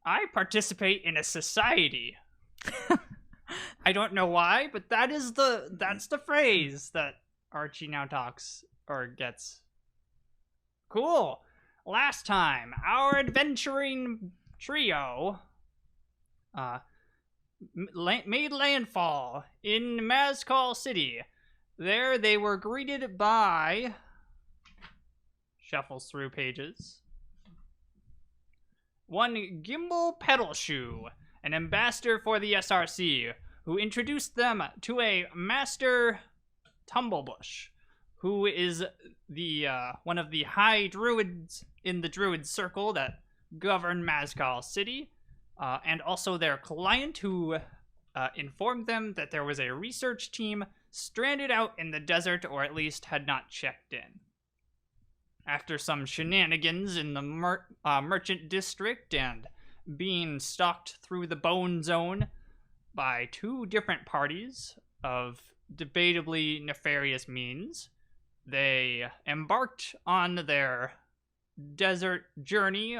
I participate in a society. I don't know why, but that's the phrase that Archie now talks or gets. Cool. Last time, our adventuring trio made landfall in Mazcall City. There they were greeted by... Shuffles through pages. One Gimbal Pedalshoe, an ambassador for the SRC, who introduced them to a Master Tumblebush, who is the one of the high druids in the druid circle that govern Mazcall City, and also their client, who informed them that there was a research team stranded out in the desert, or at least had not checked in. After some shenanigans in the merchant district and being stalked through the Bone Zone by two different parties of debatably nefarious means, they embarked on their desert journey,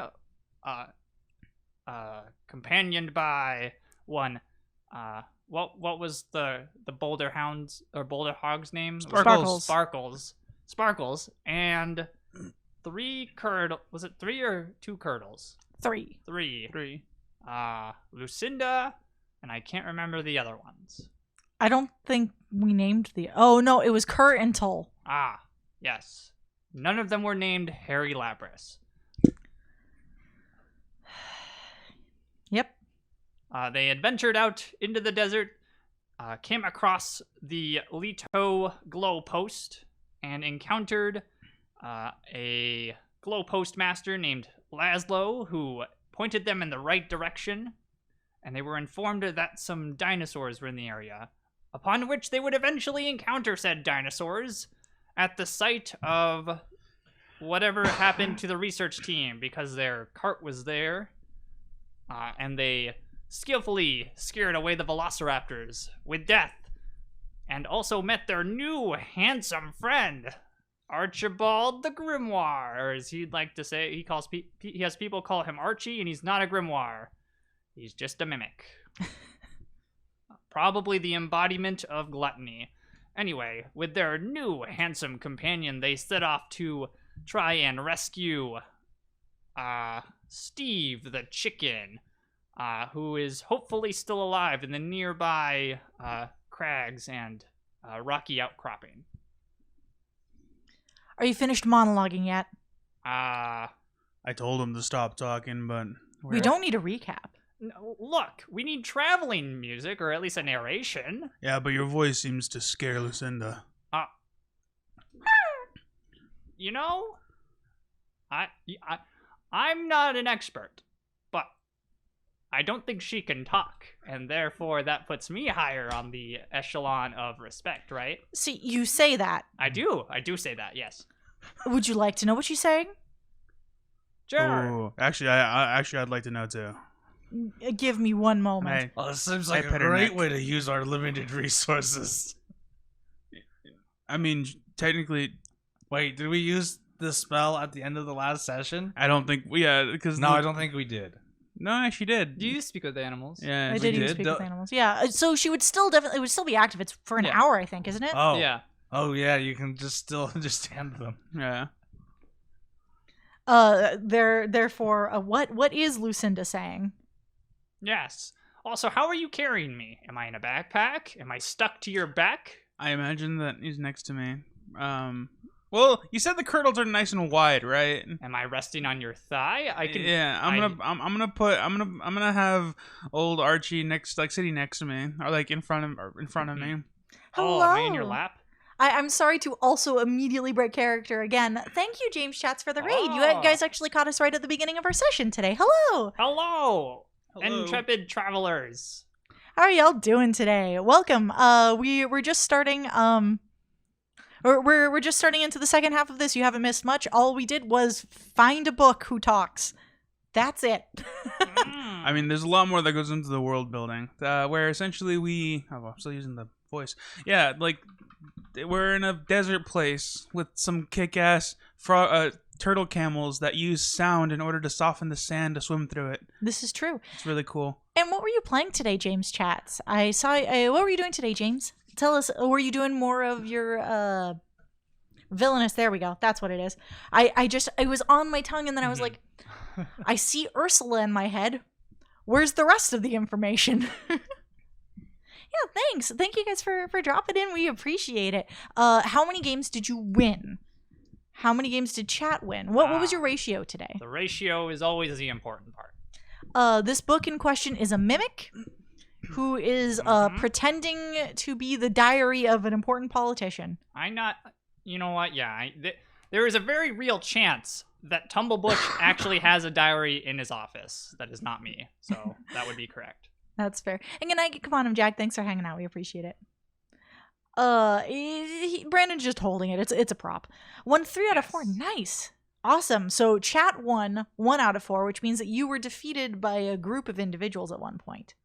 companioned by one, what was the Boulder Hound's or Boulder Hog's name? Sparkles, and three curdle. Was it 3 or 2 curdles? 3. Lucinda, and I can't remember the other ones. I don't think we named the... Oh, no, it was Kurt and Tull. Ah, yes. None of them were named Harry Labris. Yep. They adventured out into the desert, came across the Leto Glow Post, and encountered a Glow Post master named Laszlo, who pointed them in the right direction, and they were informed that some dinosaurs were in the area, upon which they would eventually encounter said dinosaurs at the site of whatever happened to the research team, because their cart was there, and they skillfully scared away the velociraptors with death, and also met their new handsome friend, Archibald the Grimoire, or as he'd like to say, he has people call him Archie, and he's not a grimoire. He's just a mimic. Probably the embodiment of gluttony. Anyway, with their new handsome companion, they set off to try and rescue Steve the chicken, who is hopefully still alive in the nearby crags and rocky outcropping. Are you finished monologuing yet? I told him to stop talking, but... We don't need a recap. No, look, we need traveling music, or at least a narration. Yeah, but your voice seems to scare Lucinda. You know, I'm not an expert, but I don't think she can talk, and therefore that puts me higher on the echelon of respect, right? See, you say that. I do say that, yes. Would you like to know what she's saying? Sure. Ooh, actually, I'd like to know too. Give me one moment. Hey, Well, this seems like a great way to use our limited resources. I mean, technically... Wait, did we use the spell at the end of the last session? I don't think... because... No, I don't think we did. No, I actually did. Do you speak with animals? Yeah, I did speak with animals. Yeah, so she would still definitely... It would still be active. It's for an hour, I think, isn't it? Oh. Yeah. Oh, yeah, you can still hand them. Yeah. Therefore, what is Lucinda saying? Yes. Also, how are you carrying me? Am I in a backpack? Am I stuck to your back? I imagine that he's next to me. Well, you said the curdles are nice and wide, right? Am I resting on your thigh? I can. Yeah, I'm gonna have old Archie sitting next to me, or like in front of me. Hello. Oh, am I in your lap? I'm sorry to also immediately break character again. Thank you, James Chats, for the raid. You guys actually caught us right at the beginning of our session today. Hello. Hello. Intrepid travelers. How are y'all doing today? Welcome. We're just starting. We're just starting into the second half of this. You haven't missed much. All we did was find a book who talks. That's it. I mean, there's a lot more that goes into the world building, where essentially I'm still using the voice. Yeah, like we're in a desert place with some kick-ass turtle camels that use sound in order to soften the sand to swim through it. This is true. It's really cool. And what were you playing today, James Chats? I saw. What were you doing today, James? Tell us. Were you doing more of your villainous? There we go. That's what it is. It was on my tongue, and then I was like, I see Ursula in my head. Where's the rest of the information? Yeah, thanks. Thank you guys for dropping in. We appreciate it. How many games did you win? How many games did chat win? What was your ratio today? The ratio is always the important part. This book in question is a mimic who is pretending to be the diary of an important politician. You know what? Yeah, there is a very real chance that Tumblebush actually has a diary in his office. That is not me. So that would be correct. That's fair. And good night, Quantum Jack. Thanks for hanging out. We appreciate it. Brandon's just holding it. It's a prop. 3 out of 4. Nice. Awesome. So chat won 1 out of 4, which means that you were defeated by a group of individuals at one point.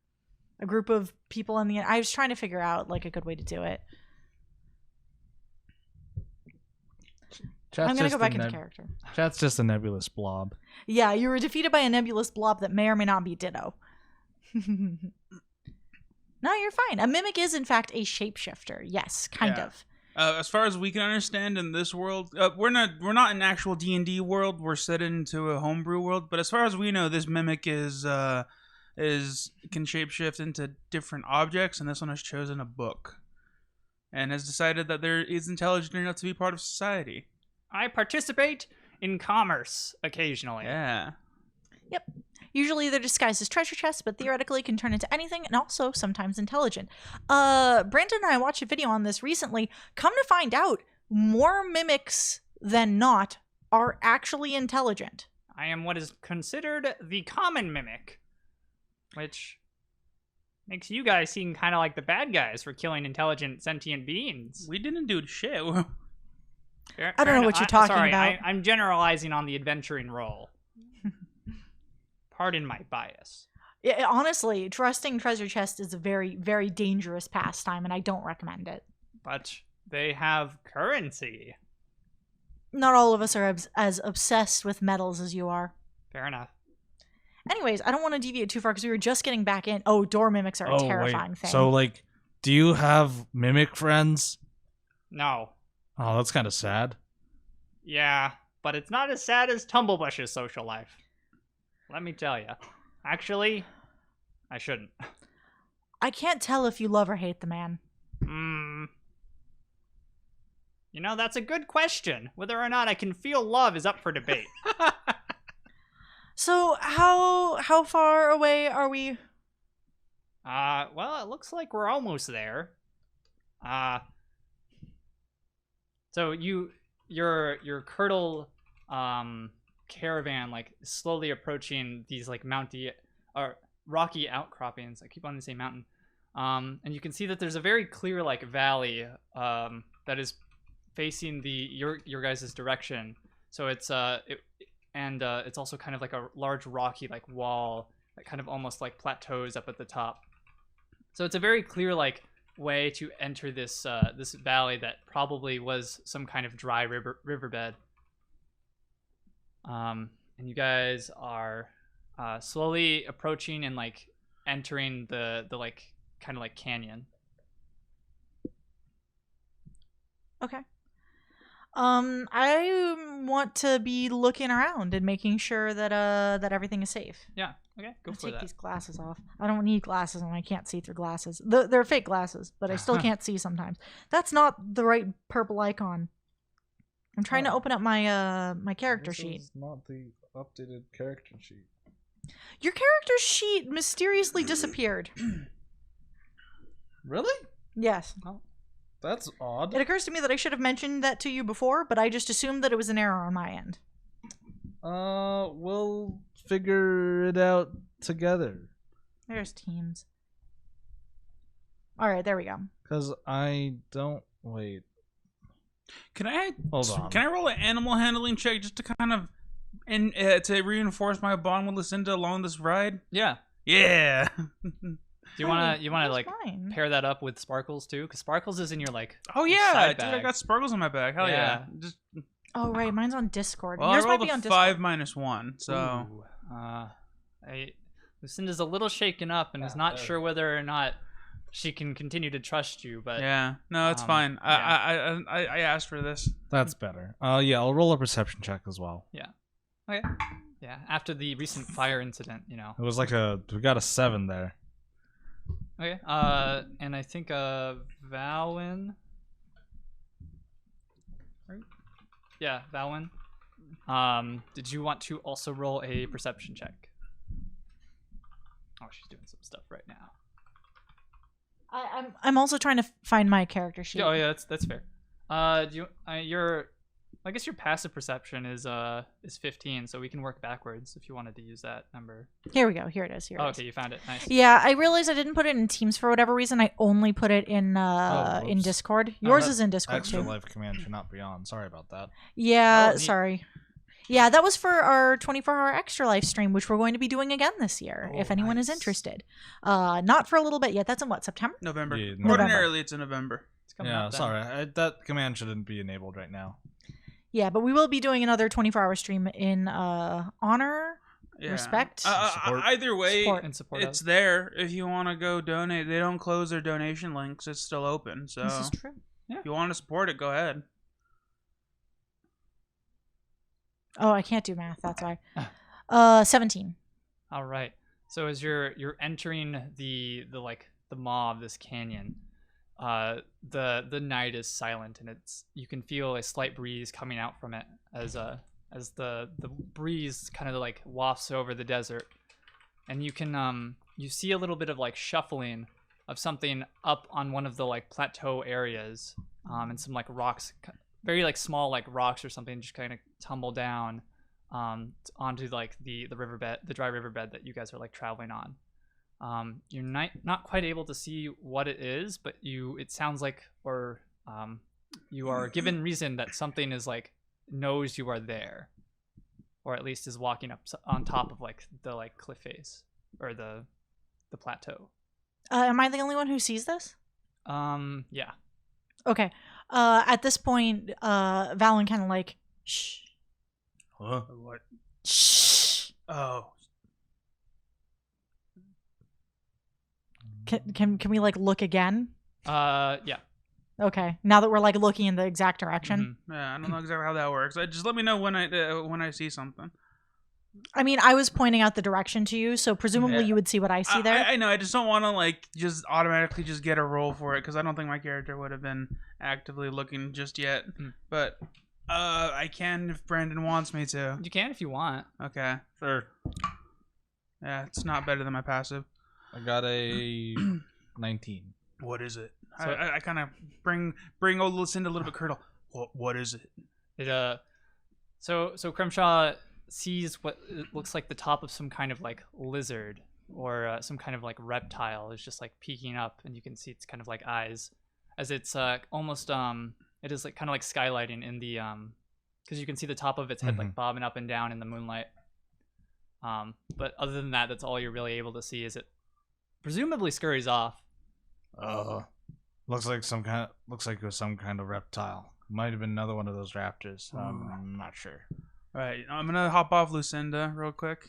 A group of people in the... I was trying to figure out like a good way to do it. I'm going to go back into character. Chat's just a nebulous blob. Yeah, you were defeated by a nebulous blob that may or may not be Ditto. No, you're fine. A mimic is, in fact, a shapeshifter. Yes, kind of. As far as we can understand in this world, we're not an actual D&D world. We're set into a homebrew world. But as far as we know, this mimic can shapeshift into different objects, and this one has chosen a book and has decided that there is intelligent enough to be part of society. I participate in commerce occasionally. Yeah. Yep. Usually they're disguised as treasure chests, but theoretically can turn into anything, and also sometimes intelligent. Brandon and I watched a video on this recently. Come to find out, more mimics than not are actually intelligent. I am what is considered the common mimic, which makes you guys seem kind of like the bad guys for killing intelligent sentient beings. We didn't do shit. I don't know what you're talking about. I'm generalizing on the adventuring role. Pardon my bias. Yeah, honestly, trusting treasure chests is a very, very dangerous pastime, and I don't recommend it. But they have currency. Not all of us are as obsessed with metals as you are. Fair enough. Anyways, I don't want to deviate too far because we were just getting back in. Oh, door mimics are a terrifying thing. So, like, do you have mimic friends? No. Oh, that's kind of sad. Yeah, but it's not as sad as Tumblebush's social life. Let me tell you. Actually, I shouldn't. I can't tell if you love or hate the man. You know, that's a good question. Whether or not I can feel love is up for debate. So, how far away are we? Well, it looks like we're almost there. So your Curdle caravan like slowly approaching these like rocky outcroppings. I keep wanting to say mountain. And you can see that there's a very clear like valley that is facing your guys' direction. So it's it's also kind of like a large rocky like wall that kind of almost like plateaus up at the top. So it's a very clear like way to enter this this valley that probably was some kind of dry riverbed. And you guys are slowly approaching and like entering the like kind of like canyon. Okay. I want to be looking around and making sure that that everything is safe. Yeah. Okay. Go for that. Take these glasses off. I don't need glasses and I can't see through glasses. They're fake glasses, but I still can't see sometimes. That's not the right purple icon. I'm trying to open up my my character sheet. This is not the updated character sheet. Your character sheet mysteriously disappeared. Really? Yes. Oh. That's odd. It occurs to me that I should have mentioned that to you before, but I just assumed that it was an error on my end. We'll figure it out together. There's teams. All right, there we go. Because I don't... Wait. Can I Hold on. Can I roll an animal handling check just to kind of to reinforce my bond with Lucinda along this ride? Yeah. Yeah. Do you wanna That's like fine. pair that up with Sparkles too? Because Sparkles is in your like. Oh yeah, Side dude, I bag. got sparkles on my back. Hell yeah. Yeah. Just Oh right, mine's on Discord. well, Yours I might rolled be a on Discord. 5-1, so Ooh, Lucinda's a little shaken up and is not sure whether or not she can continue to trust you. But yeah, no, it's fine. yeah. I asked for this. That's better. Yeah, I'll roll a perception check as well. okay, yeah. After the recent fire incident, you know. It was like we got a 7 there. Okay. And I think Valwynn. Right? Yeah, Valwynn. Did you want to also roll a perception check? Oh, she's doing some stuff right now. I'm also trying to find my character sheet. Oh yeah, that's fair. I guess your passive perception is 15, so we can work backwards if you wanted to use that number. Here we go. Here it is. Here it is. Okay, you found it. Nice. Yeah, I realized I didn't put it in Teams for whatever reason. I only put it in whoops. Discord. Yours that is in Discord Extra too. life command should not be on. Sorry about that. Yeah, Oh, neat. sorry. Yeah, that was for our 24-hour extra life stream, which we're going to be doing again this year, if anyone is nice. interested. Not for a little bit yet. That's in what, September? November. Yeah, November. Ordinarily, it's in November. It's coming Yeah, up then. sorry. That command shouldn't be enabled right now. Yeah, but we will be doing another 24-hour stream in honor, Yeah. respect. Support. Either way, Support. In support it's of. there if you want to go donate. They don't close their donation links. It's still open. So This is true. if you want to support it, go ahead. Oh, I can't do math. That's why. 17. All right. So as you're entering the maw of this canyon, the night is silent, and you can feel a slight breeze coming out from it as the breeze kind of like wafts over the desert, and you can you see a little bit of like shuffling of something up on one of the like plateau areas, and some like rocks, very like small like rocks or something, just kind of tumble down onto like the riverbed, the dry riverbed that you guys are like traveling on. You're not quite able to see what it is, but it sounds like, or you are given reason that something is like knows you are there, or at least is walking up on top of like the like cliff face or the plateau. Am I the only one who sees this? Yeah. Okay. At this point, Valwynn kind of like, shh, Huh? What? shh. Oh, Can we like look again? Yeah. Okay. Now that we're like looking in the exact direction. yeah. I don't know exactly how that works. Just let me know when I see something. I mean, I was pointing out the direction to you, so presumably Yeah. you would see what I see there. I know. I just don't want to like just automatically just get a roll for it because I don't think my character would have been actively looking just yet. But I can if Brandon wants me to. You can if you want. Okay. Sure. Yeah, it's not better than my passive. I got a 19. What is it? So- I kind of bring old Lucinda a little bit curdle. What is it? It so Kremshaw sees what it looks like the top of some kind of like lizard or some kind of like reptile is just like peeking up, and you can see it's kind of like eyes, as it's almost it is like kind of like skylighting in the because you can see the top of its head like bobbing up and down in the moonlight. But other than that, that's all you're really able to see. Is it presumably scurries off. Looks like it was some kind of reptile. Might have been another one of those raptors. I'm not sure. All right, I'm gonna hop off Lucinda real quick,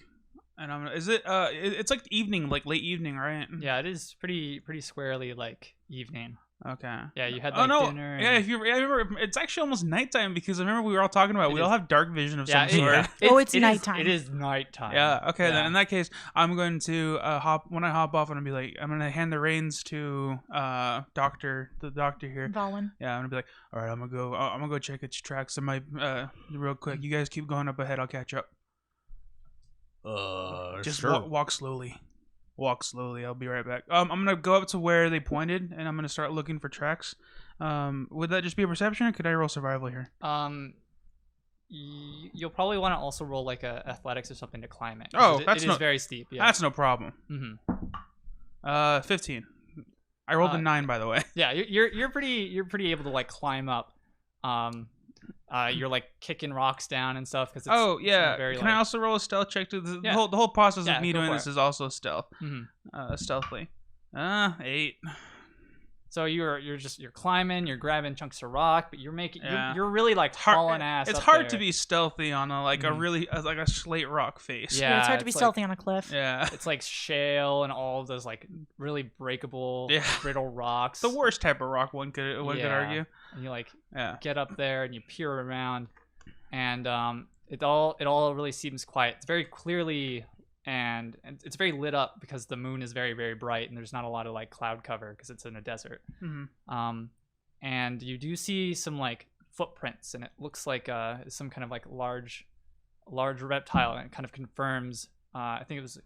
and is it it's like evening, like late evening, right? Yeah, it is pretty squarely like evening. Okay. Yeah, you had like dinner. Yeah, I remember, it's actually almost nighttime because I remember we were all talking about we all have dark vision of some sort. It's nighttime. It is nighttime. Yeah. Okay. Yeah. Then in that case, I'm going to when I hop off, I'm gonna hand the reins to the doctor here. Valwynn. Yeah, I'm gonna be like, all right, I'm gonna go check its tracks. I might real quick. You guys keep going up ahead. I'll catch up. Just sure. walk slowly. Walk slowly. I'll be right back. I'm gonna go up to where they pointed, and I'm gonna start looking for tracks. Would that just be a perception, or could I roll survival here? You'll probably want to also roll like a athletics or something to climb it. Oh, it that's is very steep. Yeah. That's no problem. Mm-hmm. 15. I rolled a 9, by the way. Yeah, you're pretty able to like climb up. You're like kicking rocks down and stuff because It's very, Can like, I also roll a stealth check? The Yeah. whole process Yeah, of me go doing for this it. is also stealth. Mhm. Stealthily. 8. So you're climbing, you're grabbing chunks of rock, but you're making Yeah. you're really like hauling ass. It's up hard there. to be stealthy on a really like a slate rock face. Yeah, it's hard to be it's stealthy on a cliff. Yeah. It's like shale and all of those like really breakable, brittle rocks. The worst type of rock one could argue. And you like Yeah. get up there and you peer around, and it all really seems quiet. It's very clearly and it's very lit up because the moon is very, very bright and there's not a lot of like cloud cover because it's in a desert. Mm-hmm. And you do see some like footprints, and it looks like some kind of like large reptile, and it kind of confirms I think it was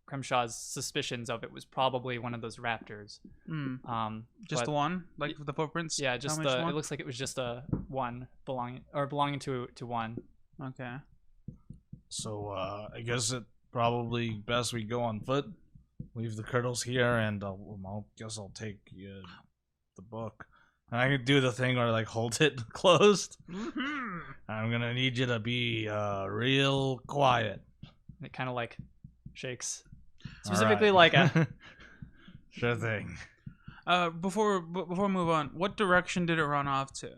Kremshaw's suspicions of it was probably one of those raptors. Just the one, like the footprints. Yeah, just the. It looks like it was just a one belonging to one. Okay. So I guess it probably best we go on foot. Leave the Curdles here, and I'll take the book. And I can do the thing where like hold it closed. Mm-hmm. I'm gonna need you to be real quiet. And it kind of like shakes, specifically like a. Sure thing. Before we move on, what direction did it run off to?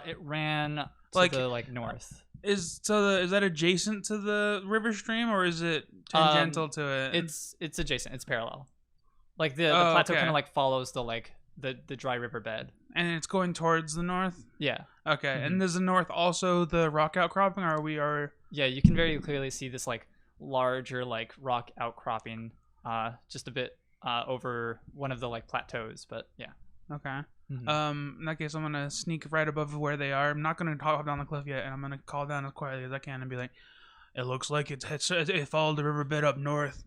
It ran to the north. Is that adjacent to the river stream, or is it tangential to it? It's adjacent. It's parallel. Like the plateau kind of like follows the dry river bed. And it's going towards the north. Yeah. Okay. Mm-hmm. And is the north also the rock outcropping, or Yeah, you can very clearly see this like larger like rock outcropping, just a bit over one of the like plateaus. But yeah. Okay. Mm-hmm. In that case, I'm gonna sneak right above where they are. I'm not gonna hop down the cliff yet, and I'm gonna call down as quietly as I can and be like, "It looks like it followed the riverbed up north.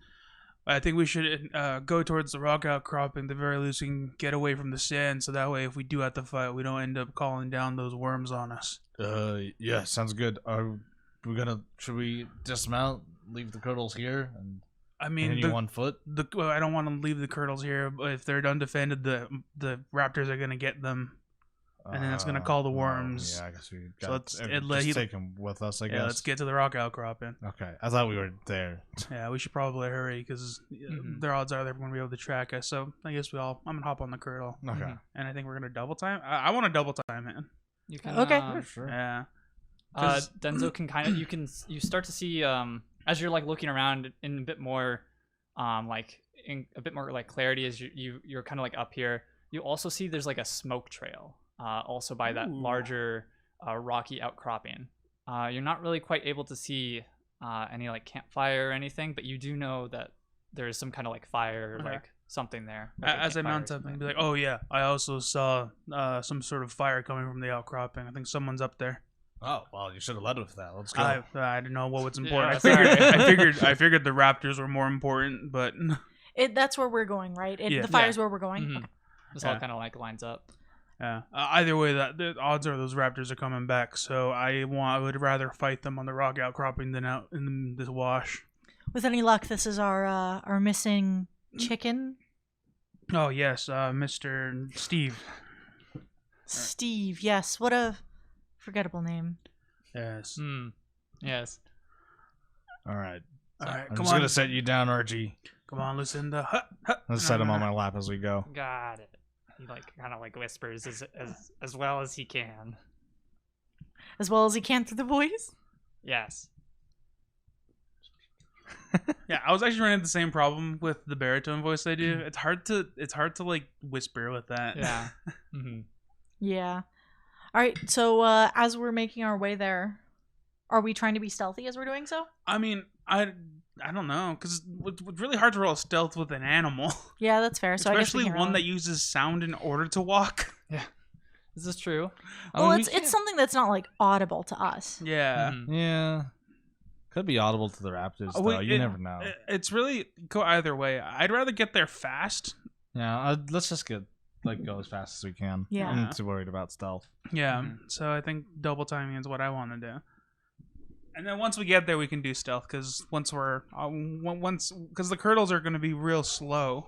I think we should go towards the rock outcropping. The very least, we can get away from the sand, so that way, if we do have to fight, we don't end up calling down those worms on us." Yeah, sounds good. Should we dismount, leave the Curdles here, and I mean, continue on foot? I don't want to leave the Curdles here, but if they're undefended, the raptors are gonna get them, and then it's gonna call the worms. Yeah, I guess we So got take them with us. I guess. Yeah, let's get to the rock outcropping. Okay, I thought we were there. Yeah, we should probably hurry because their odds are they're going to be able to track us. So I guess I'm going to hop on the Curdle. Okay. And I think we're going to double time. I want to double time it. You can. Okay. Sure. Yeah. Denzo can kind of you start to see as you're like looking around in a bit more clarity as you're kind of like up here. You also see there's like a smoke trail also by that larger rocky outcropping. You're not really quite able to see any like campfire or anything, but you do know that there is some kind of like fire, like something there. Like as I mount up and be like, "Oh yeah, I also saw some sort of fire coming from the outcropping. I think someone's up there." Oh well, you should have led with that. Let's go. I didn't know what was important. Yeah, I figured the raptors were more important, but That's where we're going, right? Yeah. The fire's where we're going. Mhm. Okay. This all kind of like lines up. yeah. Either way, the odds are those raptors are coming back. So I would rather fight them on the rock outcropping than out in this wash. With any luck, this is our missing chicken, Oh yes, Mr. Steve. Steve. Yes, what a forgettable name. Yes. Yes. All right. All right, I'm come just on. gonna set you down, Archie. Come on, listen to. Let's set him on my lap as we go. Got it. He like kind of like whispers as well as he can. As well as he can through the voice. Yes. Yeah, I was actually running the same problem with the baritone voice I do. It's hard to like whisper with that. Yeah. Mm-hmm. Yeah. All right. So as we're making our way there, are we trying to be stealthy as we're doing so? I mean, I don't know, because it's really hard to roll stealth with an animal, Yeah, that's fair. So especially I guess we one can that uses sound in order to walk. This is true. Well, it's something that's not like audible to us. Yeah. Mhm. Yeah. Could be audible to the raptors, though. You never know. It's really go either way. I'd rather get there fast. Yeah, let's just go as fast as we can. Yeah. I'm not too worried about stealth. Yeah. So I think double timing is what I want to do. And then once we get there, we can do stealth because because the Curdles are going to be real slow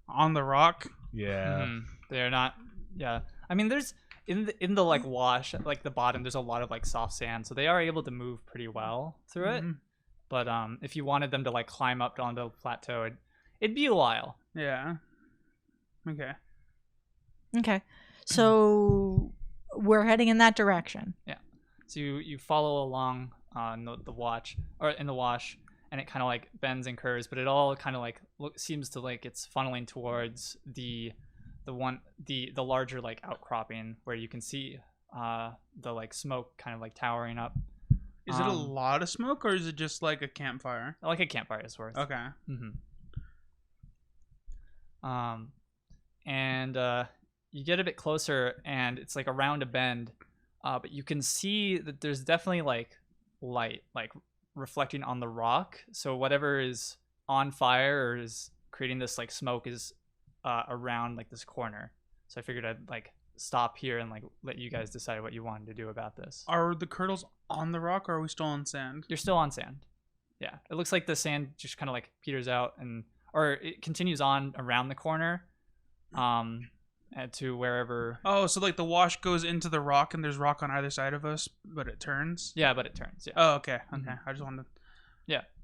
on the rock. Yeah. Mhm. They're not. Yeah. I mean, there's in the like wash, like the bottom, there's a lot of like soft sand, so they are able to move pretty well through it. Mhm. But if you wanted them to like climb up onto the plateau, it'd be a while. Yeah. Okay. Okay. So we're heading in that direction. So you follow along on the watch or in the wash, and it kind of like bends and curves, but it all kind of like seems to like it's funneling towards the larger like outcropping where you can see the like smoke kind of like towering up. Is it a lot of smoke, or is it just like a campfire? Like a campfire's worth. Okay. And you get a bit closer, and it's like around a bend, but you can see that there's definitely like light, like reflecting on the rock. So whatever is on fire or is creating this like smoke is around like this corner. So I figured I'd like stop here and like let you guys decide what you wanted to do about this. Are the curdles on the rock, or are we still on sand? You're still on sand. Yeah, it looks like the sand just kind of like peters out or it continues on around the corner, to wherever. Oh, so like the wash goes into the rock, and there's rock on either side of us, but it turns. Yeah, but it turns. Yeah. Oh, okay. Okay. I just wanted.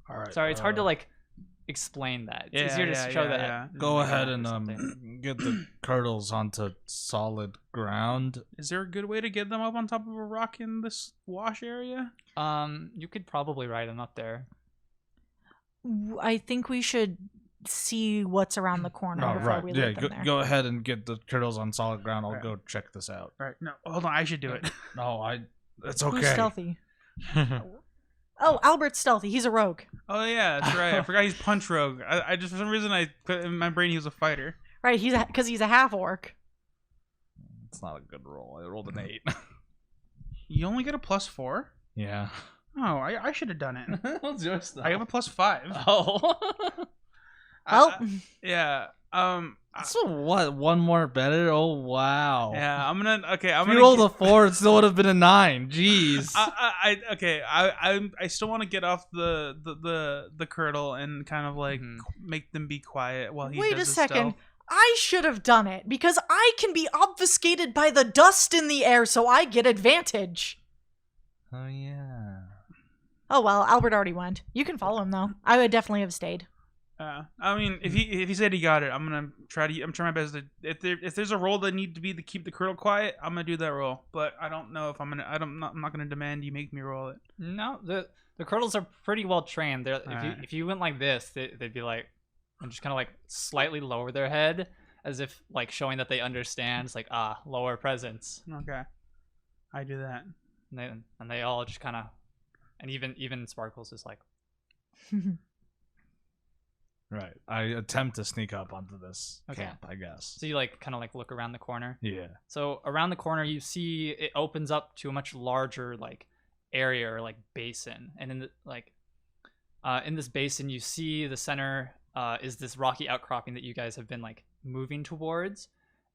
All right. Sorry, it's hard to like explain that. It's easier to show that. Yeah. Go like, ahead or and something. get the curdles onto solid ground. Is there a good way to get them up on top of a rock in this wash area? You could probably ride them up there. I think we should see what's around the corner before we leave them there. Go ahead and get the curdles on solid ground. I'll Right. go check this out. All right. No, hold on. I should do it. No, it's Who's okay. stealthy? Oh, Albert's stealthy. He's a rogue. Oh yeah, that's right. I forgot he's punch rogue. I just for some reason I put in my brain he was a fighter. Right, because he's a half orc. It's not a good roll. I rolled an 8. You only get a +4. Yeah. Oh, I should have done it. What's your stuff? I have a +5. Oh. Well, Yeah. So what? One more better? Oh wow. Yeah. I'm gonna. Okay. I'm If gonna. you rolled a 4, it still would have been a 9. Jeez. I still want to get off the curdle and kind of like make them be quiet while he wait does a his second. stealth. I should have done it because I can be obfuscated by the dust in the air, so I get advantage. Oh yeah. Oh well, Albert already went. You can follow him though. I would definitely have stayed. I mean, if he said he got it, I'm gonna try to. I'm trying my best to. If there's a roll that need to be to keep the curdle quiet, I'm gonna do that roll. But I don't know if I'm gonna. I'm not gonna demand you make me roll it. No, the curdles are pretty well trained. They're Alright. if you went like this, they'd be like, and just kind of like slightly lower their head as if like showing that they understand. It's like lower presence. Okay, I do that. And they all just kind of, and even Sparkles is like. Right. I attempt to sneak up onto this Okay. camp, I guess. So you like kind of like look around the corner. Yeah. So around the corner, you see it opens up to a much larger like area or like basin, and in this basin, you see the center is this rocky outcropping that you guys have been like moving towards,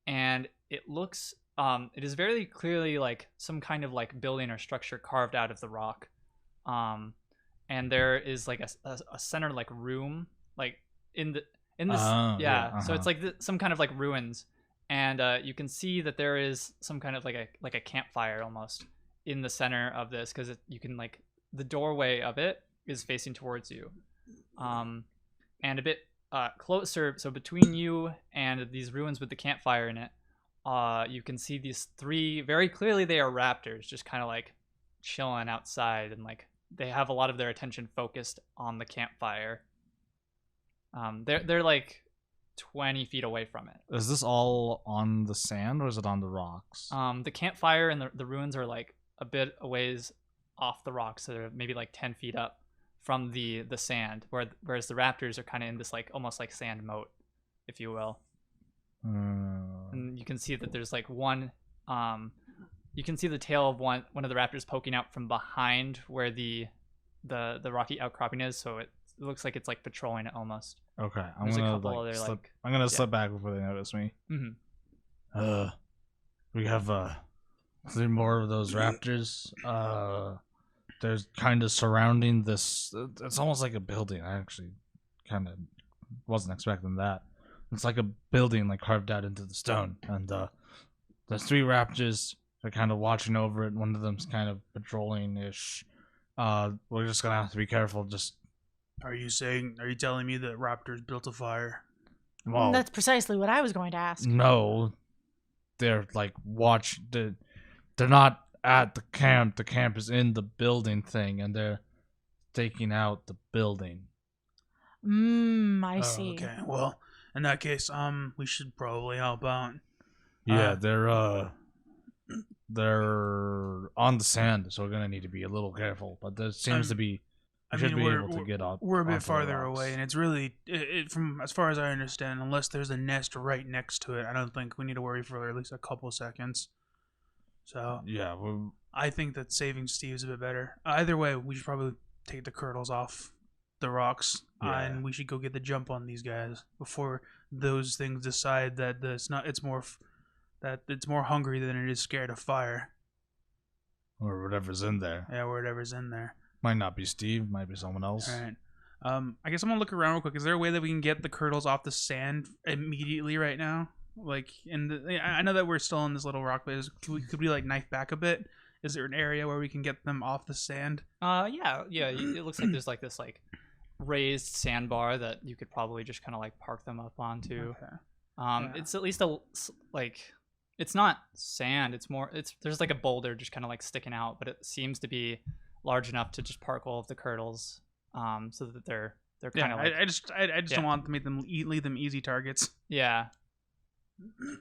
and it looks it is very clearly like some kind of like building or structure carved out of the rock, and there is like a center like room like in this so it's like some kind of like ruins, and you can see that there is some kind of like a campfire almost in the center of this, because you can like the doorway of it is facing towards you, and a bit closer, so between you and these ruins with the campfire in it, you can see these 3 very clearly they are raptors just kind of like chilling outside, and like they have a lot of their attention focused on the campfire. They're like 20 feet away from it. Is this all on the sand or is it on the rocks? The campfire and the ruins are like a bit a ways off the rocks, so they're maybe like 10 feet up from the sand, whereas the raptors are kind of in this like almost like sand moat, if you will. And you can see that there's like one you can see the tail of one of the raptors poking out from behind where the rocky outcropping is, so it looks like it's like patrolling it almost. Okay, There's a couple other, slip. like- I'm gonna slip back before they notice me. Mm-hmm. We have 3 more of those raptors. They're kind of surrounding this. It's almost like a building. I actually kind of wasn't expecting that. It's like a building like carved out into the stone, and there's 3 raptors. They're kind of watching over it. One of them's kind of patrolling ish. We're just gonna have to be careful. Just Are you telling me that raptors built a fire? Well, That's precisely what I was going to ask. no, they're like they're not at the camp. The camp is in the building thing, and they're taking out the building. I Oh, see. okay. Well, in that case, we should probably help out. Yeah, they're on the sand, so we're gonna need to be a little careful. But there seems to be. We should be able to get up. We're a bit onto the farther rocks. away, and it's really, from as far as I understand, unless there's a nest right next to it, I don't think we need to worry for at least a couple seconds. So Yeah, I think that saving Steve's a bit better. Either way, we should probably take the Curdles off the rocks, Yeah. and we should go get the jump on these guys before those things decide that it's more hungry than it is scared of fire. or whatever's in there. Yeah, whatever's in there. Might not be Steve. Might be someone else. All right. I guess I'm gonna look around real quick. Is there a way that we can get the Curdles off the sand immediately right now? Like, I know that we're still in this little rock, but could we like knife back a bit? Is there an area where we can get them off the sand? Yeah. It looks like there's like this like raised sandbar that you could probably just kind of like park them up onto. Okay. Yeah. It's at least it's not sand. There's like a boulder just kind of like sticking out, but it seems to be large enough to just park all of the Curdles, so that they're kind of like I just don't want to leave them easy targets. yeah.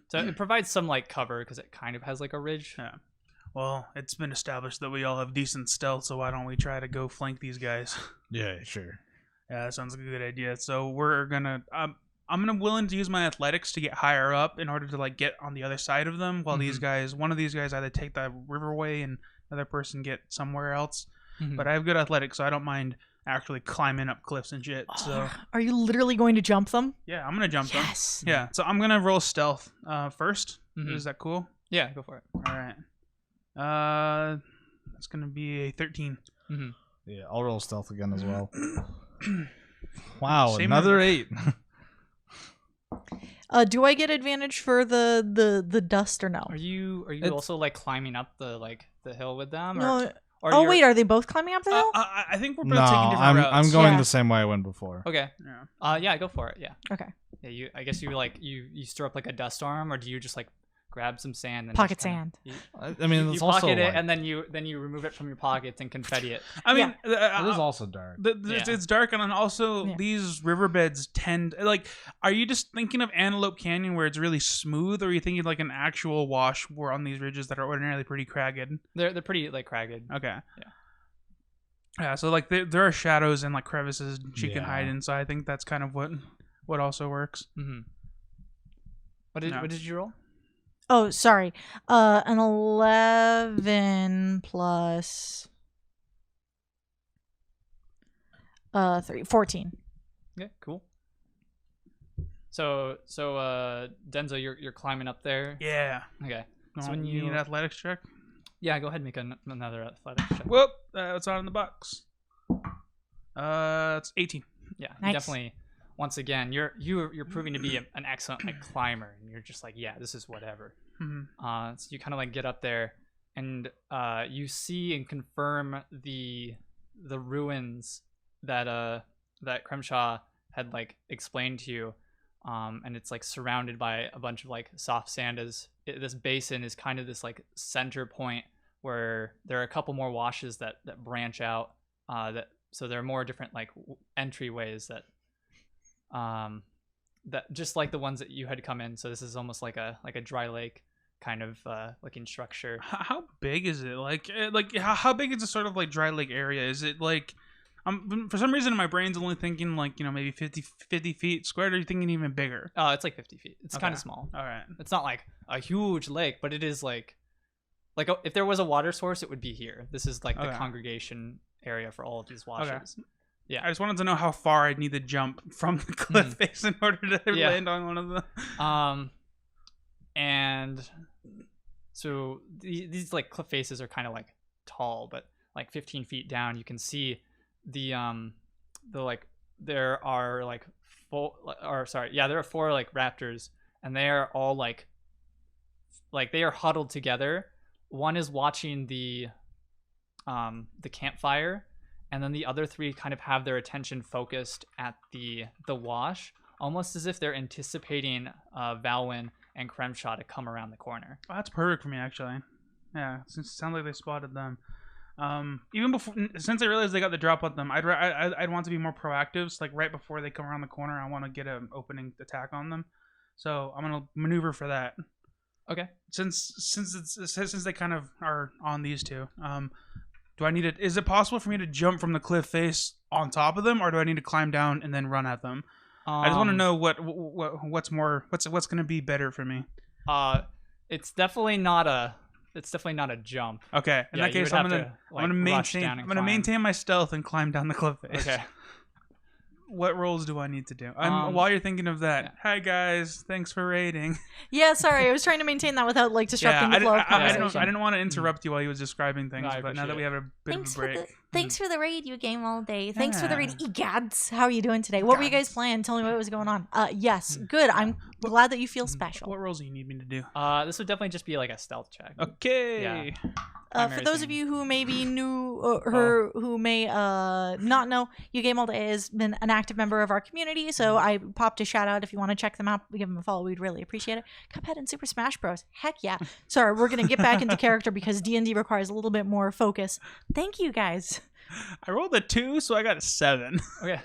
So it provides some like cover because it kind of has like a ridge. Yeah. Well, it's been established that we all have decent stealth, so why don't we try to go flank these guys? Yeah, sure. Yeah, that sounds like a good idea. So we're gonna, I'm willing to use my athletics to get higher up in order to like get on the other side of them, while one of these guys either take the riverway and another person get somewhere else. Mhm. But I have good athletics, so I don't mind actually climbing up cliffs and shit. So Are you literally going to jump them? yeah, I'm gonna jump them. Yes. Yeah, so I'm gonna roll stealth first. Mhm. Is that cool? Yeah, go for it. All right. That's gonna be a 13. Mm-hmm. Yeah, I'll roll stealth again as well. Wow, Same another number. 8. Do I get advantage for the dust or no? Are you It's- also like climbing up the hill with them? No. Or Oh you're- wait, are they both climbing up the hill? I think we're both No, taking different I'm routes. going Yeah. the same way I went before. Okay. Yeah. Yeah, go for it. Yeah. Okay. Yeah, I guess you stir up like a dust storm, or do you just like grab some sand and Pocket just kinda- sand. You, I mean, you it's also pocket it like, and then you remove it from your pockets and confetti it. I mean, it is also dark. it's dark, and then also Yeah. these riverbeds tend like. Are you just thinking of Antelope Canyon where it's really smooth, or are you thinking like an actual wash where on these ridges that are ordinarily pretty cragged? They're pretty like cragged. Okay. Yeah. Yeah. So like there are shadows and like crevices she can Yeah. hide in. So I think that's kind of what also works. Mm-hmm. What No. did you roll? Oh, sorry. An 11 plus 3, 14. Okay, cool. So Denzo, you're climbing up there. Yeah. Okay. So So when you need you an athletics check. yeah, go ahead and make another athletics check. Whoop! It's not in the box. It's 18. Yeah, you Nice. definitely. Once again, you're proving to be an excellent like climber, and you're just like, yeah, this is whatever. Mm-hmm. So you kind of like get up there, and you see and confirm the ruins that Kremshaw had like explained to you, and it's like surrounded by a bunch of like soft sand. This basin is kind of this like center point where there are a couple more washes that branch out. So there are more different like entryways that just like the ones that you had come in. So this is almost like a dry lake kind of looking structure. How big is it? Like how big is the sort of like dry lake area? Is it like for some reason my brain's only thinking like maybe 50 feet squared. Or are you thinking even bigger? It's like 50 feet. It's kind Okay. of small. All right. It's not like a huge lake, but it is like if there was a water source, it would be here. This is like the Okay. congregation area for all of these washes. Yeah. I just wanted to know how far I'd need to jump from the cliff face in order to Yeah. land on one of them. And so these like cliff faces are kind of like tall, but like 15 feet down, you can see the like there are like there are 4 like raptors, and they are all like they are huddled together. One is watching the campfire, and then the other 3 kind of have their attention focused at the wash, almost as if they're anticipating Valwynn and Kremshaw to come around the corner. Oh, that's perfect for me, actually. Yeah, since it sounds like they spotted them. Even before, since I realized they got the drop on them, I'd want to be more proactive. So like right before they come around the corner, I want to get an opening attack on them. So I'm gonna maneuver for that. Okay. Since they kind of are on these two, do I need it? Is it possible for me to jump from the cliff face on top of them, or do I need to climb down and then run at them? I just want to know what's going to be better for me. It's definitely not a jump. Okay, in that case, I'm gonna maintain my stealth and climb down the cliff face. Okay. What rolls do I need to do? While you're thinking of that, yeah. Hi guys, thanks for raiding. Yeah, sorry, I was trying to maintain that without like disrupting the flow of conversation. I didn't want to interrupt you while he was describing things, No, but now that we have a bit of a break. Thanks for the raid, you game all day. Thanks for the raid, egads. How are you doing today? What were you guys playing? Tell me what was going on. Yes, good. I'm glad that you feel special. What rolls do you need me to do? This would definitely just be like a stealth check. Okay. Yeah. For those of you who may be new or who may not know, You Game All Day has been an active member of our community, so I popped a shout out. If you want to check them out, give them a follow. We'd really appreciate it. Cuphead and Super Smash Bros. Heck yeah. Sorry, we're going to get back into character because D&D requires a little bit more focus. Thank you, guys. I rolled a 2, so I got a 7. Okay.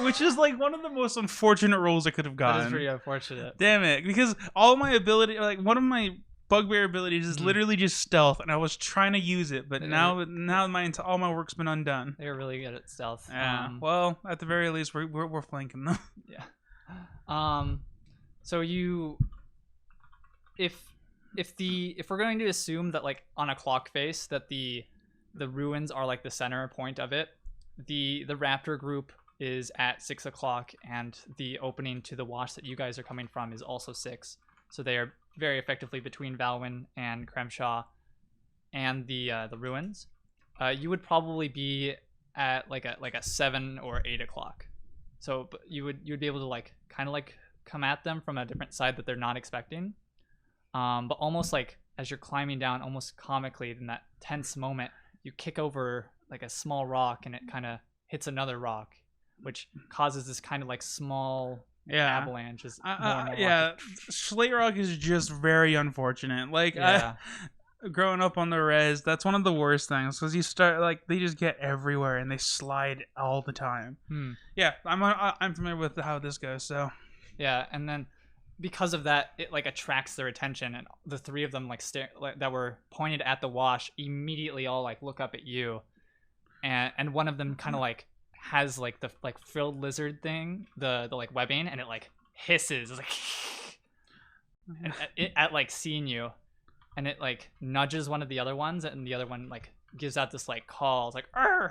Which is like one of the most unfortunate rolls I could have gotten. That is pretty unfortunate. Damn it. Because all my ability, like one of my bugbear abilities is literally just stealth, and I was trying to use it, but now all my work's been undone. They're really good at stealth. Yeah. Well, at the very least, we're flanking them. Yeah. So if we're going to assume that like on a clock face that the ruins are like the center point of it, the raptor group is at 6 o'clock, and the opening to the wash that you guys are coming from is also 6. So they are very effectively between Valwynn and Kremshaw and the ruins. You would probably be at like a 7 or 8 o'clock. So you'd be able to like kind of like come at them from a different side that they're not expecting. But almost like as you're climbing down, almost comically in that tense moment, you kick over like a small rock, and it kind of hits another rock, which causes this kind of like small avalanche. Slate Rock is just very unfortunate. Like, growing up on the res, that's one of the worst things, because you start like they just get everywhere and they slide all the time. Yeah, I'm familiar with how this goes. So yeah, and then because of that, it like attracts their attention, and the three of them like that were pointed at the wash immediately all like look up at you, and one of them kind of like has like the like frilled lizard thing, the like webbing, and it like hisses. It's like and at like seeing you, and it like nudges one of the other ones, and the other one like gives out this like call. It's like all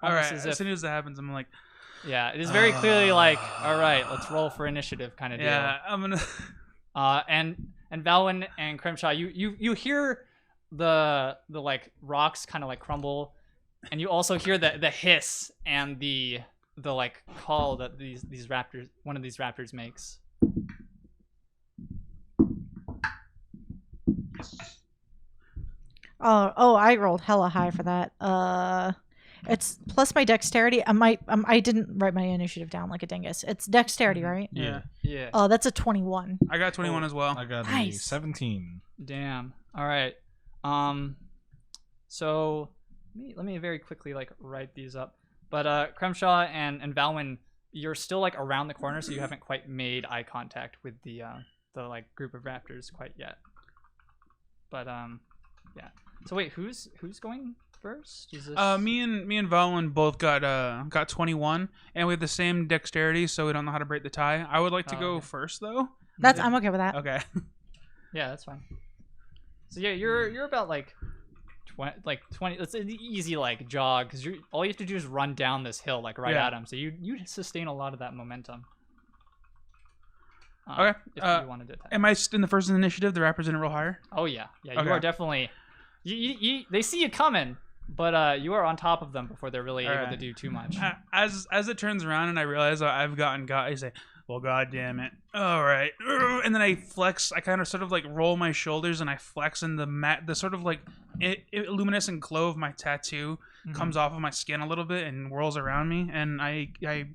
right, as soon as that happens, I'm like, yeah, it is very clearly like, all right, let's roll for initiative kind of deal. Yeah, I'm gonna and Valwynn and Kremshaw, you hear the like rocks kind of like crumble, and you also hear the hiss and the like call that these raptors, one of these raptors makes. Oh, I rolled hella high for that. It's plus my dexterity. I didn't write my initiative down like a dingus. It's dexterity, right? Yeah. Oh, that's a 21. I got 21 as well. I got Nice. a 17. Damn. All right. So let me very quickly like write these up. But Kremshaw and Valwynn, you're still like around the corner, so you haven't quite made eye contact with the like group of raptors quite yet. But yeah. So wait, who's going first? Is this... me and Valwynn both got 21, and we have the same dexterity, so we don't know how to break the tie. I would like to go first though. I'm okay with that. Okay. Yeah, that's fine. So yeah, you're about like 20. It's an easy like jog, because all you have to do is run down this hill like right at him. So you sustain a lot of that momentum. Okay. If you wanted to attack. Am I in the first initiative? The rappers didn't roll higher. Oh yeah. You Okay. are definitely. They see you coming, but you are on top of them before they're really able to do too much. As it turns around and I realize I've gotten got, I say, well, god damn it. All right. And then I flex. I kind of sort of like roll my shoulders and I flex, and the sort of like luminescent glow of my tattoo comes off of my skin a little bit and whirls around me, and I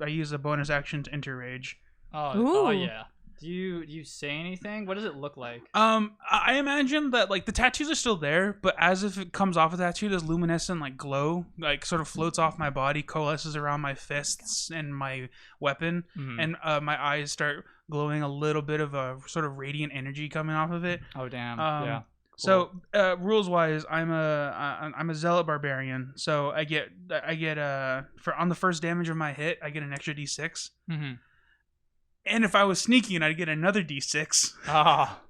use a bonus action to enter rage. Oh Ooh. yeah. Do you say anything? What does it look like? I imagine that like the tattoos are still there, but as if it comes off a tattoo, this luminescent like glow like sort of floats off my body, coalesces around my fists and my weapon, Mhm. and my eyes start glowing, a little bit of a sort of radiant energy coming off of it. Oh damn. Um, Yeah. So rules wise, I'm a zealot barbarian, so I get for on the first damage of my hit, I get an extra d6. Mm-hmm. And if I was sneaking, I'd get another d6. Ah.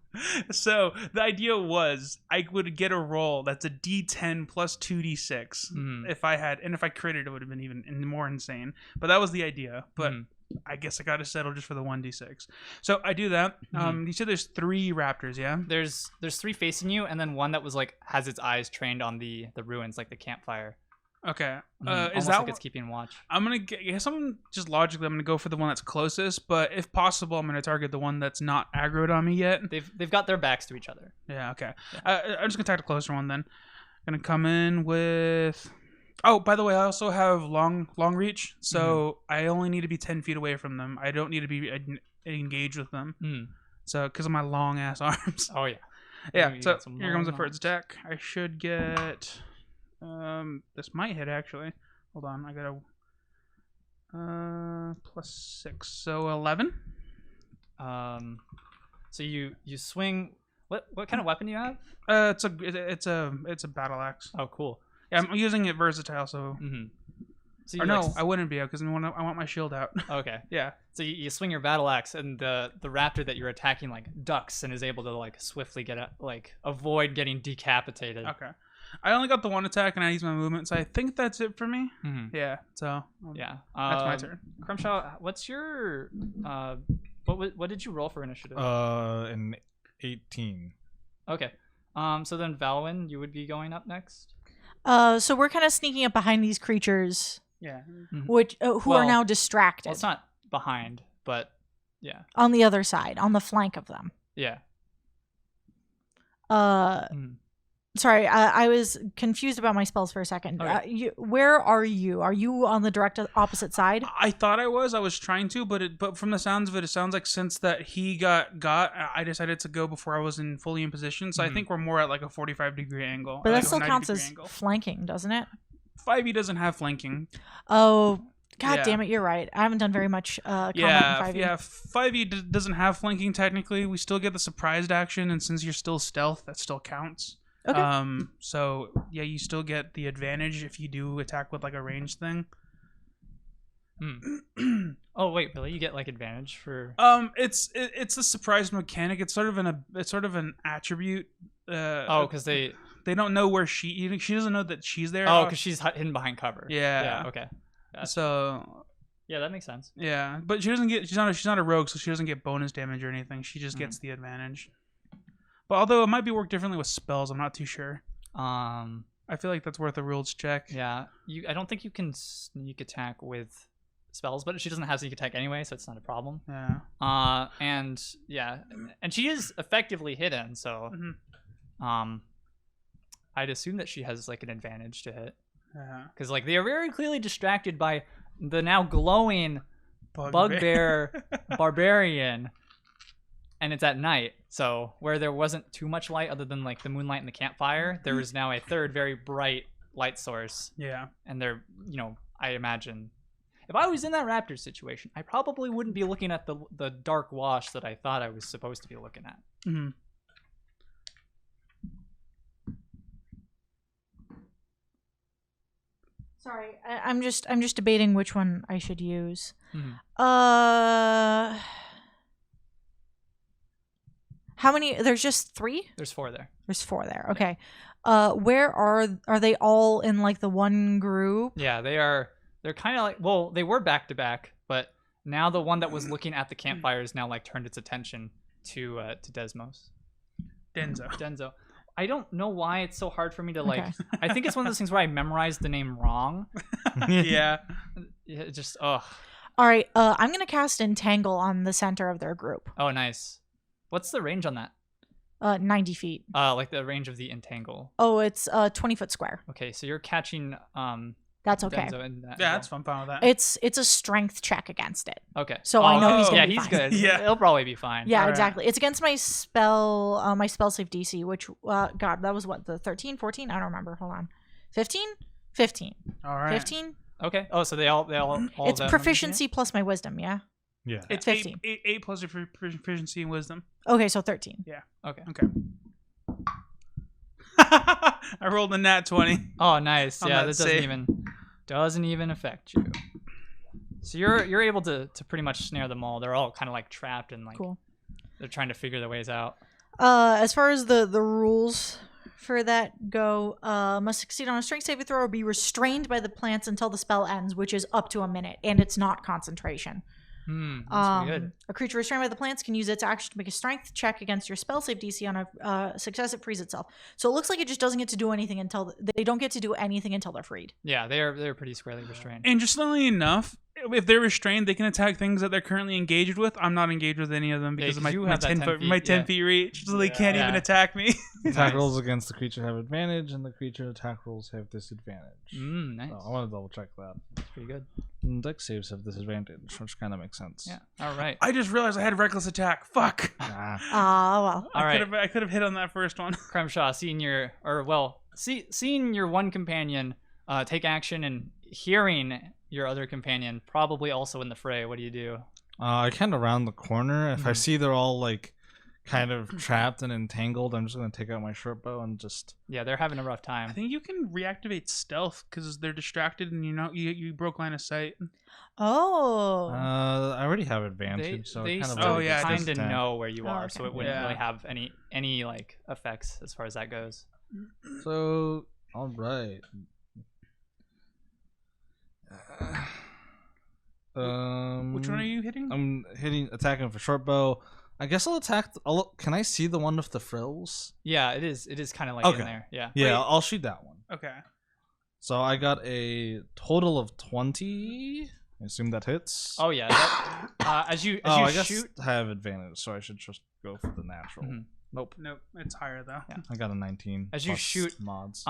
So the idea was I would get a roll that's a d10 plus 2d6. Mhm. If I critted, it would have been even more insane. But that was the idea. But Mhm. I guess I got to settle just for the 1d6. So I do that. You said there's 3 raptors, yeah? There's 3 facing you, and then one that was like has its eyes trained on the ruins, like the campfire. Okay. Almost Is that like it's keeping watch? I'm gonna guess I'm just logically I'm gonna go for the one that's closest, but if possible, I'm gonna target the one that's not aggroed on me yet. They've got their backs to each other. Yeah. Okay. I'm just gonna target the closer one then. Gonna come in with. Oh, by the way, I also have long reach, so I only need to be 10 feet away from them. I don't need to be engaged with them. Mm. So because of my long ass arms. Oh yeah. Yeah. You So got some here comes the long first attack. I should get. This might hit actually. Hold on, I got a +6, so 11. So you swing. What kind of weapon do you have? It's a battle axe. Oh, cool. Yeah, I'm using it versatile, so. Mm-hmm. So Or no, I wouldn't be because I want my shield out. Okay. Yeah. So you swing your battle axe, and the raptor that you're attacking like ducks and is able to like swiftly avoid getting decapitated. Okay. I only got the 1 attack and I used my movement, so I think that's it for me. Mm-hmm. Yeah. So. Yeah. That's my turn. Kremshaw, what's your what did you roll for initiative? An 18. Okay. So then Valwynn, you would be going up next. So we're kind of sneaking up behind these creatures, Yeah. which who are Well- now distracted Well, it's not behind, but yeah. on the other side, on the flank of them. Yeah. Mhm. Sorry, I was confused about my spells for a second. Okay. Where are you? Are you on the direct opposite side? I thought I was trying to, but from the sounds of it, it sounds like since that he got, I decided to go before I was fully in position. So I think we're more at like a 45-degree angle. But like that a still 90 counts degree as angle. flanking, doesn't it? 5e doesn't have flanking. Oh, God Yeah. damn it, you're right. I haven't done very much combat Yeah, in 5e. yeah. 5e doesn't have flanking technically. We still get the surprised action, and since you're still stealth, that still counts. Okay. So yeah, you still get the advantage if you do attack with like a ranged thing. Oh wait, really? You get like advantage for? It's a surprise mechanic. It's sort of an attribute. Because they. They don't know where she doesn't know that she's there. Oh, because she's hidden behind cover. Yeah. Yeah. Okay. Gotcha. So Yeah, that makes sense. yeah, but she's not a rogue, so she doesn't get bonus damage or anything. She just gets the advantage. But although it might be worked differently with spells, I'm not too sure. I feel like that's worth a rules check. Yeah. I don't think you can sneak attack with spells, but she doesn't have sneak attack anyway, so it's not a problem. Yeah. And yeah, and she is effectively hidden, so I'd assume that she has like an advantage to hit. Yeah. Because like they are very clearly distracted by the now glowing bugbear barbarian, and it's at night. So where there wasn't too much light other than like the moonlight and the campfire, there is now a third very bright light source. Yeah. And they're, I imagine if I was in that raptor situation, I probably wouldn't be looking at the dark wash that I thought I was supposed to be looking at. Mm-hmm. Sorry, I'm just debating which one I should use. Mhm. How many? There's just 3? There's 4 there. There's 4 there. Okay. Where are they all in like the one group? Yeah, they're kind of like, well, they were back to back, but now the one that was looking at the campfire is now like turned its attention to Desmos. Denzo. I don't know why it's so hard for me to like. Okay. I think it's one of those things where I memorized the name wrong. Yeah. It just ugh. All right. I'm gonna cast Entangle on the center of their group. Oh, nice. What's the range on that? 90 feet. Like the range of the entangle. Oh, it's 20-foot square. Okay, so you're catching That's okay. Denzo in that as Yeah, well. that's fun. Fine with that. It's a strength check against it. Okay. So I know he's okay. gonna Yeah, be he's fine. good. Yeah. He'll probably be fine. Yeah, Alright. exactly. It's against my spell save DC, which God, that was what, the 13, 14? I don't remember. Hold on. 15? 15. All right. 15? Okay. Oh, so they all It's of them- proficiency plus my wisdom, yeah? Yeah. It's 15. 8 plus your proficiency in wisdom. Okay, so 13. Okay. Okay. I rolled a nat 20. Oh, nice. On Yeah, that that save. doesn't even affect you. So you're able to pretty much snare them all. They're all kind of like trapped and like Cool. they're trying to figure their ways out. As far as the rules for that go, must succeed on a strength saving throw or be restrained by the plants until the spell ends, which is up to a minute, and it's not concentration. That's pretty good. A creature restrained by the plants can use its action to make a strength check against your spell save DC on a success. It frees itself. So it looks like it just doesn't get to do anything until they don't get to do anything until they're freed. Yeah, they're pretty squarely restrained. And just funnily enough, if they're restrained, they can attack things that they're currently engaged with. I'm not engaged with any of them because of 'cause you my have that 10 10 foot, feet, my 10 yeah. feet reach, so they can't even Yeah. attack me. Attack rolls against the creature have advantage, and the creature attack rolls have disadvantage. Nice. So I want to double check that. That's pretty good. And dex saves have disadvantage, which kind of makes sense. Yeah. All right. I just realized I had reckless attack. Fuck. Nah. Well. All right. I could have hit on that first one. Kremshaw, seeing your one companion take action and hearing your other companion probably also in the fray, what do you do? I kind of round the corner. If I Mhm. see they're all like kind of trapped and entangled, I'm just gonna take out my short bow and just. Yeah, they're having a rough I time. think you can reactivate stealth because they're distracted and you broke line of sight. Oh. I already have They, advantage, so they it kind of. Oh, still yeah, kind of distant. know where you Oh, are, okay. so it wouldn't Yeah. really have any like effects as far as that goes. So all right. Which one are you hitting? I'm attacking for short bow. I guess I'll attack. Can I see the one with the frills? Yeah, it is kind of like Okay. in there. Yeah. Yeah, Wait. I'll shoot that one. Okay. So I got a total of 20. I assume that hits. Oh yeah. That, as you I guess shoot. I have advantage, so I should just go for the natural. Mhm. Nope. Nope, it's higher though. Yeah. I got a 19. As you plus shoot, mods.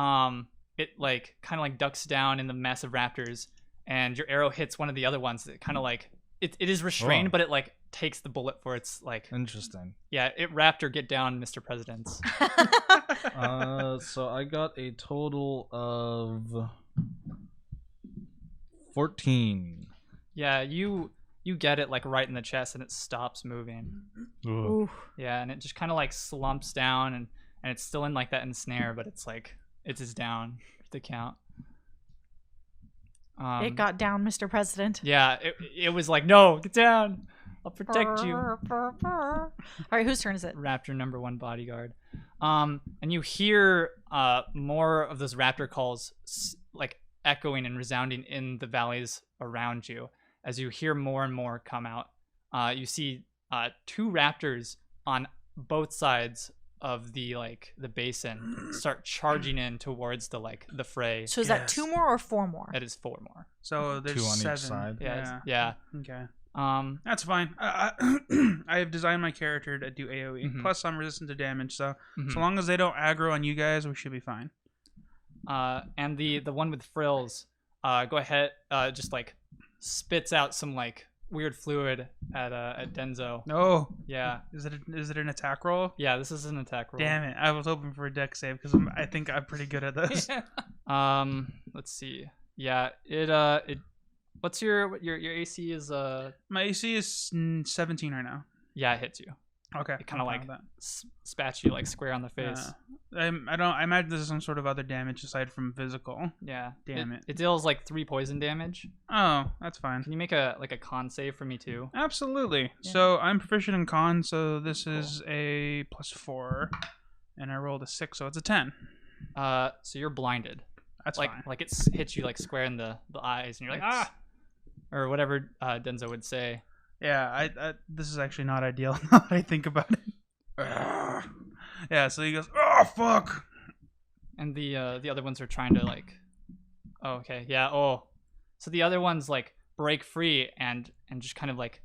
It like kind of like ducks down in the massive raptors, and your arrow hits one of the other ones. That kind of like it is restrained, Oh. but it like takes the bullet for its like Interesting. yeah. It raptor get down, Mr. Presidents. So I got a total of 14. Yeah, you get it like right in the chest, and it stops moving. Ooh. Yeah, and it just kind of like slumps down, and it's still in like that ensnare, but it's like it is down the count. It got down, Mr. President. Yeah, it was like, no, get down. I'll protect you. All right, whose turn is it? Raptor number 1 bodyguard. And you hear more of those raptor calls like echoing and resounding in the valleys around you. As you hear more and more come out, you see 2 raptors on both sides of the basin start charging in towards the fray. So is that Yes. 2 more or 4 more? That is 4 more. So there's 2 on each 7. side. Yeah, Yeah. yeah. Okay. That's fine. I have designed my character to do AoE. Mhm. Plus, I'm resistant to damage, so Mhm. so long as they don't aggro on you guys, we should be fine. And the one with frills, go ahead, just like spits out some like weird fluid at Denzo. No, Yeah, is it an attack roll? yeah. This is an attack roll. Damn it! I was hoping for a deck save because I think I'm pretty good at this. Let's see. Yeah, it. What's your AC is My AC is 17 right now. Yeah, it hits you. Okay. It kind of I'm like fine with spats you like square on the that. face. I imagine this is some sort of other damage aside from physical. Yeah. Damn it. It deals like 3 poison damage. Oh, that's fine. Can you make a con save for me too? Absolutely. Yeah. So I'm proficient in con, so this is a +4, and I rolled a 6, so it's a 10. So you're blinded. That's like fine. like it hits you like square in the eyes, and you're like It's- or whatever Denzo would say. Yeah, I this is actually not ideal now that I think about it. Ugh. Yeah, so he goes, "Oh fuck!" And the other ones are trying to like, oh, okay, yeah, oh, so the other ones like break free and just kind of like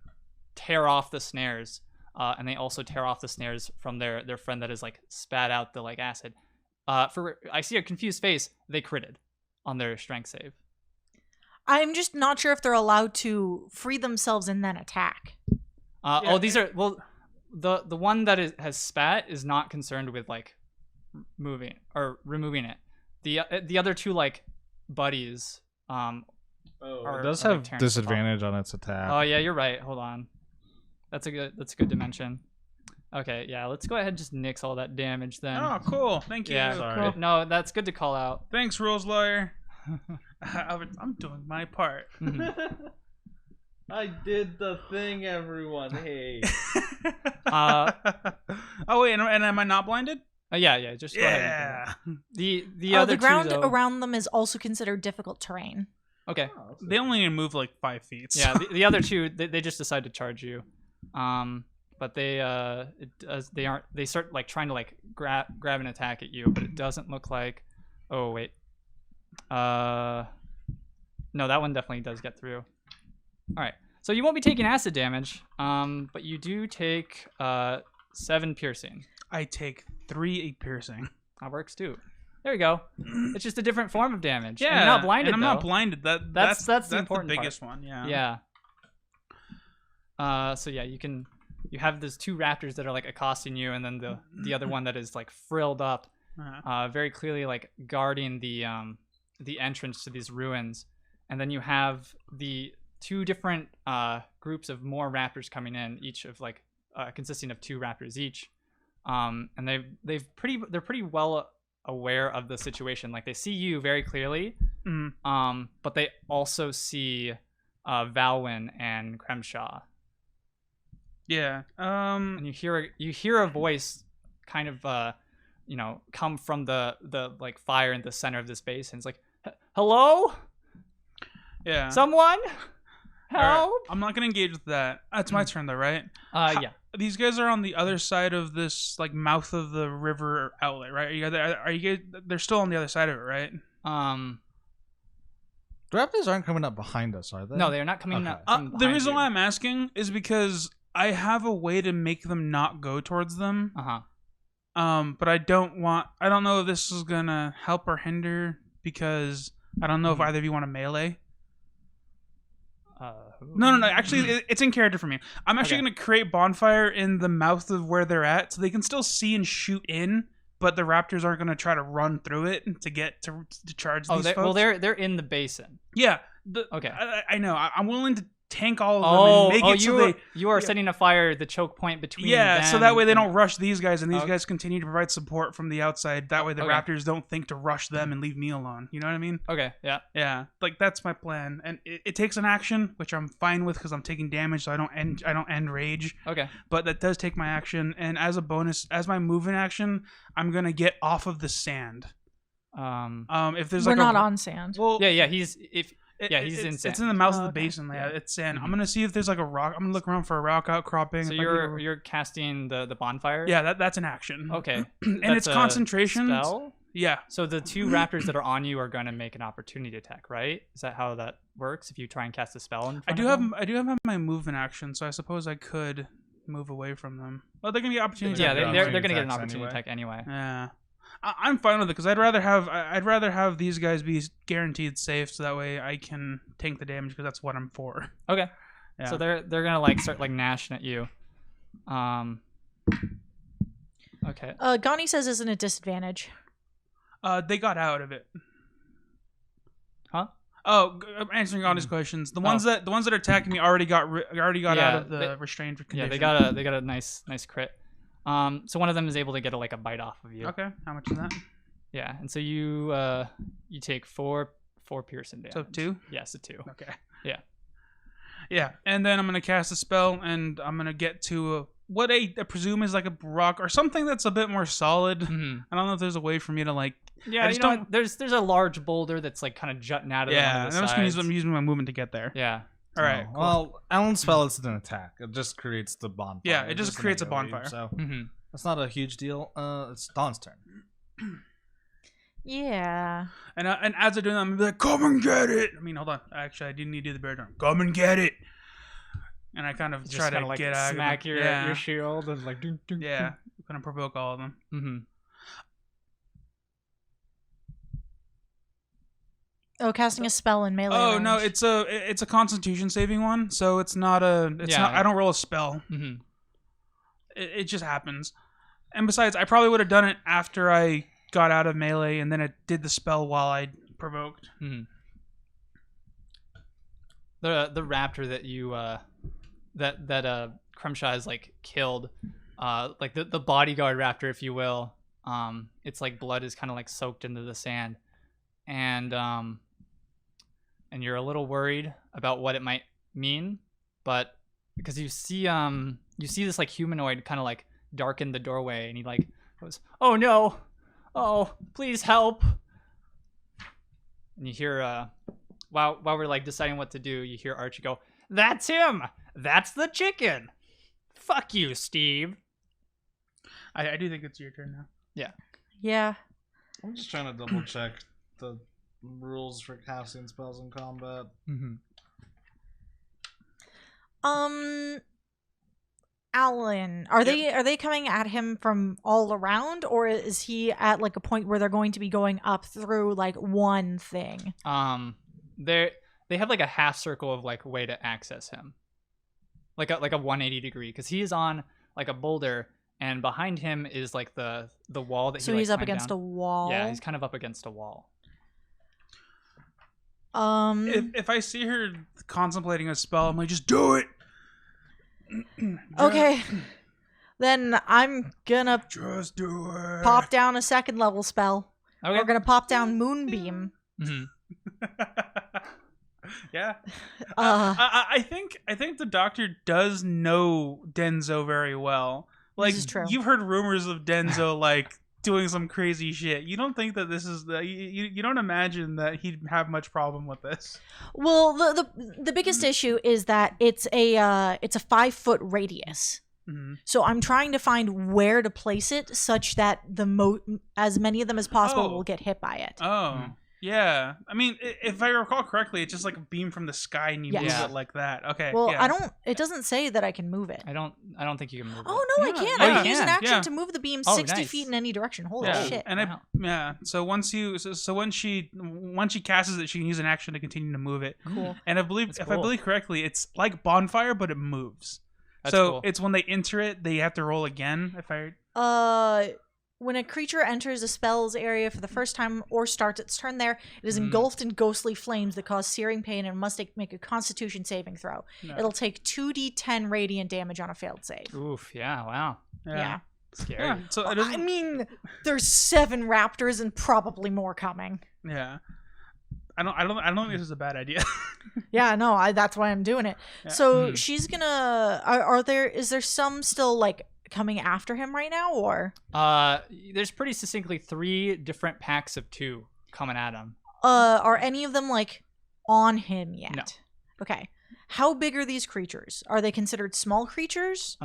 tear off the snares, and they also tear off the snares from their friend that is like spat out the like acid. I see a confused face. They critted on their strength save. I'm just not sure if they're allowed to free themselves and then attack. These are the one that has spat is not concerned with like moving or removing it. The other two like buddies it does have disadvantage on its attack. Oh yeah, you're right. Hold on. That's a good dimension. Okay, yeah, let's go ahead and just nix all that damage then. Oh, cool. Thank you. Yeah, Sorry. cool. No, that's good to call out. Thanks, rules lawyer. I'm doing my part. I did the thing, everyone. Hey. Oh wait, and am I not blinded? Yeah, just go ahead. The other the ground two, though, around them is also considered difficult terrain. Okay. They only need to move like 5 feet. So. Yeah, the other two they just decide to charge you. But they start like trying to like grab an attack at you, but it doesn't look like. Oh wait. No, that one definitely does get through. All right. So you won't be taking acid damage, but you do take 7 piercing. I take 3 piercing. That works too. There you go. It's just a different form of damage. Yeah, and you're not blinded. and I'm though. not blinded. That's the important biggest one. Yeah. So yeah, you have those 2 raptors that are like accosting you, and then the other one that is like frilled up, very clearly like guarding the entrance to these ruins, and then you have the 2 different groups of more raptors coming in, each of like consisting of 2 raptors each, and they're pretty well aware of the situation. Like they see you very clearly, but they also see Valwynn and Kremshaw. Yeah. And you hear a voice kind of come from the like fire in the center of this base, and it's like, hello? Yeah. Someone? Help? Right. I'm not gonna engage with that. It's my turn though, right? Yeah. These guys are on the other side of this like mouth of the river outlet, right? Are you guys? They're still on the other side of it, right? The raptors aren't coming up behind us, are they? No, they're not coming Okay. up. From The behind reason you. why I'm asking is because I have a way to make them not go towards them. But I don't know if this is gonna help or hinder because I don't know if either of you want to melee. No. Actually, it's in character for me. I'm actually going to create bonfire in the mouth of where they're at, so they can still see and shoot in, but the raptors aren't going to try to run through it to get to charge these folks. Well, they're in the basin. Yeah. Okay. I know. I'm willing to tank all of them and make it so you are setting a fire the choke point between them so that way they don't rush these guys, and these guys continue to provide support from the outside. That way the raptors don't think to rush them and leave me alone. You know what I mean? Okay, yeah. Yeah, like that's my plan, and it takes an action, which I'm fine with because I'm taking damage, so I don't end rage. Okay. But that does take my action, and as a bonus, as my movement action, I'm gonna get off of the sand. If there's We're like not on sand. Well, yeah, he's in sand. It's in the mouth of the okay. basin. Yeah, it's sand. I'm gonna see if there's like a rock. I'm gonna look around for a rock outcropping. So you're casting the bonfire? Yeah, that's an action. Okay. And That's it's a concentration. spell? Yeah. So the 2 raptors that are on you are going to make an opportunity attack, right? Is that how that works? If you try and cast a spell in front of them? I do have my movement action, so I suppose I could move away from them. Well, they're gonna get opportunity. Yeah, attack. they're going to get an attacks opportunity anyway. attack anyway. Yeah. I'm fine with it because I'd rather have these guys be guaranteed safe, so that way I can tank the damage because that's what I'm for. Okay. Yeah. So they're gonna like start like gnashing at you. Okay. Gani says isn't a disadvantage. They got out of it. Huh? Oh, I'm answering all these questions. The ones that are attacking me already got Yeah, out of the restrained condition. Yeah, they got a nice crit. So one of them is able to get a bite off of you. Okay, how much is that? Yeah, and so you take 4 piercing damage. So 2? Yes, a 2. Okay. Yeah. Yeah, and then I'm gonna cast a spell, and I'm gonna get to what I presume is like a rock or something that's a bit more solid. Mm-hmm. I don't know if there's a way for me to like. Yeah, I just you know what? There's a large boulder that's like kind of jutting out of one Yeah, of I'm the just gonna sides. use my movement to get there. Yeah. All right. Oh, Cool. well, Alan's spell isn't an attack. It just creates the bonfire. Yeah, it just doesn't creates a AoE, bonfire. So Mm-hmm. that's not a huge deal. It's Dawn's turn. Yeah. And as they're doing that, I'm gonna be like, "Come and get it!" I mean, hold on. Actually, I didn't need to do the bear drum. Come and get it. And I kind of Just try to like get out. smack of them. your shield and like ding, ding, Yeah, gonna provoke all of them. Mm-hmm. Oh, casting a spell in melee. Oh range. no, it's a Constitution saving one, so it's not a. It's Yeah. not. I don't roll a spell. Mm-hmm. It just happens. And besides, I probably would have done it after I got out of melee, and then it did the spell while I provoked. Mm-hmm. The raptor that you that Kremshaw has like killed, like the bodyguard raptor, if you will. Its like blood is kind of like soaked into the sand, and you're a little worried about what it might mean, but because you see this like humanoid kind of like darken the doorway, and he like goes, "Oh no, oh please help!" And you hear while we're like deciding what to do, you hear Archie go, "That's him. That's the chicken. Fuck you, Steve." I do think it's your turn now. Yeah. I'm just trying to double check the rules for casting spells in combat. Mm-hmm. Alan, are they coming at him from all around, or is he at like a point where they're going to be going up through like one thing? They have like a half circle of like way to access him, like a 180 degree, because he is on like a boulder, and behind him is like the wall that So he he's like, up climbed against down. a wall. Yeah, he's kind of up against a wall. If I see her contemplating a spell, I'm like, just do it. Okay. Then I'm gonna Just do it. pop down a second level spell. Okay. We're gonna pop down Moonbeam. Mm-hmm. Yeah. I think the doctor does know Denzo very well. Like, is true. you've heard rumors of Denzo like doing some crazy shit. You don't think that this is you don't imagine that he'd have much problem with this. Well, the biggest issue is that it's a 5-foot radius. Mm-hmm. So I'm trying to find where to place it such that as many of them as possible Oh. will get hit by it. Oh. Yeah. I mean, if I recall correctly, it's just like a beam from the sky and you Yes. move Yeah. it like that. Okay. Well, yeah. it doesn't say that I can move it. I don't think you can move. Oh it. no, I Yeah, can. yeah, I can use an yeah. action to move the beam Oh, 60 nice. feet in any direction. Holy Yeah. shit. And Wow. so once she casts it, she can use an action to continue to move it. Cool. And I believe That's if cool. I believe correctly, it's like bonfire, but it moves. That's so cool. it's when they enter it, they have to roll again. If I When a creature enters a spell's area for the first time or starts its turn there, it is engulfed in ghostly flames that cause searing pain and must make a Constitution saving throw. No. It'll take 2d10 radiant damage on a failed save. Oof. Yeah. Wow. Yeah. Scary. Yeah. So it I doesn't. mean, there's 7 raptors and probably more coming. Yeah. I don't think this is a bad idea. Yeah, no, that's why I'm doing it. Yeah. So she's gonna. Is there some still like coming after him right now, or There's pretty succinctly 3 different packs of 2 coming at him. are any of them like on him yet? No. Okay. How big are these creatures? Are they considered small creatures?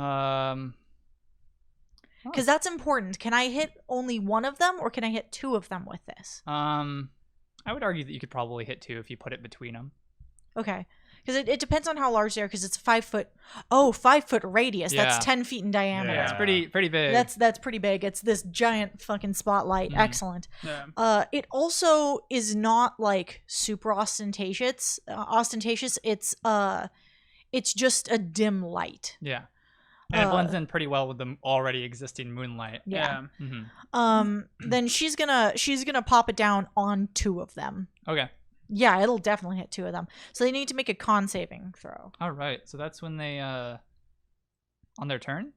Because that's important. Can I hit only one of them, or can I hit 2 of them with this? I would argue that you could probably hit 2 if you put it between them. Okay. Because it depends on how large they are, because it's 5 foot. Oh, 5 foot radius. Yeah. That's 10 feet in diameter. Yeah. It's pretty big. That's pretty big. It's this giant fucking spotlight. Mhm. Excellent. Yeah. It also is not like super ostentatious. It's just a dim light. Yeah. And it blends in pretty well with the already existing moonlight. Yeah. Mm-hmm. Then she's gonna pop it down on 2 of them. Okay. Yeah, it'll definitely hit 2 of them. So they need to make a con saving throw. All right. So that's when they on their turn.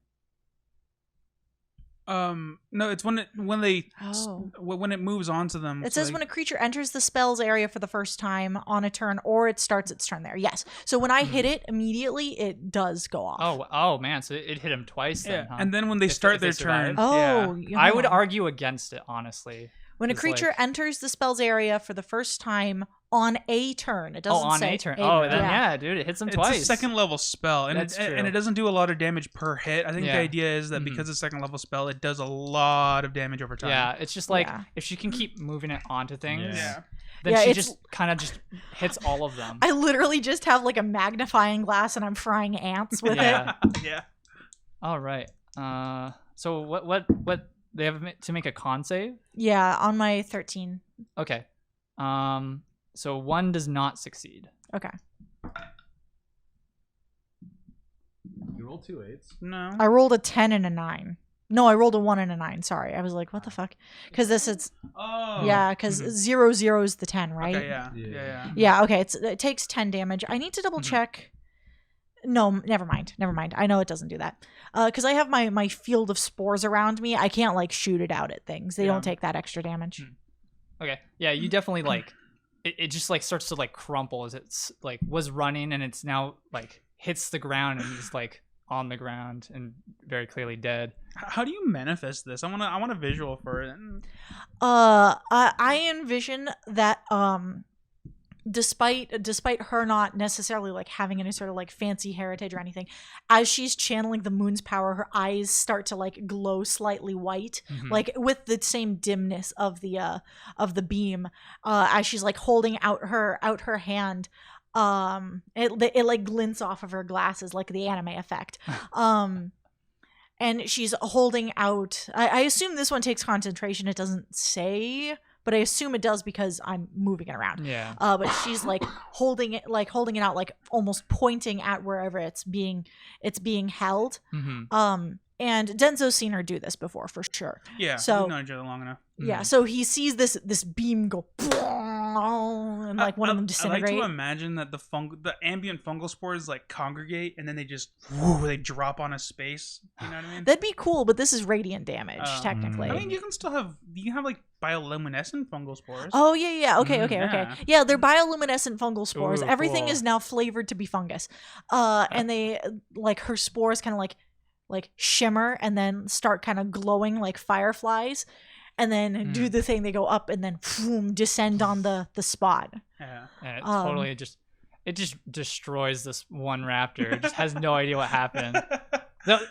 No, it's when it moves onto them. It so says when a creature enters the spell's area for the first time on a turn, or it starts its turn there. Yes. So when I hit it immediately, it does go off. Oh man. So it hit him twice Yeah, then, huh? and then when they If start they their turn, survive. Oh, yeah. I would yeah. argue against it, honestly. When a It's creature like- enters the spell's area for the first time on a turn, it doesn't on say a turn. Oh, then yeah. yeah, dude, it hits him It's twice. a second level spell, and That's and it true. doesn't do a lot of damage per hit. I think the Yeah. idea is that Mhm. because it's a second level spell, it does a lot of damage over time. Yeah, it's just like Yeah. if she can keep moving it onto things, Yeah. then Yeah, she it's- just kind of just hits all of them. I literally just have like a magnifying glass and I'm frying ants with Yeah. it. Yeah. All right. So what they have to make a con save? Yeah, on my 13. Okay. So 1 does not succeed. Okay. You roll 2 8s. No. I rolled a 10 and a 9. No, I rolled a 1 and a 9. Sorry. I was like, what the fuck? Because this is, Oh. yeah, because 0 0 is the 10, right? Okay, yeah. Yeah. Yeah. Yeah, okay. It takes 10 damage. I need to double check. No, never mind. I know it doesn't do that. Because I have my field of spores around me. I can't, like, shoot it out at things. They don't take that extra damage. Okay. Yeah, you definitely like it just like starts to like crumple as it's like was running and it's now like hits the ground and just like on the ground and very clearly dead. How do you manifest this? I want a visual for it. I envision that despite her not necessarily like having any sort of like fancy heritage or anything, as she's channeling the moon's power, her eyes start to like glow slightly white, like with the same dimness of the beam, as she's like holding out her hand. It like glints off of her glasses like the anime effect. And she's holding out. I assume this one takes concentration. It doesn't say, but I assume it does because I'm moving it around. Yeah. But she's like holding it out, like almost pointing at wherever it's being held. And Denzo's seen her do this before for sure. Yeah. So we've known each other long enough. yeah, so he sees this beam go, and like one of them disintegrate. I like to imagine that the ambient fungal spores like congregate and then they just they drop on a space. You know what I mean? That'd be cool, but this is radiant damage technically. I mean, you can have like bioluminescent fungal spores. Oh yeah. Okay. yeah. Yeah, they're bioluminescent fungal spores. Ooh, Everything cool. is now flavored to be fungus. And they like her spores kind of like shimmer and then start kind of glowing like fireflies, and then do the thing. They go up and then descend on the spot. Yeah. And it totally just destroys this one raptor. It just has no idea what happened.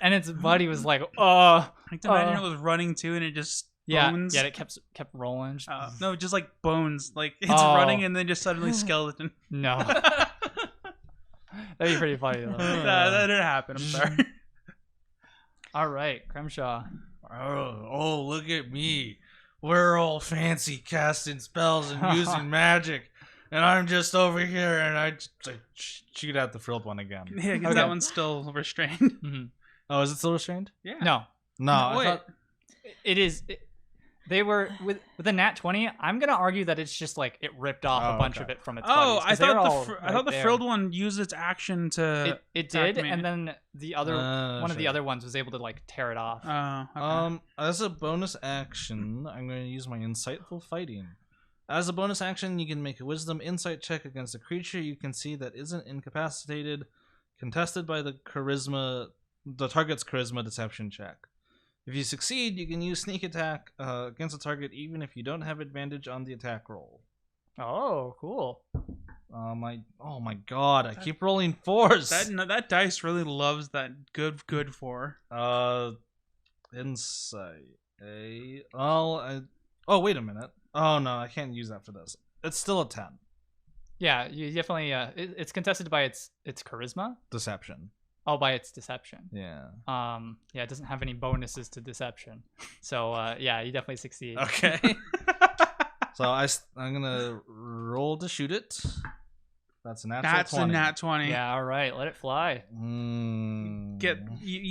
And its buddy was like, I can imagine it was running too, and it just bones. Yeah, it kept rolling. No, just like bones. Like it's running and then just suddenly skeleton. No. That'd be pretty funny though. That didn't happen. I'm sorry. All right, Kremshaw. Oh, look at me. We're all fancy casting spells and using magic. And I'm just over here and I just like, shoot at the frilled one again. Yeah, because Okay. that one's still restrained. Oh, is it still restrained? Yeah. No, No, I wait. thought... it is. They were with a nat 20. I'm gonna argue that it's just like it ripped off a bunch of it from its Oh, buddies, 'cause I they were all thought right the there. frilled one used its action to. It attack did, me. and then the other one of the sure. other ones was able to like tear it off. Okay. As a bonus action, I'm going to use my insightful fighting. As a bonus action, you can make a wisdom insight check against a creature you can see that isn't incapacitated, contested by the target's charisma deception check. If you succeed, you can use sneak attack against a target even if you don't have advantage on the attack roll. Oh, cool. Oh my god, I keep rolling 4s. That dice really loves that good 4. Insight. Oh, wait a minute. Oh no, I can't use that for this. It's still a 10. Yeah, you definitely. It's contested by its charisma. Deception. Oh, by its deception. Yeah. Yeah, it doesn't have any bonuses to deception. So, yeah, you definitely succeed. Okay. So I'm gonna roll to shoot it. That's a natural 20. That's a nat 20. Yeah, all right, let it fly. You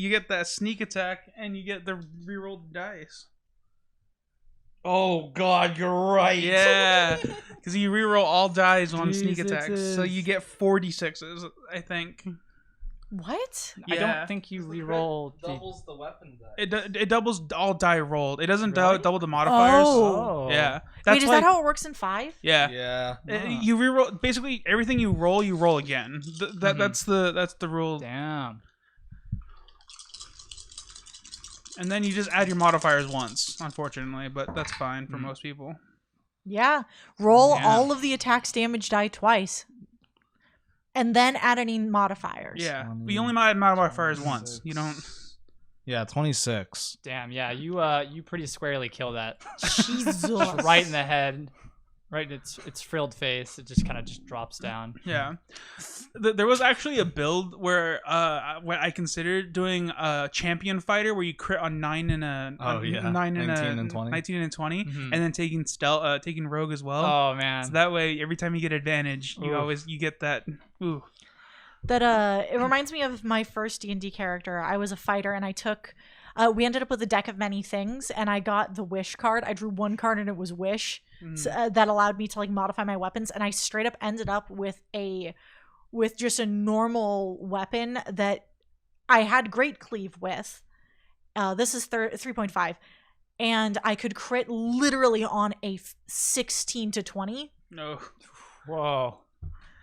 get that sneak attack and you get the rerolled dice. Oh god, you're right. Yeah, because you reroll all dice on sneak Jesus. attacks, so you get 46s, I think. What? I Yeah. don't think you reroll. Doubles the weapon die. It doubles all die rolled. It doesn't Really? double the modifiers. Oh. Yeah. Wait, is that how it works in 5? Yeah. Yeah. You reroll basically everything you roll again. That's the rule. Damn. And then you just add your modifiers once, unfortunately, but that's fine for most people. Yeah. Roll Yeah. all of the attack's damage die twice. And then add any modifiers. Yeah. We only add modifiers once. You don't. Yeah, 26. Damn. Yeah, you pretty squarely kill that. Jesus. Right in the head. right? Its frilled face. It just kind of just drops down. Yeah, there was actually a build where what I considered doing a champion fighter where you crit on 9 and a 19 and 20. 19 and 20, Mhm. and then taking rogue as well. Oh man. So that way, every time you get advantage, you get that. Ooh. That it reminds me of my first D&D character. I was a fighter, and I took. We ended up with a deck of many things, and I got the wish card. I drew one card, and it was wish. So, that allowed me to like modify my weapons, and I straight up ended up with just a normal weapon that I had great cleave with. This is 3.5, and I could crit literally on a 16 to 20. No. Whoa.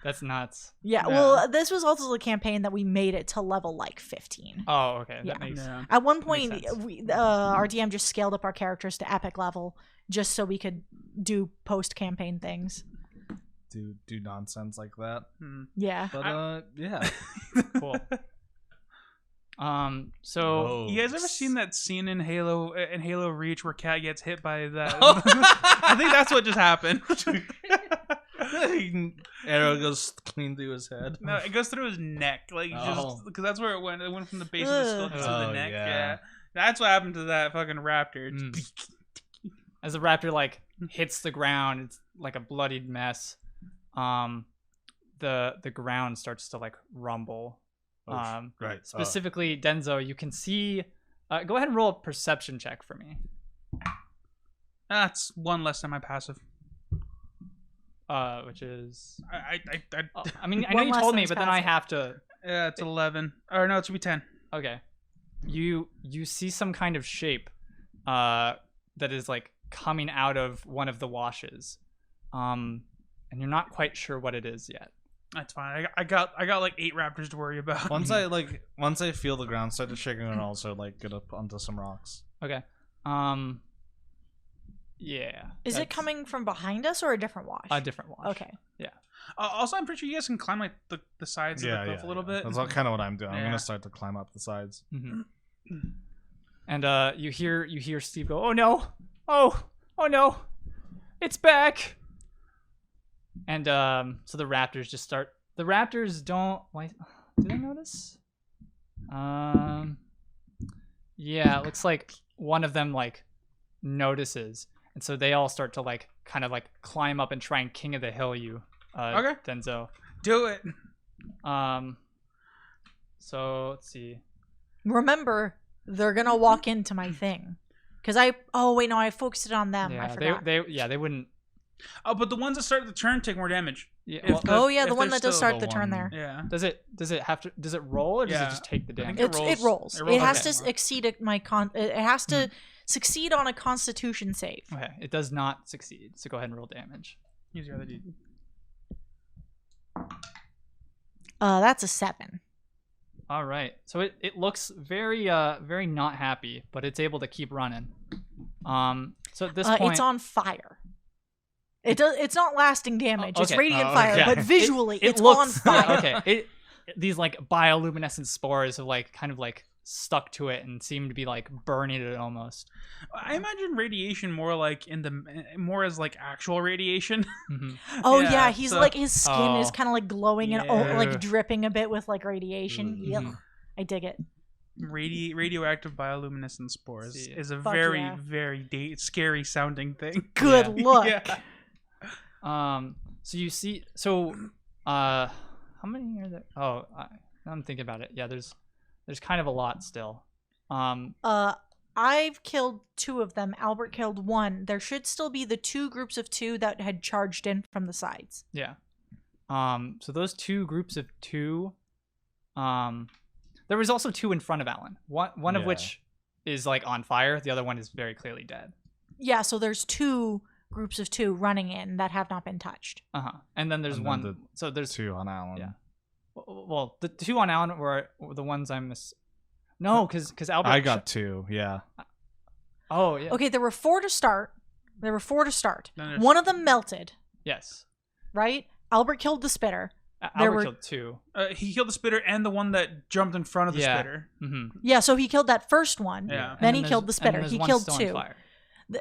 That's nuts. Yeah, well, this was also the campaign that we made it to level like 15. Oh, okay. Yeah. That makes Yeah. At one point, sense. our DM just scaled up our characters to epic level just so we could do post-campaign things. Do nonsense like that. Yeah. But yeah. cool. So You guys ever seen that scene in Halo Reach where Cat gets hit by that? I think that's what just happened. Arrow goes clean through his head. No, it goes through his neck, like just because that's where it went. It went from the base of the skull to the Oh, neck. yeah. Yeah, that's what happened to that fucking raptor. as the raptor like hits the ground, it's like a bloodied mess. The ground starts to like rumble. Right. Specifically, Denzo, you can see. Go ahead and roll a perception check for me. That's one less than my passive. Which is. I I mean, I know One you less told than me, his but then I passive. have to. yeah, it's 11. Or no, it should be 10. Okay. You see some kind of shape, that is like coming out of one of the washes, and you're not quite sure what it is yet. That's fine. I got like 8 raptors to worry about. once I feel the ground start to shake, and also like get up onto some rocks. Okay. Yeah. Is it that's coming from behind us or a different wash? a different wash? Okay. Also, I'm pretty sure you guys can climb like the sides of the cliff a little bit. That's kind of what I'm doing. I'm Yeah. gonna start to climb up the sides. Mm-hmm. And you hear Steve go, "Oh no! Oh no! It's back!" And so the raptors just start. The raptors don't. Why? Did I notice? Yeah, it looks like one of them like notices, and so they all start to like kind of like climb up and try and king of the hill you, Okay. Denzo. Do it. So let's see. Remember, they're gonna walk into my thing. Cause I focused it on them. I forgot. They wouldn't. Oh, but the ones that start the turn take more damage. Yeah, If well, the- the if one they're that does still start the turn there. Yeah. does it roll or does Yeah. it just take the I think damage? it It rolls. It rolls. It has Okay. to exceed it has to succeed on a Constitution save. Okay, it does not succeed. So go ahead and roll damage. Use your other dude. That's a 7. All right. So it looks very very not happy, but it's able to keep running. So at this point, It's on fire. It's not lasting damage. It's okay. radiant Oh, fire, okay. but visually, it it's looks, on fire. Yeah, okay. These like bioluminescent spores have like kind of like stuck to it and seem to be like burning it almost. I imagine radiation more like more as like actual radiation. Mhm. Oh Yeah, yeah, he's so- like his skin is Oh. kind of like glowing and Yeah. like dripping a bit with like radiation. Mhm. Yep, I dig it. Radioactive bioluminescent spores See. is a Fuck very yeah. very scary sounding thing. Good Yeah. look. Yeah. So you see, how many are there? Oh, I'm thinking about it. Yeah, there's kind of a lot still. I've killed 2 of them. Albert killed 1. There should still be the 2 groups of 2 that had charged in from the sides. Yeah. So those 2 groups of 2, there was also 2 in front of Alan. One of Yeah. which is like on fire. The other one is very clearly dead. Yeah, so there's 2 groups of 2 running in that have not been touched. And then there's And then one. So there's 2 on Alan. Yeah. Well, the 2 on Alan were the ones No, because Albert. I got 2. Yeah. Oh yeah. Okay, there were 4 to start. Then there's- One of them melted, Yes. right? Albert killed the spitter. There Albert were- killed 2. He killed the spitter and the one that jumped in front of the Yeah. spitter. Mm-hmm. Yeah, so he killed that first one. Yeah. Then he killed the spitter. He killed 2.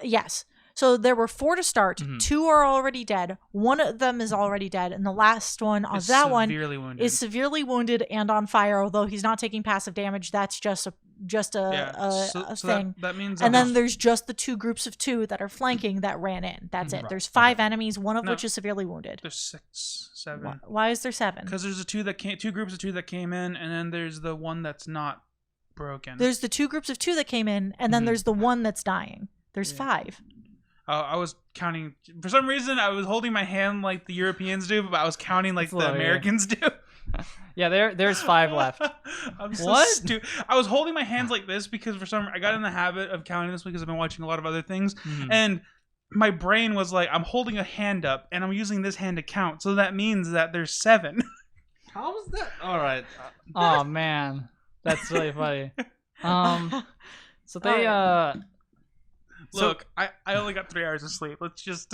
Yes. So there were 4 to start. Mhm. 2 are already dead. 1 of them is already dead, and the last one of Is that one severely wounded. is severely wounded and on fire. Although he's not taking passive damage, that's just a so thing. that means And then there's just the 2 groups of 2 that are flanking that ran in. That's it. Right. There's 5 enemies, one of No. which is severely wounded. there's 6, 7. Why is there 7? Because there's 2 groups of 2 that came in, and then there's the one that's not broken. There's the 2 groups of 2 that came in, and then Mhm. there's the one that's dying. There's Yeah. 5. I was counting. For some reason, I was holding my hand like the Europeans do, but I was counting like That's the low, yeah. Americans do. Yeah, there's 5 left. I'm so What? stupid. I was holding my hands like this because I got in the habit of counting this because I've been watching a lot of other things, Mhm. and my brain was like, I'm holding a hand up and I'm using this hand to count, so that means that there's 7. How was that? All right. Oh man, that's really funny. So they So- Look, I only got 3 hours of sleep. Let's just.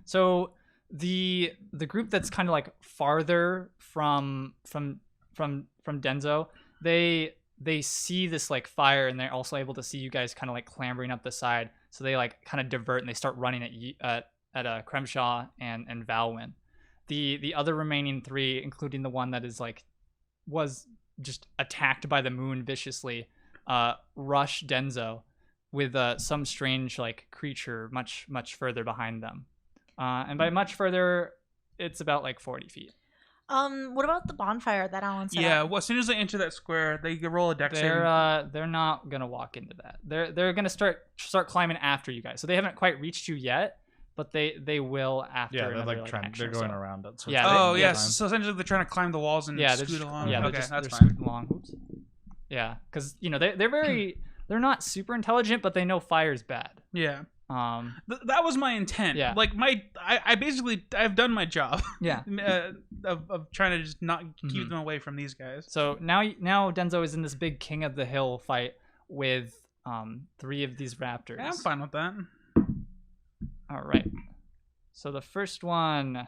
So the group that's kind of like farther from Denzo, they see this like fire, and they're also able to see you guys kind of like clambering up the side. So they like kind of divert and they start running at Kremshaw and Valwynn. The other remaining 3, including the one that is like was just attacked by the moon viciously, rush Denzo with some strange like creature much further behind them. And by much further, it's about like 40 feet. What about the bonfire that Alan set Yeah, up? well, as soon as they enter that square, they can roll a dex saving. They're not gonna walk into that. They're gonna start climbing after you guys. So they haven't quite reached you yet, but they will after. Yeah, they're another, like trying. action They're or going so. around it. So Yeah, it's they- Oh, like yes. time. So essentially, they're trying to climb the walls and Yeah, they're scoot just, along. yeah, they're okay, just that's they're fine. scooting along. Oops. Yeah, because they're very they're not super intelligent, but they know fire's bad. Yeah, that was my intent. Yeah. Like I've done my job Yeah. of trying to just not keep Mhm. them away from these guys. So now Denzo is in this big King of the Hill fight with 3 of these raptors. Yeah, I'm fine with that. All right. So the first one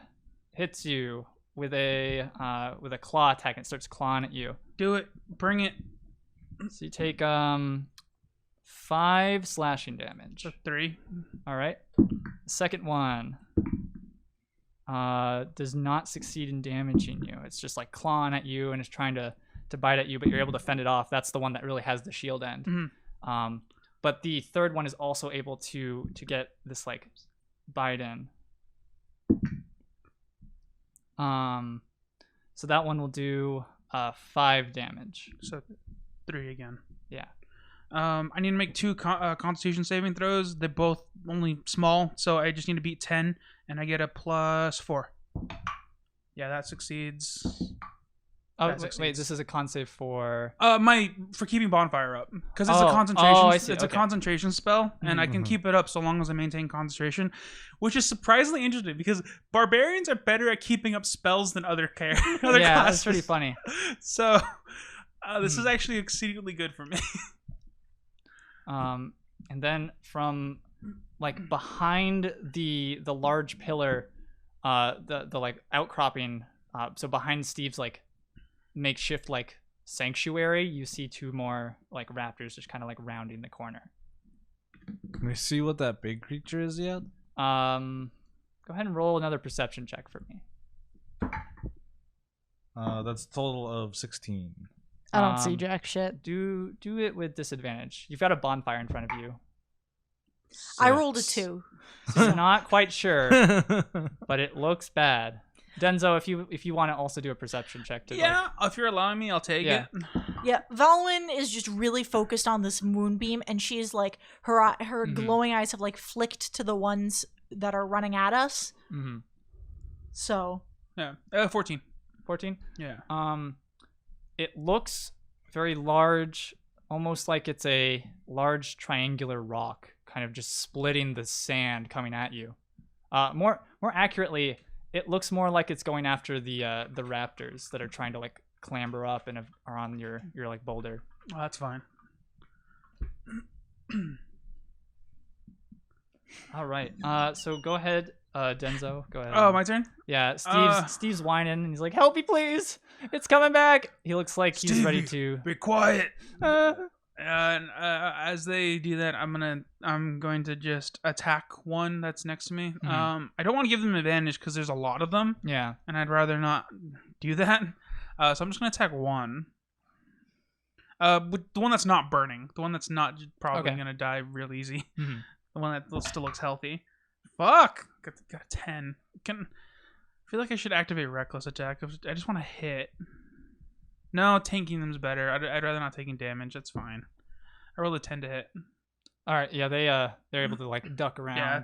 hits you with a claw attack, and it starts clawing at you. Do it. Bring it. So you take 5 slashing damage. So 3. All right. The second one does not succeed in damaging you. It's just like clawing at you and it's trying to bite at you, but you're able to fend it off. That's the one that really has the shield end. Mhm. But the third one is also able to get this like bite in. So that one will do 5 damage. So 3 again. Yeah. I need to make 2 Constitution saving throws. They're both only small, so I just need to beat 10, and I get a +4. Yeah, that succeeds. Oh, That wait, succeeds. this is a con save for... For keeping bonfire up, because it's a Oh. concentration. Oh, I see. It's Okay. a concentration spell, and I can Mhm. keep it up so long as I maintain concentration, which is surprisingly interesting because barbarians are better at keeping up spells than other other yeah, classes. that's pretty funny. So, this is Mhm. actually exceedingly good for me. And then from like behind the large pillar, the like outcropping, so behind Steve's like makeshift like sanctuary, you see 2 more like raptors just kind of like rounding the corner. Can we see what that big creature is yet? Go ahead and roll another perception check for me. That's a total of 16. I don't see Um, jack shit. Do it with disadvantage. You've got a bonfire in front of you. I rolled a 6. 2. So you're not quite sure, but it looks bad. Denzo, if you want to also do a perception check to Yeah, if you're allowing me, I'll take Yeah. it. Yeah, Valwynn is just really focused on this moonbeam, and she's like her Mhm. glowing eyes have like flicked to the ones that are running at us. Mm-hmm. So Yeah, 14. 14. Yeah. It looks very large, almost like it's a large triangular rock, kind of just splitting the sand coming at you. More accurately, it looks more like it's going after the raptors that are trying to like clamber up and are on your like boulder. Oh, that's fine. All right. So go ahead, Denzo. Go ahead. Oh, my turn? Yeah, Uh. Steve's whining and he's like, "Help me, please! It's coming back!" He looks like he's ready to. Be quiet. As they do that, I'm going to just attack one that's next to me. Mhm. I don't want to give them advantage because there's a lot of them, Yeah. and I'd rather not do that. So I'm just gonna attack one. With the one that's not burning, the one that's not probably Okay. gonna die real easy. Mhm. The one that still looks healthy. Fuck! Got a 10. I feel like I should activate reckless attack. I just want to hit. No, tanking them's better. I'd rather not taking damage. That's fine. I rolled a 10 to hit. All right. Yeah. They're able to like duck around. Yeah,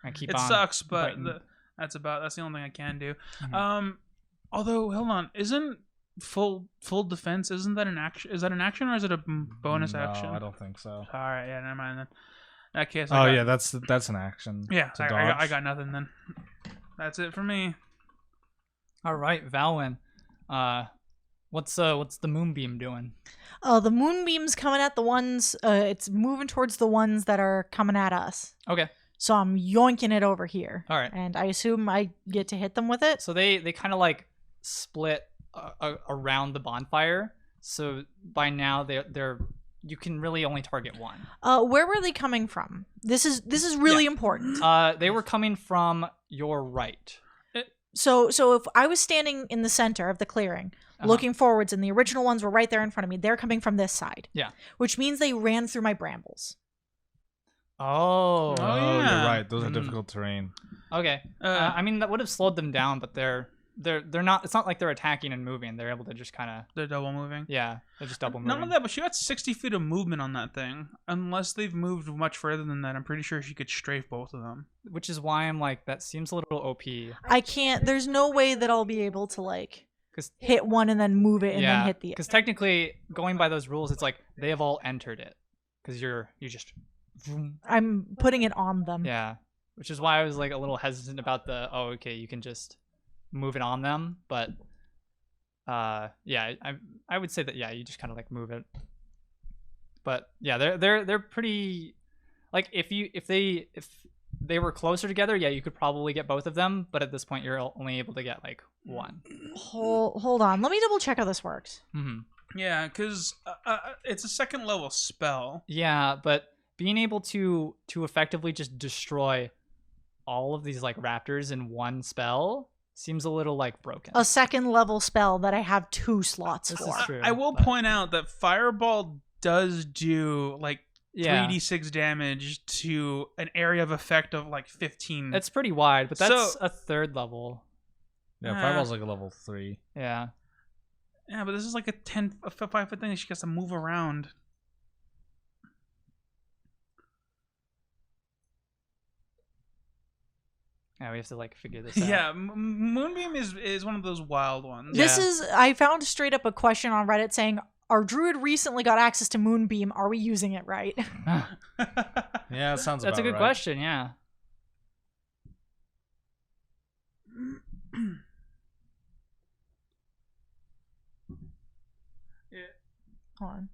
and keep it on. sucks, but biting. that's the only thing I can do. Mhm. Although hold on, isn't full defense? Isn't that an action? Is that an action or is it a bonus No, action? I don't think so. All right, yeah, never mind then. In that case, Oh yeah, that's an action. yeah. to I dodge. got nothing then. That's it for me. All right, Valwynn. What's the moonbeam doing? The moonbeam's coming at the ones. It's moving towards the ones that are coming at us. Okay. So I'm yoinking it over here. All right. And I assume I get to hit them with it. So they kind of like split around the bonfire. So by now they're you can really only target one. Where were they coming from? This is really important. They were coming from your right. So if I was standing in the center of the clearing, looking forwards, and the original ones were right there in front of me, they're coming from this side. Yeah. Which means they ran through my brambles. Oh. Oh, You're yeah. right. Those are Mm. difficult terrain. Okay. I mean that would have slowed them down, but they're not. It's not like they're attacking and moving. They're able to just kind of. They're double moving. Yeah. They're just double moving. None of that, but she got 60 feet of movement on that thing. Unless they've moved much further than that, I'm pretty sure she could strafe both of them. Which is why I'm like that seems a little OP. I can't. There's no way that I'll be able to like 'Cause- hit one and then move it and then hit the. Because technically, going by those rules, it's like they have all entered it. Because you just. Vroom. I'm putting it on them. Yeah, which is why I was like a little hesitant about okay, you can just move it on them, but yeah, I would say that you just kind of like move it. But yeah, they're pretty like if they were closer together, yeah, you could probably get both of them, but at this point you're only able to get like one. Hold on. Let me double check how this works. Mm-hmm. Yeah, because it's a second level spell. Yeah, but being able to effectively just destroy all of these like raptors in one spell seems a little like broken. A second level spell that I have 2 slots This for. is true. I will but- point out that Fireball does do like Yeah. 3d6 damage to an area of effect of like 15. It's pretty wide, but that's So- a third level. Yeah, Fireball's like a level 3. Yeah. Yeah, but this is like a 5-foot thing that she has to move around. Yeah, we have to like figure this out. Yeah, Moonbeam is one of those wild ones. This Yeah. is I found straight up a question on Reddit saying, "Our druid recently got access to Moonbeam. Are we using it right?" Yeah, it sounds That's a about good right. question, yeah. Hold on.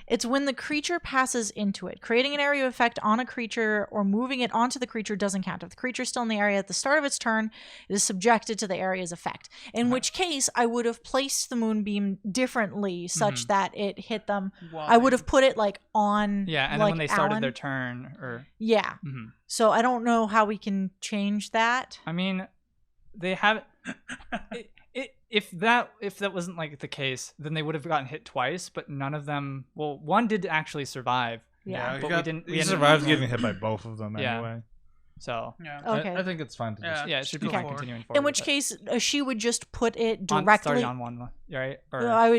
It's when the creature passes into it. Creating an area of effect on a creature or moving it onto the creature doesn't count. If the creature is still in the area at the start of its turn, it is subjected to the area's effect. In which case, I would have placed the moonbeam differently such that it hit them. Well, I would have put it like on. Yeah, and like then when they started Alan. their turn, or Yeah. Mhm. So I don't know how we can change that. I mean, they have if that wasn't like the case, then they would have gotten hit twice, but none of them. Well, one did actually survive. Yeah. but we didn't. We He ended up- survived getting hit by both of them Yeah. anyway. So Yeah. Okay. I think it's fine to just. yeah, it should be go fine forward. continuing forward. In which but case, she would just put it starting directly. on one, right? Or, I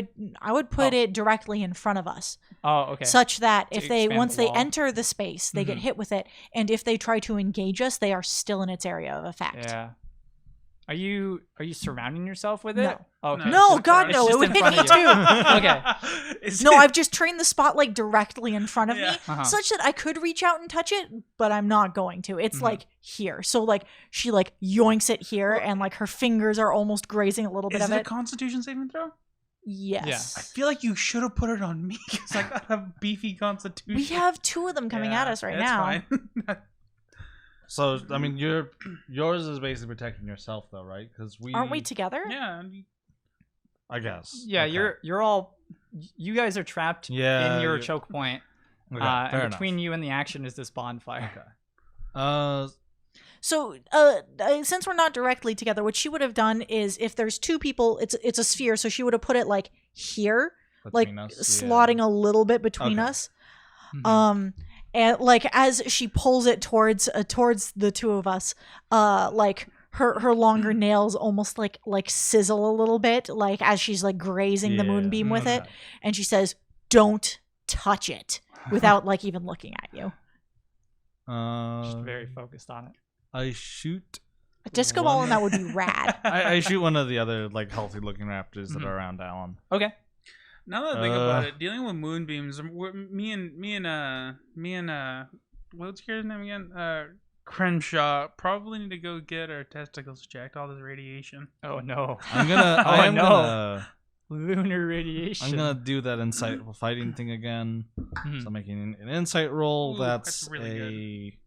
would put Oh. it directly in front of us, oh, okay. such that To if they expand once the they wall. enter the space, they get Mhm. hit with it, and if they try to engage us, they are still in its area of effect. Yeah. Are you surrounding yourself with it? No. Okay. No, it's God, just no! It in would hit front me of you. too. Okay. No, I've just trained the spotlight directly in front of Yeah. me, Uh-huh. such that I could reach out and touch it, but I'm not going to. It's Mhm. like here, so like she like yoinks it here, and like her fingers are almost grazing a little bit Is of it a it. Constitution saving throw? Yes. I feel like you should have put it on me because I got a beefy Constitution. We have 2 of them coming at Yeah, us right that's now. fine. So I mean, yours is basically protecting yourself, though, right? Because Aren't we together? yeah. I guess. Yeah, Okay. you're all you guys are trapped Yeah, in your you- choke point. Okay, And fair between you and the action is this bonfire. enough. So, since we're not directly together, what she would have done is, if there's two people, it's a sphere. So she would have put it like here, like Between us, slotting a little bit between Okay. us. Mhm. And like as she pulls it towards the two of us, like her longer nails almost like sizzle a little bit, like as she's like grazing the Yeah, moonbeam with it, okay. and she says, "Don't touch it," without like even looking at you. Just very focused on it. I shoot. A disco ball and that would be One- rad. I shoot one of the other like healthy looking raptors that Mhm. are around Alan. Okay. Now that I think about it, dealing with moonbeams, me and what's your name again? Crenshaw probably need to go get our testicles checked. All this radiation. Oh no. I'm gonna. Oh, I am no. gonna. Lunar radiation. I'm gonna do that insightful fighting thing again. Mhm. So I'm making an insight roll. Ooh, that's that's really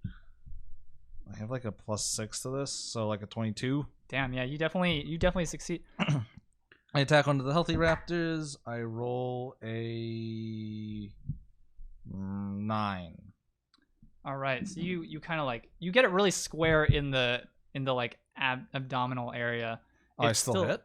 I have like a +6 to this, so like a 22. Damn, yeah, you definitely succeed. I attack onto the healthy raptors. I roll a 9. All right, so you kind of like you get it really square in the like abdominal area. Oh, I It's still hit.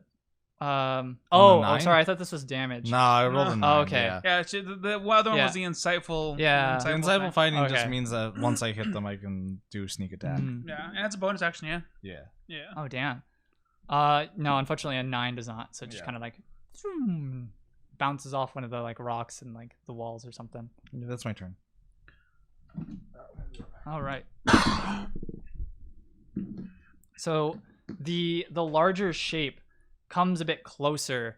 Oh, nine? sorry, I thought this was damage. No, I rolled a Oh, 9. okay. Yeah. Yeah, the other one Yeah. was the insightful. Yeah. The insightful thing. fighting Okay. just means that once I hit them, I can do sneak attack. Mhm. Yeah, and it's a bonus action. Yeah. Yeah. Yeah. Oh damn. No, unfortunately a 9 does not. So it just Yeah. kind of like zoom, bounces off one of the like rocks and like the walls or something. Yeah, that's my turn. All right. So the larger shape comes a bit closer,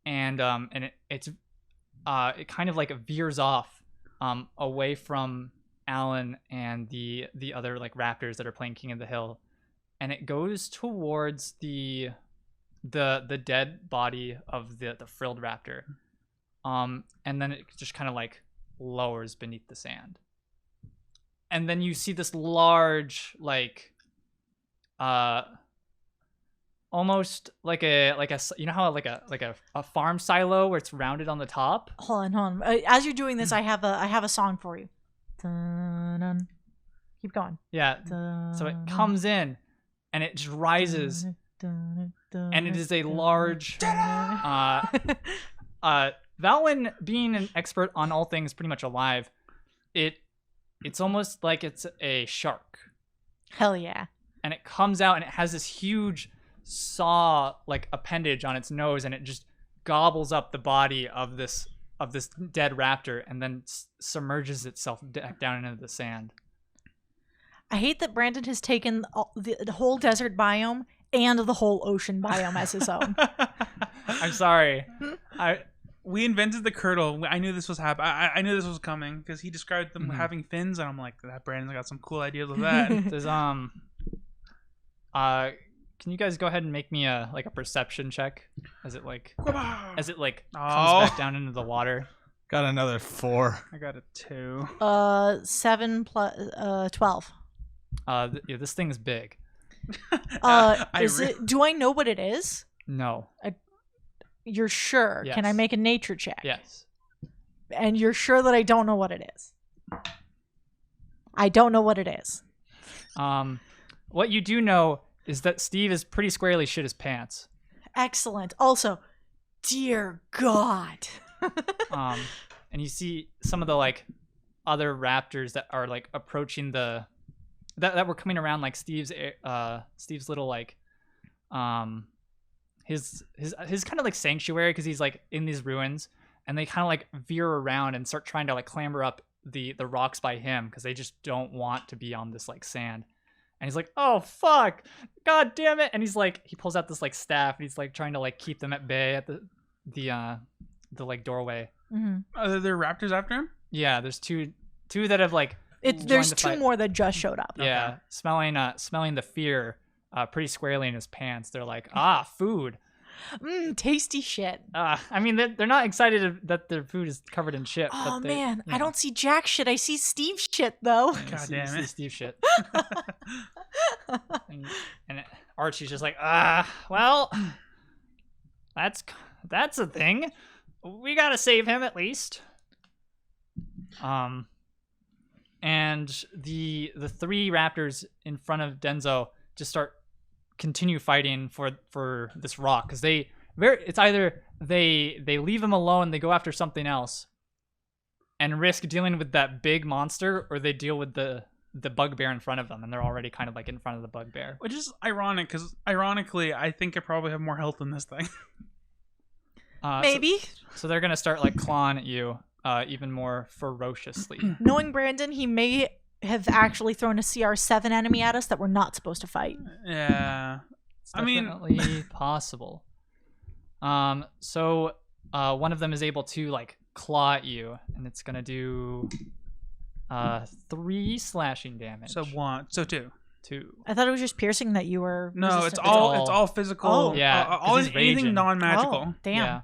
and it kind of like veers off away from Alan and the other like raptors that are playing King of the Hill, and it goes towards the dead body of the frilled raptor, and then it just kind of like lowers beneath the sand. And then you see this large, like, almost like a you know how like a farm silo where it's rounded on the top. Hold on. As you're doing this, I have a song for you. Dun-dun. Keep going. Yeah. So it comes in, and it just rises, and it is a large. Valwynn, being an expert on all things pretty much alive, it's almost like it's a shark. Hell yeah. And it comes out and it has this huge saw like appendage on its nose, and it just gobbles up the body of this dead raptor and then submerges itself down into the sand. I hate that Brandon has taken the whole desert biome and the whole ocean biome as his own. I'm sorry. We invented the curdle. I knew this was happening. I knew this was coming because he described them Mhm. having fins, and I'm like, that Brandon's got some cool ideas with that. There's can you guys go ahead and make me a perception check as it comes back down into the water? Got another 4. I got a 2. 7 plus 12. This thing's big. Do I know what it is? No. You're sure? Yes. Can I make a nature check? Yes. And you're sure that I don't know what it is? I don't know what it is. What you do know is that Steve is pretty squarely shit his pants. Excellent. Also, dear God. And you see some of the like other raptors that are like approaching that were coming around like Steve's little like his kind of like sanctuary, because he's like in these ruins, and they kind of like veer around and start trying to like clamber up the rocks by him because they just don't want to be on this like sand. And he's like, oh fuck, god damn it. And he's like, he pulls out this like staff and he's like trying to like keep them at bay at the like doorway. Mm-hmm. Are there raptors after him? Yeah, there's two that have like There's joined the 2 fight. more that just showed up. Yeah, smelling the fear pretty squarely in his pants. They're like, food. Tasty shit. I mean, they're not excited that their food is covered in shit. Oh but they, man, you I know, don't see jack shit. I see Steve shit though. God see- damn see it. Steve shit. and Archie's just like, well, that's a thing. we gotta save him at least. And the three raptors in front of Denzo just continue fighting for this rock because it's either they leave him alone, they go after something else, and risk dealing with that big monster, or they deal with the bugbear in front of them, and they're already kind of like in front of the bugbear. Which is ironic, because ironically, I think I probably have more health than this thing. Maybe. So they're gonna start like clawing at you even more ferociously. Knowing Brandon, he may have actually thrown a CR7 enemy at us that we're not supposed to fight. Yeah. It's definitely possible. So one of them is able to like claw at you, and it's gonna do 3 slashing damage. So 2. 2. I thought it was just piercing that you were. No, resistant it's to. all physical. Oh. Yeah, 'cause he's anything raging. non-magical. Oh, damn. Yeah.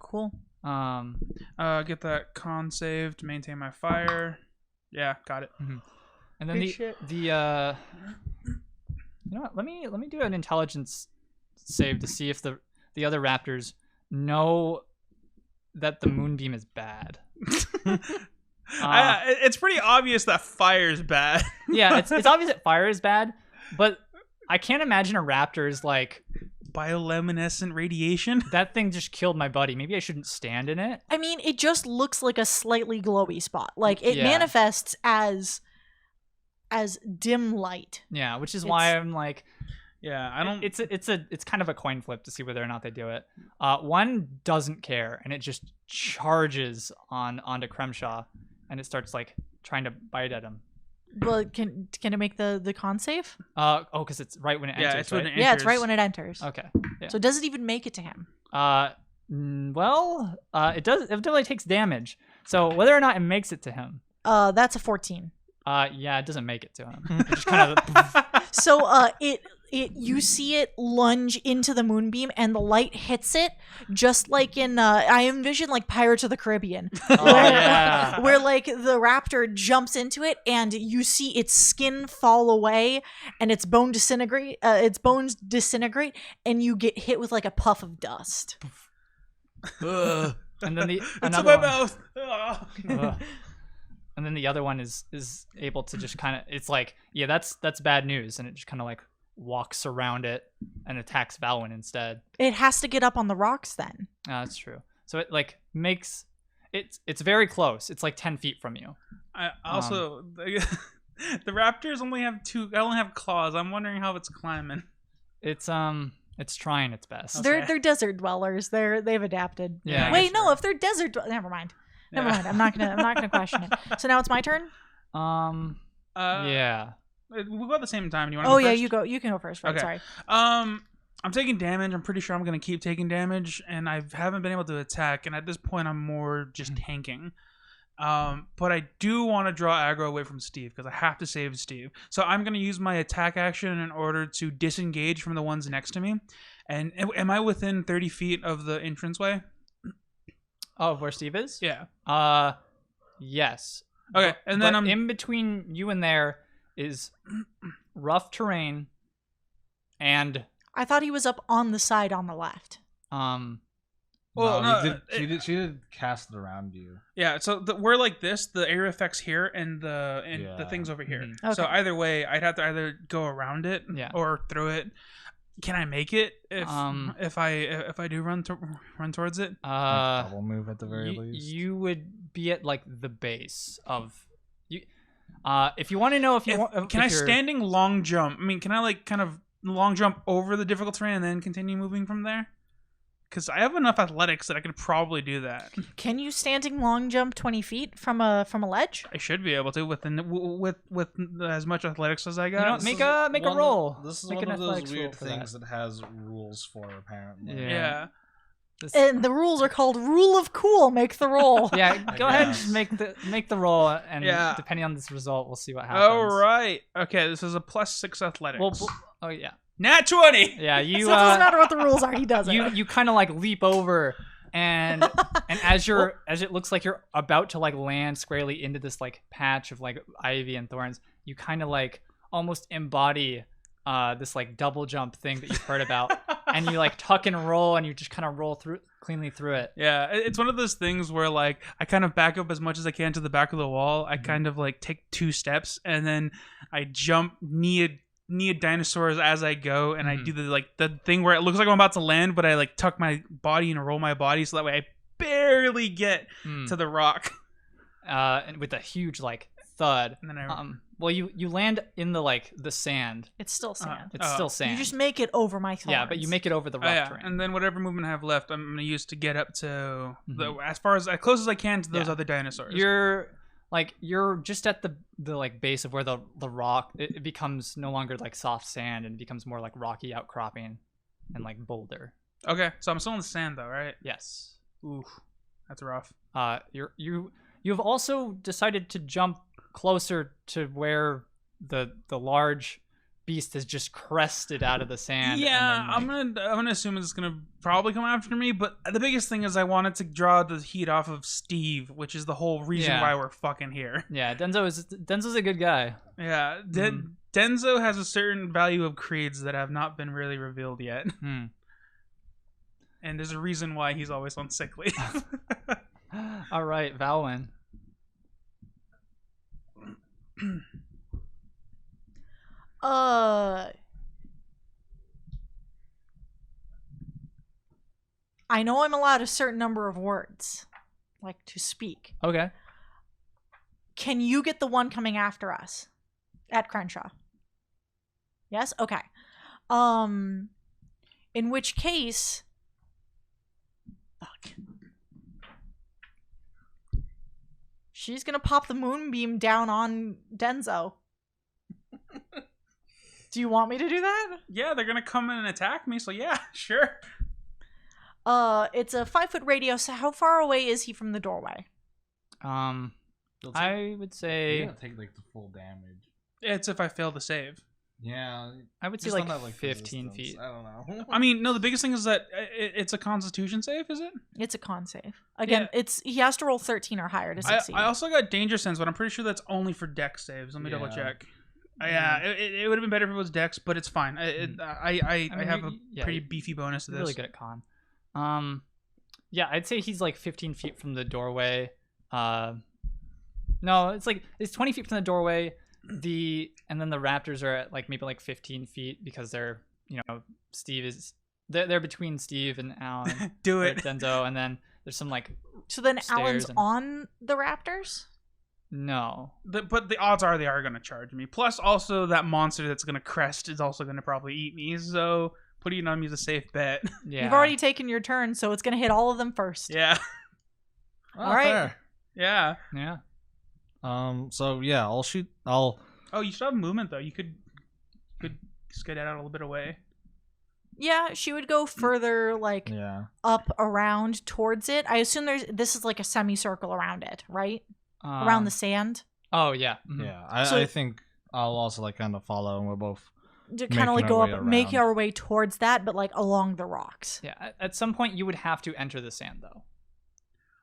Cool. Get that con save to maintain my fire. Yeah, got it. And then you know what? Let me do an intelligence save to see if the other raptors know that the moonbeam is bad. It's pretty obvious that fire is bad. Yeah, it's obvious that fire is bad, but I can't imagine a raptor is like bioluminescent radiation. that thing just killed my buddy. Maybe I shouldn't stand in it. I mean, it just looks like a slightly glowy spot. Like it Yeah. manifests as dim light. Yeah, which is why I'm like, Yeah, I don't. It's kind of a coin flip to see whether or not they do it. One doesn't care, and it just charges onto Kremshaw, and it starts like trying to bite at him. Well, can it make the con save? Because it's right when it enters. it's when right? it Yeah, it's right enters. when it enters. Okay. Yeah. So does it even make it to him? It does. It definitely takes damage. So whether or not it makes it to him, That's a 14. yeah, it doesn't make it to him. It just kind of. So you see it lunge into the moonbeam, and the light hits it, just like in I envision like Pirates of the Caribbean, Yeah. where like the raptor jumps into it, and you see its skin fall away, and its bones disintegrate, and you get hit with like a puff of dust. And then It's in another my one. mouth. Ugh. And then the other one is able to just kind of, it's like, yeah, that's bad news, and it just kind of like walks around it and attacks Valwynn instead. It has to get up on the rocks then. That's true. So it like makes it's very close. It's like 10 feet from you. I also the raptors only have claws. I'm wondering how it's climbing. It's trying its best. Okay. They're desert dwellers. They've adapted. Yeah. Wait, no. If they're desert, never mind. Never mind. I'm not gonna question it. So now it's my turn. Yeah. We'll go at the same time. You want? Oh go yeah, first? you go. You can go first. Right. Okay. Sorry. I'm taking damage. I'm pretty sure I'm gonna keep taking damage, and I haven't been able to attack. And at this point, I'm more just tanking. But I do want to draw aggro away from Steve because I have to save Steve. So I'm gonna use my attack action in order to disengage from the ones next to me. And am I within 30 feet of the entranceway? Oh, where Steve is? Yeah. Yes. Okay, and then But I'm in between you and there is rough terrain, and I thought he was up on the side on the left. Well, no, no, she did cast it around you. Yeah, so we're like this. The area effects here, and the things over here. Mhm. So Okay. either way, I'd have to either go around it, Yeah. or through it. Can I make it if I do run towards it? Double move at the very you, least. you would be at like the base of you. If you want to know if you want, Can I standing long jump? I mean, can I like kind of long jump over the difficult terrain and then continue moving from there? Because I have enough athletics that I could probably do that. Can you standing long jump 20 feet from a ledge? I should be able to with as much athletics as I got. You know, make a roll. This is Make one an of those athletics roll weird for things that has rules for, apparently. Yeah. This- And the rules are called Rule of Cool. Make the roll. yeah, go ahead and guess. just make the roll, and Yeah. depending on this result, we'll see what happens. All right. Okay, this is a +6 athletics. Well, oh yeah, Nat 20. yeah. You So it doesn't matter what the rules are. He does it. you kind of like leap over, and as it looks like you're about to like land squarely into this like patch of like ivy and thorns, you kind of like almost embody this like double jump thing that you've heard about, and you like tuck and roll, and you just kind of roll through cleanly through it. Yeah, it's one of those things where like I kind of back up as much as I can to the back of the wall. I kind of like take 2 steps and then I jump knee dinosaurs as I go, and I do the thing where it looks like I'm about to land, but I like tuck my body and roll my body so that way I barely get to the rock. And with a huge like thud. And then well, you land in the sand. It's still sand. It's still sand. You just make it over my thorns. Yeah, but you make it over the rock terrain. And then whatever movement I have left, I'm gonna use to get up to as close as I can to those other dinosaurs. You're just at the like base of where the rock it becomes no longer like soft sand and becomes more like rocky outcropping and like boulder. Okay, so I'm still in the sand though, right? Yes. Ooh, that's rough. You've also decided to jump closer to where the large beast has just crested out of the sand. Yeah, and then, I'm gonna assume it's gonna probably come after me. But the biggest thing is I wanted to draw the heat off of Steve, which is the whole reason why we're fucking here. Yeah, Denzo's a good guy. Yeah, Denzo has a certain value of creeds that have not been really revealed yet. And there's a reason why he's always on sick leave. All right, Valwynn. I know I'm allowed a certain number of words, like to speak. Okay. Can you get the one coming after us at Kremshaw? Yes? Okay. In which case, fuck. She's gonna pop the moonbeam down on Denzo. Do you want me to do that? Yeah, they're gonna come in and attack me, so yeah, sure. It's a 5-foot radius. So how far away is he from the doorway? I would say You're gonna take like the full damage. It's if I fail to save. Yeah, I would say just like, on that, 15 resistance. feet. I don't know. I mean, no, the biggest thing is that it's a Constitution save, is it? It's a con save. Again, he has to roll 13 or higher to succeed. I also got Danger Sense, but I'm pretty sure that's only for Dex saves. Let me double check. Yeah, it would have been better if it was Dex, but it's fine. I have a pretty beefy bonus to this. Really good at con. Yeah, I'd say he's like 15 feet from the doorway. No, it's 20 feet from the doorway. And then the raptors are at like maybe like 15 feet because they're, Steve is they're between Steve and Alan. Do it, Denzo, and then there's some like. So then Alan's on the raptors? No, but the odds are they are going to charge me. Plus, also that monster that's going to crest is also going to probably eat me. So putting it on me is a safe bet. Yeah, you've already taken your turn, so it's going to hit all of them first. Yeah. All right. Fair. Yeah. Yeah. So yeah, I'll shoot. Oh, you still have movement though. You could skedaddle a little bit away. Yeah, she would go further, like up around towards it. I assume this is like a semicircle around it, right? Around the sand. Oh yeah. Mm-hmm. Yeah, I think I'll also like kind of follow, and we'll both kind of like go up, make our way towards that, but like along the rocks. Yeah. At some point, you would have to enter the sand though.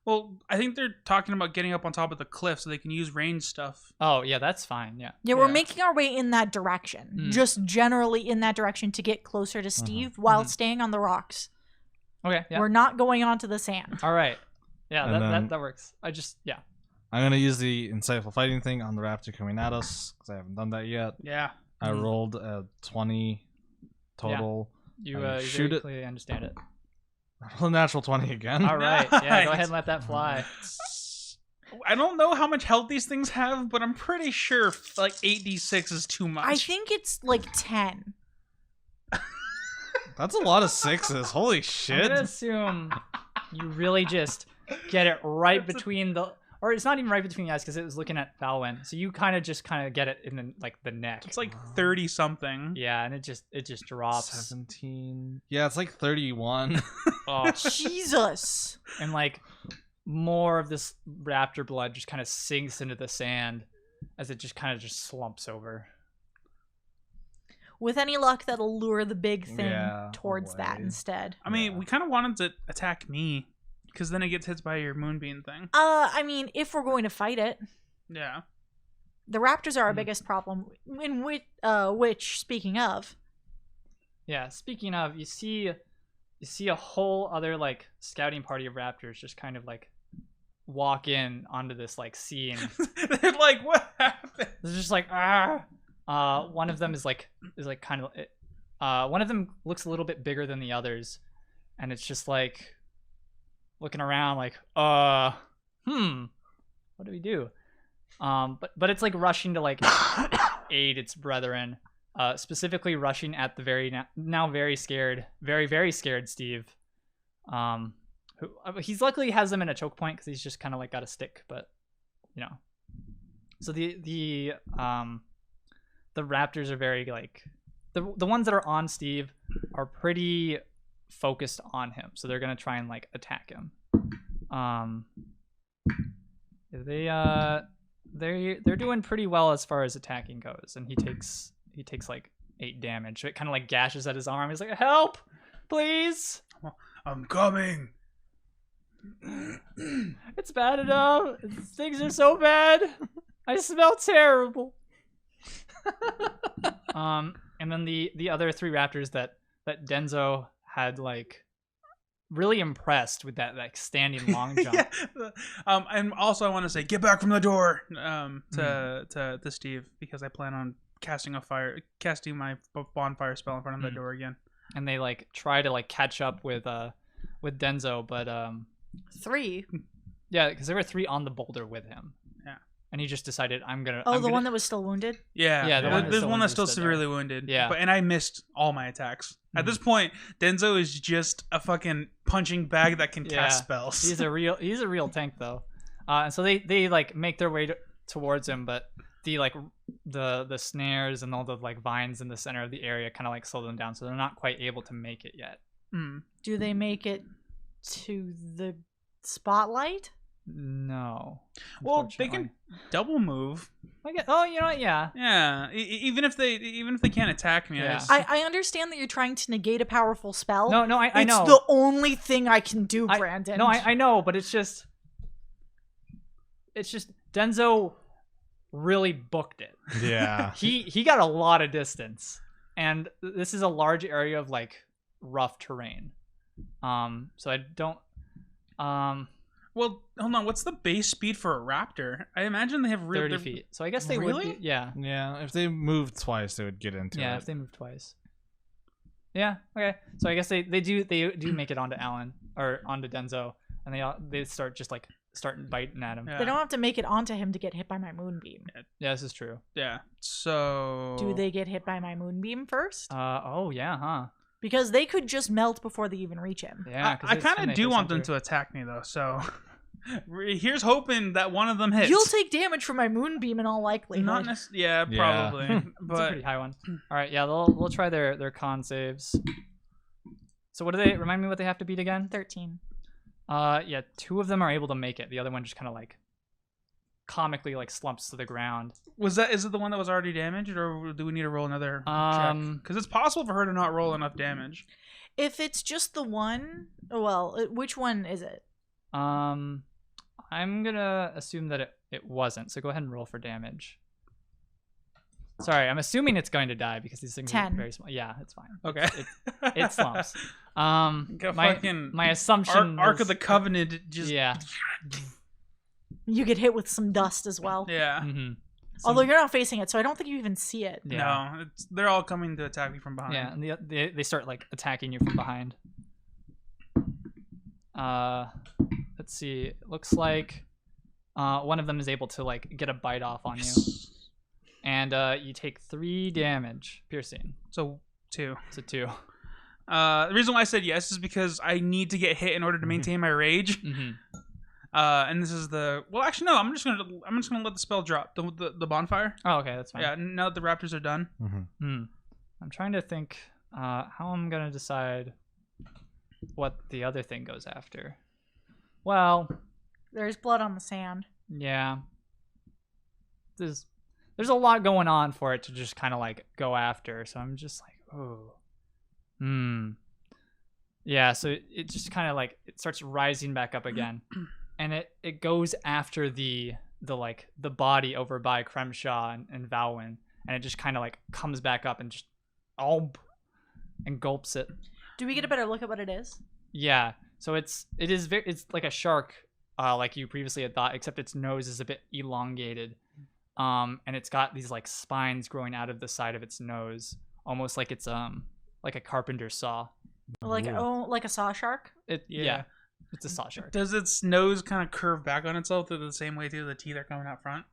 Well, I think they're talking about getting up on top of the cliff so they can use range stuff. Oh, yeah, that's fine, yeah. Yeah, we're making our way in that direction. Just generally in that direction to get closer to Steve while staying on the rocks. Okay, yeah. We're not going onto the sand. All right. Yeah, that works. I'm going to use the insightful fighting thing on the raptor coming at us, because I haven't done that yet. Yeah. I rolled a 20 total. Yeah. You shoot it. Clearly understand it. A natural 20 again. All right. Yeah, go ahead and let that fly. I don't know how much health these things have, but I'm pretty sure like 8d6 is too much. I think it's like 10. That's a lot of sixes. Holy shit. I'm gonna assume you really just get it right between the... Or it's not even right between the eyes because it was looking at Valwynn. So you kind of get it in the neck. It's like 30 something. Yeah, and it just drops. 17. Yeah, it's like 31. Oh, Jesus. And like more of this raptor blood just kind of sinks into the sand as it just kind of just slumps over. With any luck, that'll lure the big thing towards that instead. I mean, we kind of wanted to attack me. Because then it gets hit by your moonbeam thing. I mean, if we're going to fight it. Yeah. The raptors are our biggest problem. In which, speaking of, Yeah, speaking of, you see a whole other like scouting party of raptors just kind of like walk in onto this like scene. They're like, what happened? It's just like one of them is kind of one of them looks a little bit bigger than the others, and it's just like looking around like what do we do? But it's like rushing to like aid its brethren, specifically rushing at the now very scared Steve, who he's luckily has them in a choke point because he's just kind of like got a stick, but you know. So the raptors are very like the ones that are on Steve are pretty focused on him, so they're gonna try and like attack him. They're doing pretty well as far as attacking goes, and he takes like 8 damage. So it kind of like gashes at his arm. He's like, "Help, please! I'm coming." It's bad enough. Things are so bad. I smell terrible." And then the other 3 raptors that Denzo had like really impressed with that like standing long jump. Yeah. And also I want to say, get back from the door, to Steve, because I plan on casting my bonfire spell in front of the door again. And they like try to like catch up with Denzo, but 3. yeah, because there were 3 on the boulder with him. Yeah. And he just decided, I'm The gonna... one that was still wounded? Yeah, Yeah, there's one that's still stood severely wounded. Yeah. And I missed all my attacks. At this point, Denzo is just a fucking punching bag that can cast spells. He's a real tank though. And so they like make their way towards him, but the like the snares and all the like vines in the center of the area kind of like slow them down, so they're not quite able to make it yet. Do they make it to the spotlight? No. Well, they can double move. Oh, you know what? Yeah. Yeah. Even if they can't attack me. Yeah. I understand that you're trying to negate a powerful spell. No, I know. It's the only thing I can do, Brandon. I know, but it's just Denzo really booked it. Yeah. He got a lot of distance, and this is a large area of like rough terrain. So I don't. Well, hold on. What's the base speed for a raptor? I imagine they have 30 feet. So I guess they would. Be, yeah. Yeah. If they moved twice, they would get into it. Yeah. If they moved twice. Yeah. Okay. So I guess they do make it onto Alan or onto Denzo, and they start biting at him. Yeah. They don't have to make it onto him to get hit by my moonbeam. Yeah, this is true. Yeah. So. Do they get hit by my moonbeam first? Oh yeah, huh? Because they could just melt before they even reach him. Yeah. I kind of do want them to attack me though. So. Here's hoping that one of them hits. You'll take damage from my moonbeam in all likelihood. Not necessarily. Yeah, probably. It's a But pretty high one. All right, yeah, they'll try their con saves. So what do they remind me what they have to beat again? 13. Yeah, 2 of them are able to make it. The other one just kind of like comically like slumps to the ground. is it the one that was already damaged, or do we need to roll another check? Because it's possible for her to not roll enough damage. If it's just the one, well, which one is it? I'm gonna assume that it wasn't. So go ahead and roll for damage. Sorry, I'm assuming it's going to die because these things 10. are very small. Yeah, it's fine. Okay. It slumps. Fucking my assumption Ark was, of the Covenant just. Yeah. You get hit with some dust as well. Yeah. Mm-hmm. Although you're not facing it, so I don't think you even see it. Yeah. No, they're all coming to attack me from behind. Yeah, and they start like attacking you from behind. Let's see. It looks like one of them is able to like get a bite off on you, and you take 3 damage piercing. So 2. So 2. The reason why I said yes is because I need to get hit in order to maintain my rage. Mm-hmm. And this is well, actually no. I'm just gonna let the spell drop the bonfire. Oh, okay, that's fine. Yeah. Now that the raptors are done. I'm trying to think how I'm gonna decide what the other thing goes after. Well, There's blood on the sand. yeah. There's a lot going on for it to just kind of like go after, so I'm just like, oh. Yeah, so it just kind of like it starts rising back up again. And it goes after the body over by Kremshaw and Valwynn, and it just kind of like comes back up and just and gulps it. Do we get a better look at what it is? Yeah. So it's like a shark, like you previously had thought, except its nose is a bit elongated, and it's got these like spines growing out of the side of its nose, almost like it's like a carpenter's saw. Like like a saw shark? Yeah. It's a saw shark. Does its nose kind of curve back on itself the same way too? The teeth are coming out front,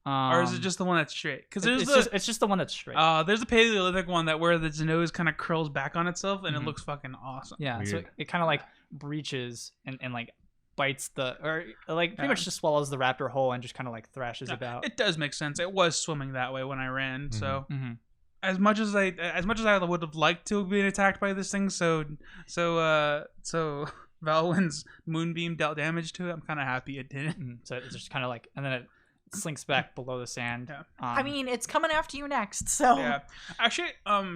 or is it just the one that's straight? Because it's just the one that's straight. There's a Paleolithic one that where its nose kind of curls back on itself, and it looks fucking awesome. Yeah, Weird. so it kind of like breaches and like bites or like pretty much just swallows the raptor whole and just kind of like thrashes about. It does make sense. It was swimming that way when I ran, so. Mm-hmm. As much as I would have liked to have been attacked by this thing, so Valwynn's moonbeam dealt damage to it. I'm kind of happy it didn't. So it's just kind of like, and then it slinks back below the sand. Yeah. I mean, it's coming after you next, so. Yeah. Actually,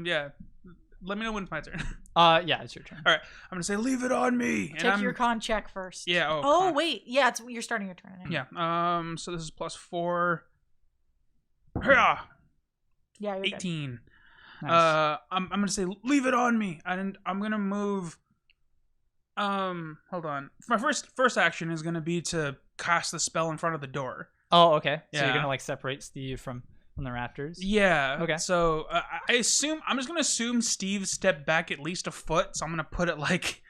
yeah. Let me know when it's my turn. Yeah, it's your turn. All right, I'm gonna say leave it on me. Take your con check first. Yeah. Oh, con. wait. Yeah, you're starting your turn. Yeah. So this is +4. Yeah. Yeah, you're 18. Nice. I'm gonna say leave it on me, and I'm gonna move. Hold on. My first action is gonna be to cast the spell in front of the door. Oh, okay. So Yeah. you're gonna like separate Steve from the raptors. Yeah. Okay. So I'm just gonna assume Steve stepped back at least a foot. So I'm gonna put it like.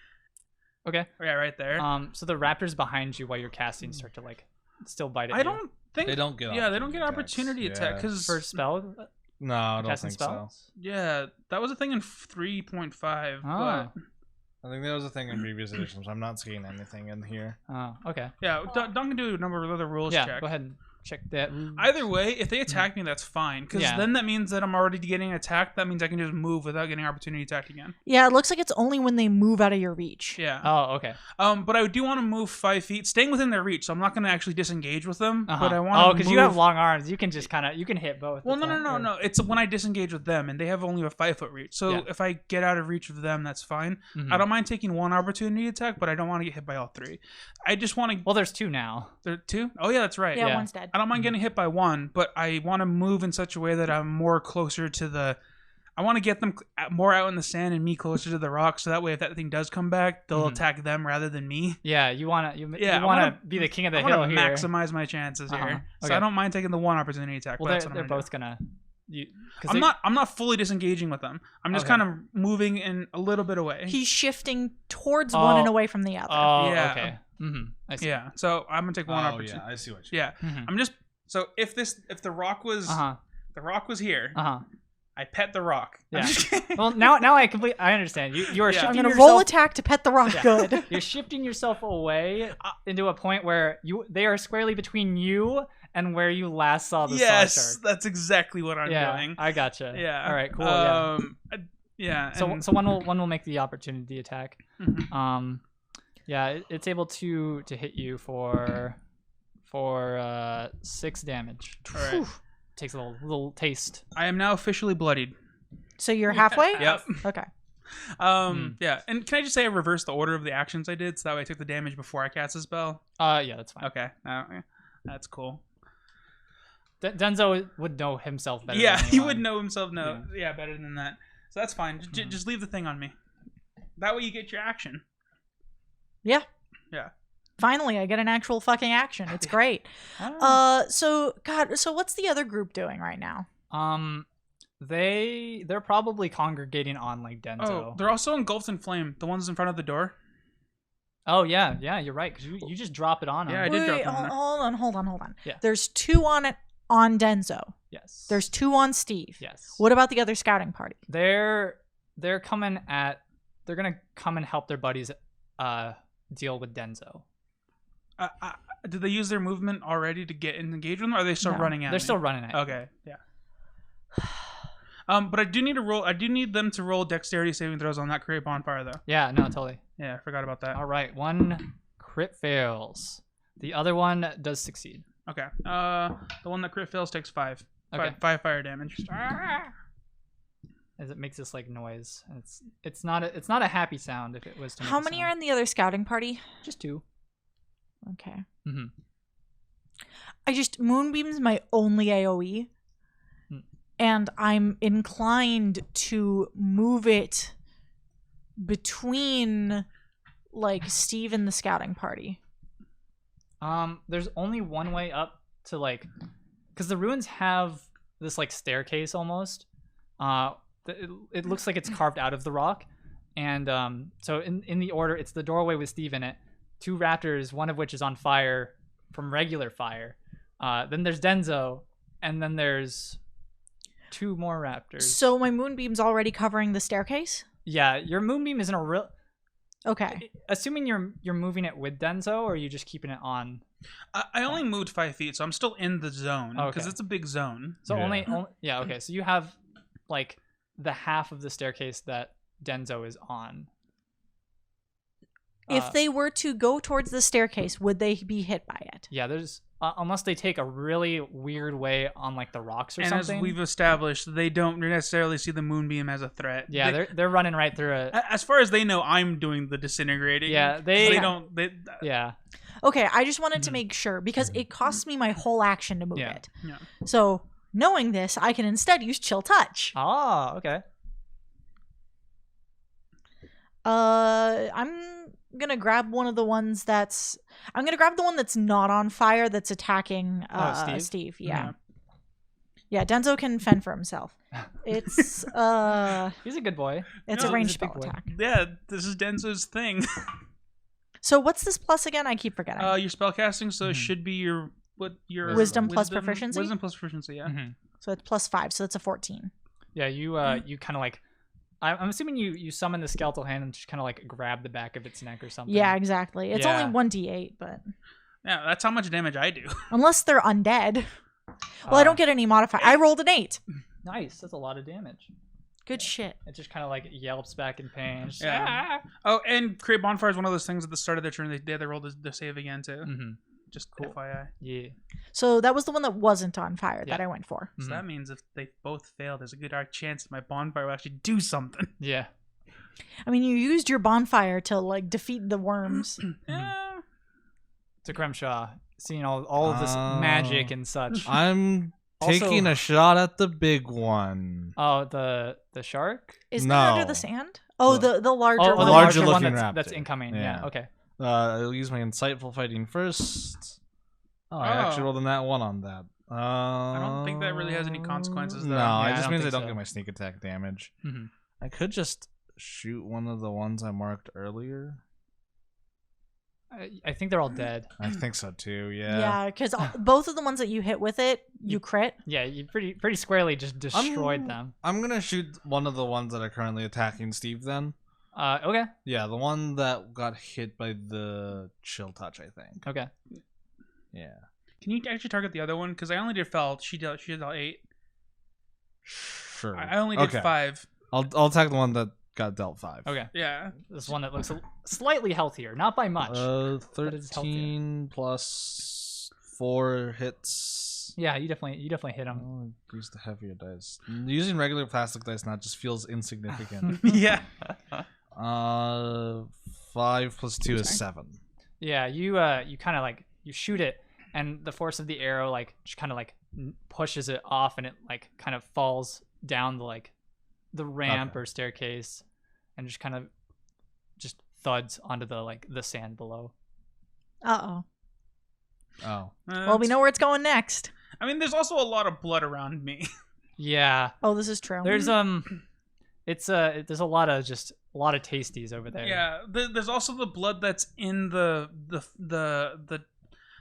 Okay. Yeah, right there. So the raptors behind you while you're casting start to like still bite at you. I don't think They don't get. Yeah, they don't get opportunity opportunity attack attacks. because First spell. No, I don't Casting think so. spells? yeah, that was a thing in 3.5. Oh. But I think that was a thing in previous editions. I'm not seeing anything in here. Oh, okay. yeah, Duncan do a number of other rules Yeah, check. go ahead and check that. Either way, if they attack me, that's fine. Because Yeah. then that means that I'm already getting attacked. That means I can just move without getting opportunity attacked again. Yeah, it looks like it's only when they move out of your reach. Yeah. Oh, okay. But I do want to move 5 feet, staying within their reach. So I'm not going to actually disengage with them. Uh-huh. But I want to. Oh, because you have long arms. You can just kind of you can hit both. Well, It's not- no. It's when I disengage with them, and they have only a 5-foot reach. So Yeah. if I get out of reach of them, that's fine. Mhm. I don't mind taking one opportunity attack, but I don't want to get hit by all 3. I just want to. Well, there's 2 now. There 2? Oh yeah, that's right. Yeah, Yeah. one's dead. I don't mind getting hit by 1, but I want to move in such a way that I'm more closer to the. I want to get them more out in the sand and me closer to the rock, so that way if that thing does come back, they'll attack them rather than me. Yeah, you wanna I you wanna- wanna be the king of the I hill want to here. maximize my chances Uh-huh. here, so Okay. I don't mind taking the 1 opportunity attack. Well, but that's they're what I'm both gonna gonna. I'm not fully disengaging with them. I'm just Okay. kind of moving in a little bit away. He's shifting towards one and Oh. away from the other. Oh, Yeah. okay. Mm-hmm. I see. Yeah, so I'm gonna take one Oh opportunity. yeah, I see what you. Yeah, Mhm. I'm just so if the rock was Uh here, huh. I pet the rock. I'm Yeah. just kidding. Well, now I understand. You are Yeah. I'm shifting gonna yourself. roll attack to pet the rock. Yeah. Good. You're shifting yourself away into a point where they are squarely between you and where you last saw the saw Yes, shark. that's exactly what I'm Yeah, doing. I gotcha. Yeah. All right. Cool. Yeah. So and- one will make the opportunity attack. Mhm. Yeah, it's able to hit you for 6 damage. All right. Takes a little taste. I am now officially bloodied. So you're halfway? Yep. Okay. Yeah. And can I just say I reversed the order of the actions I did, so that way I took the damage before I cast the spell? Yeah, that's fine. Okay. That's cool. Denzo would know himself better. Yeah, than he anyone. would know himself. Yeah, better than that. So that's fine. Just leave the thing on me. That way you get your action. Yeah. Yeah. Finally, I get an actual fucking action. It's great. Ah. So what's the other group doing right now? They're probably congregating on like Denzo. Oh, they're also engulfed in flame. The ones in front of the door. Oh yeah, you're right. Because you just drop it on them. Yeah, I did drop Wait, them on there. hold on. Yeah. There's 2 on Denzo. Yes. There's 2 on Steve. Yes. What about the other scouting party? They're coming at. They're gonna come and help their buddies deal with Denzo. Did they use their movement already to get engaged with them? Or are they still No. running at They're me? still running it. Okay, yeah. But I do need to roll. I do need them to roll dexterity saving throws on that create bonfire, though. Yeah. No. Totally. Yeah, I forgot about that. All right. One crit fails. The other one does succeed. Okay. The one that crit fails takes 5. Okay. 5 fire damage. As it makes this like noise. And it's not a happy sound if it was to. Make How a many sound. are in the other scouting party? Just 2. Okay. Mm-hmm. Moonbeam's my only AoE. Hmm. and I'm inclined to move it between like Steve and the scouting party. There's only one way up to like, because the ruins have this like staircase almost. It looks like it's carved out of the rock, and so in the order, it's the doorway with Steve in it, 2 raptors, one of which is on fire from regular fire. Then there's Denzo, and then there's 2 more raptors. So my moonbeam's already covering the staircase? Yeah, your moonbeam isn't a real. Okay. Assuming you're moving it with Denzo, or are you just keeping it on? I only moved 5 feet, so I'm still in the zone because Okay. it's a big zone. So Yeah. only yeah, okay. So you have like the half of the staircase that Denzo is on. If they were to go towards the staircase, would they be hit by it? Yeah, there's unless they take a really weird way on like the rocks or And something. as we've established, they don't necessarily see the moonbeam as a threat. Yeah, they're running right through it. As far as they know, I'm doing the disintegrating. Yeah, 'Cause they don't. Yeah. Okay, I just wanted to make sure because it costs me my whole action to move Yeah. it. Yeah. So knowing this, I can instead use chill touch. Oh, okay. I'm gonna grab one of the ones that's. I'm gonna grab the one that's not on fire that's attacking Steve? Steve. Yeah. Yeah, Denzo can fend for himself. It's He's a good boy. it's No, a ranged he's a big spell boy. attack. Yeah, this is Denzo's thing. So what's this plus again? I keep forgetting. Your spellcasting, so it Mhm. should be your Wisdom plus proficiency? Wisdom plus proficiency, yeah. Mhm. So it's +5, so that's a 14. Yeah, you you kind of like. I'm assuming you summon the skeletal hand and just kind of like grab the back of its neck or something. Yeah, exactly. It's Yeah. only 1d8, but Yeah, that's how much damage I do. unless they're undead. Well, I don't get any modifier. I rolled an 8. Nice. That's a lot of damage. Good shit. It just kind of like yelps back in pain. Just, Yeah. Oh, and create bonfire is one of those things at the start of their turn. They had to roll the save again too. Mm-hmm. Just Cool. FYI. Yeah. So that was the one that wasn't on fire that Yeah. I went for. So Mhm. that means if they both fail, there's a good chance that my bonfire will actually do something. Yeah. I mean, you used your bonfire to like defeat the worms. Yeah. To Kremshaw, seeing all of this magic and such. I'm Also- taking a shot at the big one. Oh, the shark. Is that under No. the sand? Oh, the larger Oh, one. the larger larger one looking that's raptor. incoming. Yeah. Yeah. Okay. I'll use my insightful fighting first. Oh, I actually Oh. rolled a nat 1 on that. I don't think that really has any consequences, though. No, Yeah, it I just don't means I think don't so. get my sneak attack damage. Mhm. I could just shoot one of the ones I marked earlier. I think they're all dead. I think so too. Yeah. Yeah, because both of the ones that you hit with it, you crit. Yeah, you pretty squarely just destroyed I'm- them. I'm gonna shoot one of the ones that are currently attacking Steve. Then. Okay. Yeah, the one that got hit by the chill touch. I think. Okay. Yeah. Can you actually target the other one? Because I only did fell. She did all 8. Sure. I only did Okay. 5. I'll attack the one that got dealt 5. Okay. Yeah. This one that looks slightly healthier, not by much. But it's 13 plus 4 hits. Yeah, you definitely hit him. I'll use the heavier dice. Using regular plastic dice now just feels insignificant. Yeah. 5 plus 2 is 7. Yeah, you kind of like you shoot it, and the force of the arrow like just kind of like pushes it off, and it like kind of falls down the ramp Okay. or staircase, and just kind of just thuds onto the sand below. Uh-oh. Oh. Well, we know where it's going next. I mean, there's also a lot of blood around me. Yeah, Oh, this is true. there's there's a lot of tasties over there. Yeah. There's also the blood that's in the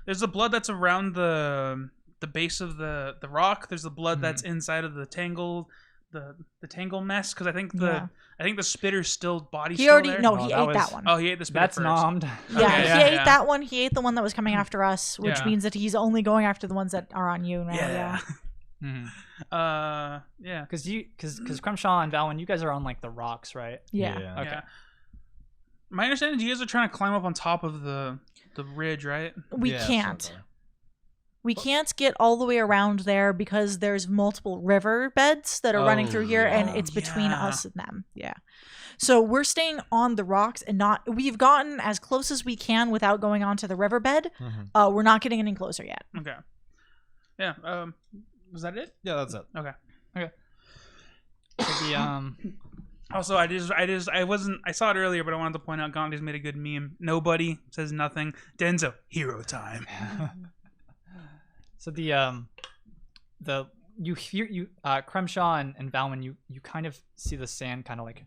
there's the blood that's around the base of the rock. There's the blood that's inside of the tangle mess, because I think Yeah. the spitter's still body's He still already there. no, Oh, he that ate was- that one. Oh, he ate the spitter That's first. nommed. Yeah, Okay, he yeah, ate yeah. that one. He ate the one that was coming after us, which Yeah. means that he's only going after the ones that are on you now. Yeah. Mhm. Yeah. Because Kremshaw and Valwynn, you guys are on like the rocks, right? Yeah. Okay. Yeah. My understanding is you guys are trying to climb up on top of the ridge, right? We Yeah, can't. sort of. We can't get all the way around there because there's multiple river beds that are running Oh, through here, and yeah. it's between Yeah. us and them. Yeah. So we're staying on the rocks and not. We've gotten as close as we can without going onto the riverbed. Mhm. We're not getting any closer yet. Okay. Yeah. Was that it? Yeah, that's it. Okay. So the Also, I saw it earlier, but I wanted to point out Gandhi's made a good meme. Nobody says nothing. Denzo, hero time. So you hear Kremshaw and Valwynn, you kind of see the sand kind of like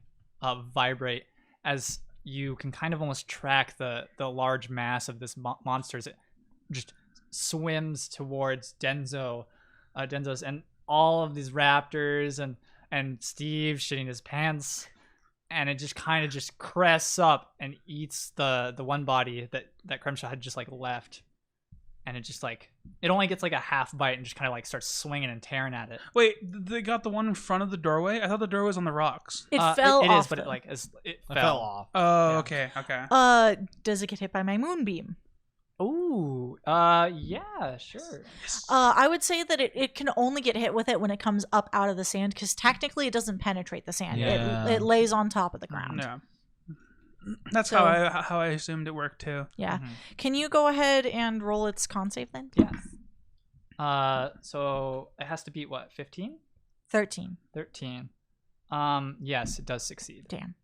vibrate as you can kind of almost track the large mass of this monster as it just swims towards Denzo's and all of these raptors and Steve shitting his pants, and it just kind of just crests up and eats the one body that Kremshaw had just like left. And it just like it only gets like a half bite and just kind of like starts swinging and tearing at it. Wait, they got the one in front of the doorway? I thought the doorway was on the rocks. It fell it off. is, but though. it I fell off. Oh, Yeah. okay. Does it get hit by my moonbeam? Ooh, yeah, sure. I would say that it can only get hit with it when it comes up out of the sand, because technically it doesn't penetrate the sand. Yeah. It lays on top of the ground. Yeah. That's So- how I assumed it worked too. Yeah. Mhm. Can you go ahead and roll its con save then? Yes. So it has to beat what, 15? 13. 13. Yes, it does succeed. Damn.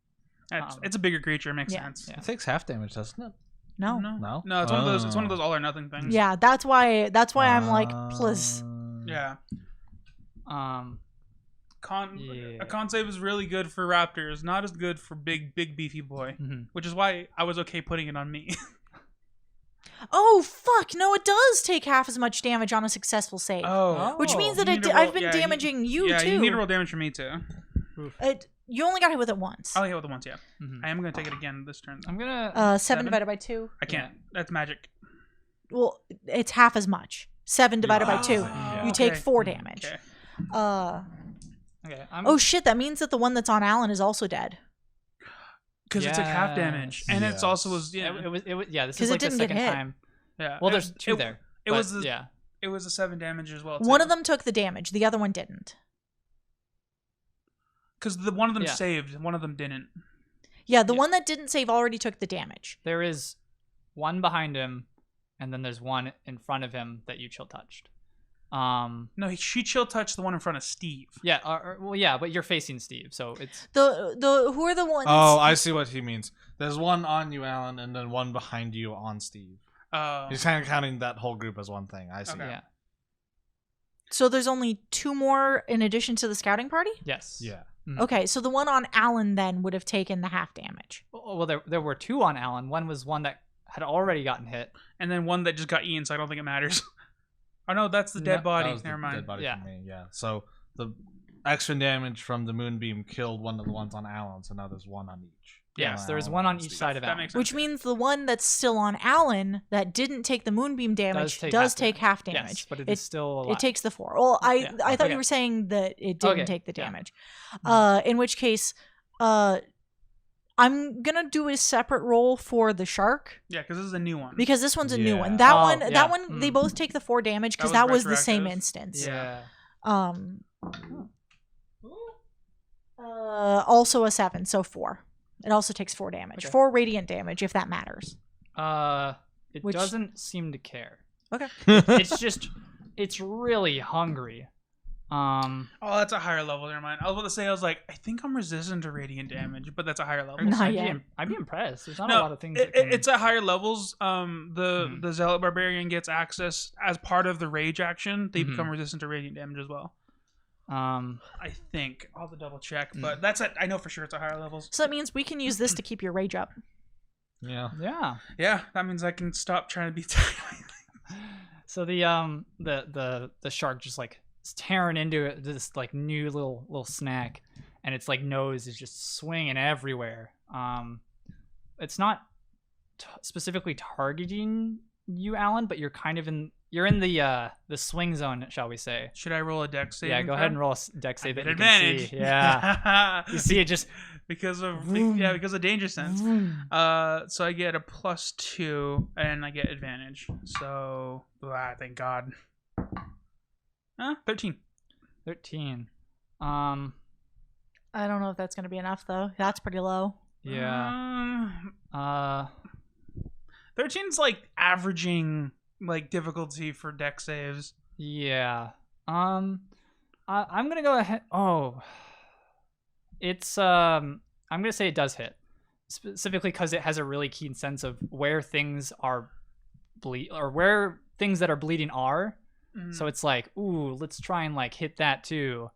It's a bigger creature. It makes Yeah. sense. Yeah. It takes half damage, doesn't it? No. No, No? it's one of those. It's one of those all or nothing things. Yeah, that's why I'm like, plus. Yeah. Um, A Yeah. con save is really good for raptors, not as good for big beefy boy. mhm. Which is why I was okay putting it on me. Oh, fuck. No, it does take half as much damage on a successful save. Which means that You need to roll- I've been yeah, damaging you yeah, too. you need to roll damage for me too. You only got hit with it once. I'll hit with it once, yeah. Mhm. I am going to take it again this turn. I'm gonna. 7 7? divided by 2. I can't. That's magic. Well, it's half as much. 7 divided by 2. Yeah. You take Okay. 4 damage. Okay. Okay. I'm, Oh shit, that means that the one that's on Alan is also dead. Because it took half damage, and it's also was yeah. yeah. It was yeah. This 'Cause is it like the didn't get second hit. time. Yeah. Well, there's two it, there. It but was the yeah. It was a 7 damage as well. One of them took the damage, the other one didn't. because the one of them Yeah. saved, one of them didn't. Yeah, the Yeah. one that didn't save already took the damage. There is one behind him, and then there's one in front of him that you chill touched. No, she chill touched the one in front of Steve. Yeah. Well, yeah, but you're facing Steve, so it's The who are the ones? Oh, I see what he means. There's one on you, Alan, and then one behind you on Steve. He's kind of counting that whole group as one thing. I see. Okay. yeah. So there's only 2 more in addition to the scouting party? Yes. Yeah. Okay, so the one on Alan then would have taken the half damage. Well, there were 2 on Alan. One was one that had already gotten hit. And then one that just got eaten, so I don't think it matters. Oh no, that's the dead No, body. That was the Never mind. Dead body Yeah. from me. Yeah. So the extra damage from the moonbeam killed one of the ones on Alan. So now there's one on each. Yes, On there was Alan one on and each Steve. side of That Alan. makes sense. Which means the one that's still on Alan that didn't take the moonbeam damage does take half damage. Yes, but it's still alive. It takes the 4. Well, I Yeah. thought Okay. you were saying that it didn't Okay, take the yeah. damage. In which case, I'm gonna do a separate roll for the shark Yeah, because this is a new one. because this one's a new one. Yeah. That Oh, one, yeah. that one, they Mm. both take the 4 damage because That that was was the same retroactive. instance. Yeah. Also a 7, so 4. It also takes 4 damage. Okay. 4 radiant damage, if that matters. It Which- doesn't seem to care. Okay. It's just, it's really hungry. Oh, that's a higher level. Never mind. I was about to say, I was like, I think I'm resistant to radiant damage, but that's a higher level. Not I'd yet. I'd be impressed. There's not No, a lot of things. that can- it's at higher levels. Mhm. The Zealot Barbarian gets access as part of the Rage action. They Mhm. become resistant to radiant damage as well. I think I'll have to double check, but that's I know for sure it's at higher levels. So that means we can use this to keep your rage up. Yeah. yeah. Yeah, that means I can stop trying to be tired. So the shark just like is tearing into it, this like new little snack, and its like nose is just swinging everywhere. It's not specifically targeting you, Alan, but you're kind of in the swing zone, shall we say? Should I roll a dex save? Yeah, go ahead and roll a dex save that you advantage. can see. Yeah, you see it just because of danger sense. So I get a +2 and I get advantage. So thank God. 13. 13. I don't know if that's going to be enough, though. That's pretty low. Yeah. 13's like averaging like difficulty for dex saves. Yeah. I'm gonna go ahead. Oh, it's I'm gonna say it does hit, specifically because it has a really keen sense of where things are where things that are bleeding are. So it's like, ooh, let's try and like hit that too.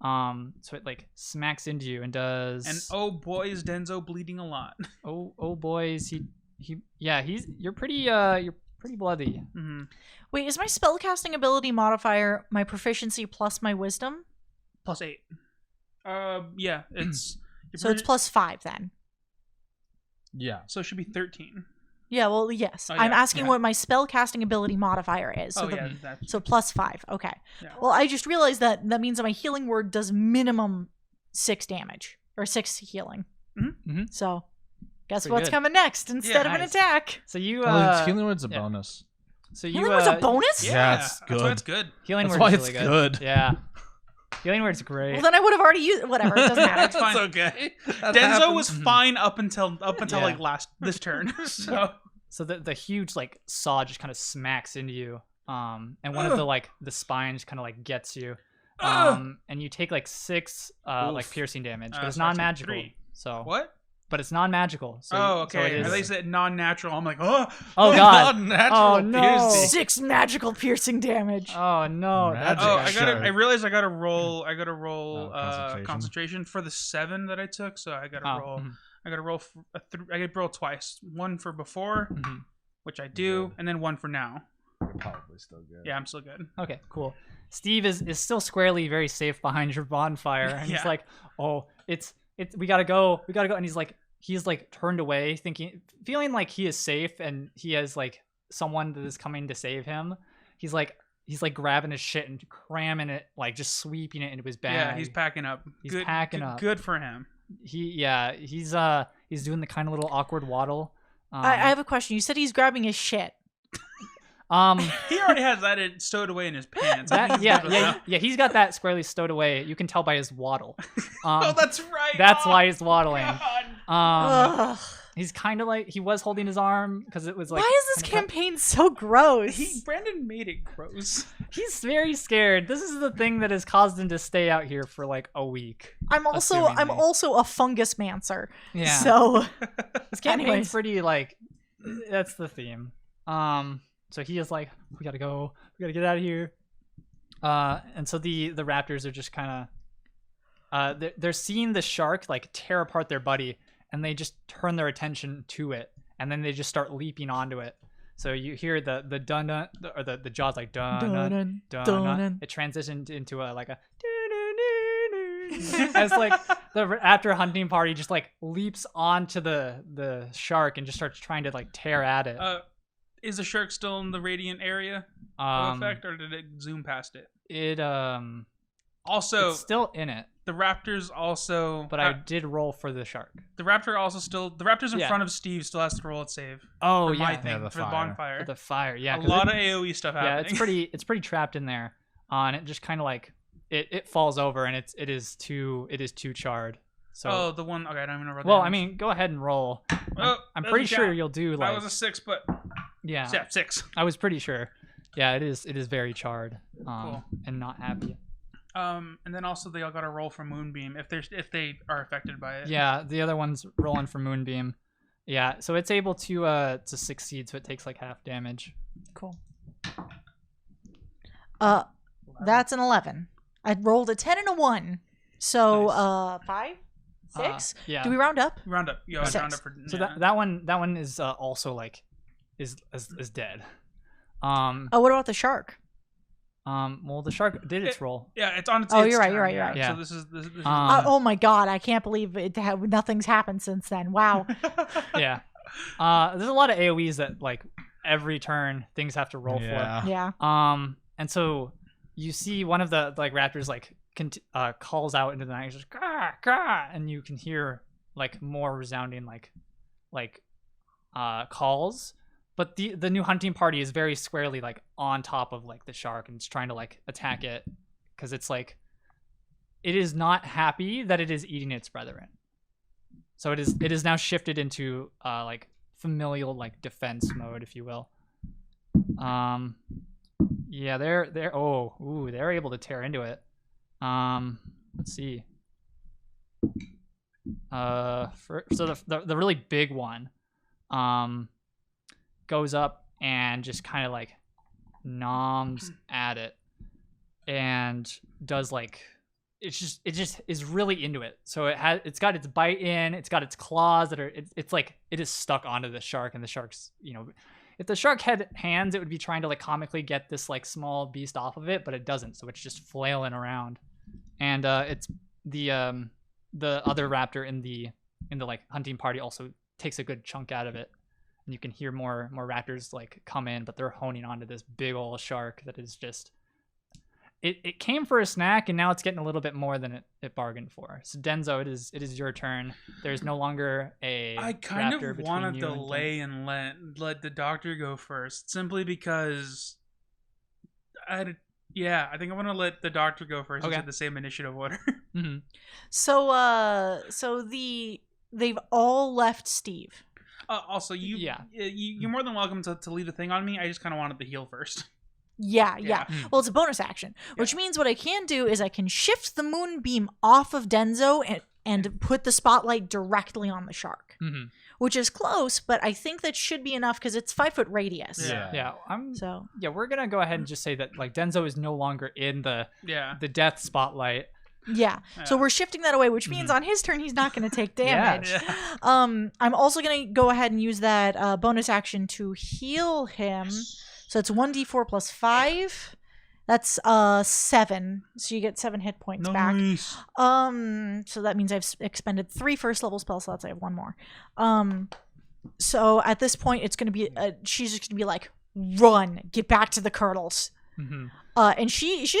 So it like smacks into you and does. And oh boy, is Denzo bleeding a lot. Oh boys, you're pretty bloody. Mm-hmm. Wait, is my spellcasting ability modifier my proficiency plus my wisdom? +8. Yeah, it's. So it's +5 then. Yeah. So it should be 13. Yeah, well, yes. Oh, I'm yeah, asking what my spellcasting ability modifier is. So That's. So +5. Okay. Yeah. Well, I just realized that means that my healing word does minimum 6 damage or 6 healing. Mm-hmm. So, guess Pretty what's good. coming next instead of an nice. attack? So you Well, healing word's a yeah. bonus. So you Healing word's a bonus? Yeah, it's That's why good. it's good. Healing That's word's why really it's good. good. Yeah. Healing word's great. Well, then I would have already used whatever. It doesn't matter. It's fine. okay. Denzo was fine up until Yeah. like this turn. So So the huge like saw just kind of smacks into you, and one of the spines kind of like gets you, and you take like 6 like piercing damage, but it's so I took non-magical. 3. So what? But it's non-magical. So Oh, So okay. it is, At least it non-natural. I'm like, oh God. Natural Oh, no. piercing. 6 magical piercing damage. Oh no. Magic. That's I realized I gotta roll concentration. concentration for the 7 that I took. So I gotta Oh, roll. mhm. I gotta roll. I gotta roll twice. One for before, Mhm. which I do, Good. and then one for now. You're probably still good. Yeah, I'm still good. Okay, cool. Steve is still squarely very safe behind your bonfire, and he's Yeah. like, "Oh, it's we gotta go, and he's like turned away, feeling like he is safe, and he has like someone that is coming to save him. He's like grabbing his shit and cramming it, like just sweeping it into his bag. Yeah, he's packing up. He's good, packing good, up. Good for him. He's doing the kind of little awkward waddle. I have a question. You said he's grabbing his shit. He already has that stowed away in his pants. I think he's good with that. He's got that squarely stowed away. You can tell by his waddle. Oh, that's right. That's Oh, why he's waddling. God. Ugh. He's kind of like he was holding his arm because it was like. Why is this kinda- campaign so gross? Brandon made it gross. He's very scared. This is the thing that has caused him to stay out here for like a week. I'm also assumingly. a fungus mancer. Yeah. So This campaign's anyways. pretty like. That's the theme. So he is like, we gotta go. We gotta get out of here. And so the raptors are just kind of. They're seeing the shark like tear apart their buddy, and they just turn their attention to it, and then they just start leaping onto it. So you hear the dun dun, or the jaws like dun dun dun dun. It transitioned into a like a as like the raptor hunting party just like leaps onto the shark and just starts trying to like tear at it. Is the shark still in the radiant area of effect, or did it zoom past it? It Also, it's still in it, the raptors also. but I did roll for the shark. The raptors in Yeah. front of Steve still has to roll a save. Oh for yeah, my thing the for the fire. bonfire. for the fire. Yeah, a 'cause lot it- of AOE stuff yeah, happening. it's pretty trapped in there. And it just kind of like it falls over, and it is too charred. So Oh, the one. Okay, I don't even know. well, I mean, go ahead and roll. I'm that pretty doesn't sure count. you'll do That like was a 6, but yeah. yeah, 6. I was pretty sure. Yeah, it is very charred. Cool. And not happy. And then also they all got to roll for Moonbeam if they are affected by it. Yeah, the other one's rolling for Moonbeam. Yeah, so it's able to succeed, so it takes like half damage. cool. That's an 11. I rolled a 10 and a 1. So Nice. 5, 6. Yeah. Do we round up? Round up. You always 6. round up for. So yeah. that one is also like is dead. Oh, what about the shark? Well, the shark did its roll. Yeah, it's on its. Oh, its you're right, turn, you're right, you're right. Yeah. So this is. Oh my god, I can't believe nothing's happened since then. Wow. Yeah. There's a lot of AoEs that like every turn things have to roll Yeah. Yeah. for. And so you see one of the like raptors like calls out into the night, just gah, gah, and you can hear like more resounding like calls. But the new hunting party is very squarely like on top of like the shark, and it's trying to like attack it because it's like it is not happy that it is eating its brethren. So it is now shifted into like familial like defense mode, if you will. Yeah, they're able to tear into it. Let's see. So the really big one, goes up and just kind of like noms at it, and does like it just is really into it. So it's got its bite in, it's got its claws that are it's like it is stuck onto the shark, and the shark's, if the shark had hands, it would be trying to like comically get this like small beast off of it, but it doesn't. So it's just flailing around, and it's the other raptor in the like hunting party also takes a good chunk out of it, and you can hear more raptors like come in, but they're honing onto this big old shark that is just. It came for a snack, and now it's getting a little bit more than it bargained for. So Denzo, it is your turn. There's no longer a I kind raptor of between want to you and delay and let the doctor go first, simply because I think I want to let the doctor go first. Okay. Into the same initiative order. Mm-hmm. So they've all left Steve. Also, you're more than welcome to leave the thing on me. I just kind of wanted to heal first. Yeah. Mm. Well, it's a bonus action, which means what I can do is I can shift the moonbeam off of Denzo and put the spotlight directly on the shark, Mm-hmm. which is close, but I think that should be enough because it's 5-foot radius. Yeah. So We're gonna go ahead and just say that like Denzo is no longer in the death spotlight. yeah. So we're shifting that away, which means on his turn he's not going to take damage. Yeah. I'm also going to go ahead and use that bonus action to heal him. So it's 1d4 plus 5. That's 7. So you get 7 hit points back. So that means I've expended 3 first level spell slots. I have 1 more. So at this point it's going to be she's just going to be like, run, get back to the Curdles. Mm-hmm. And she's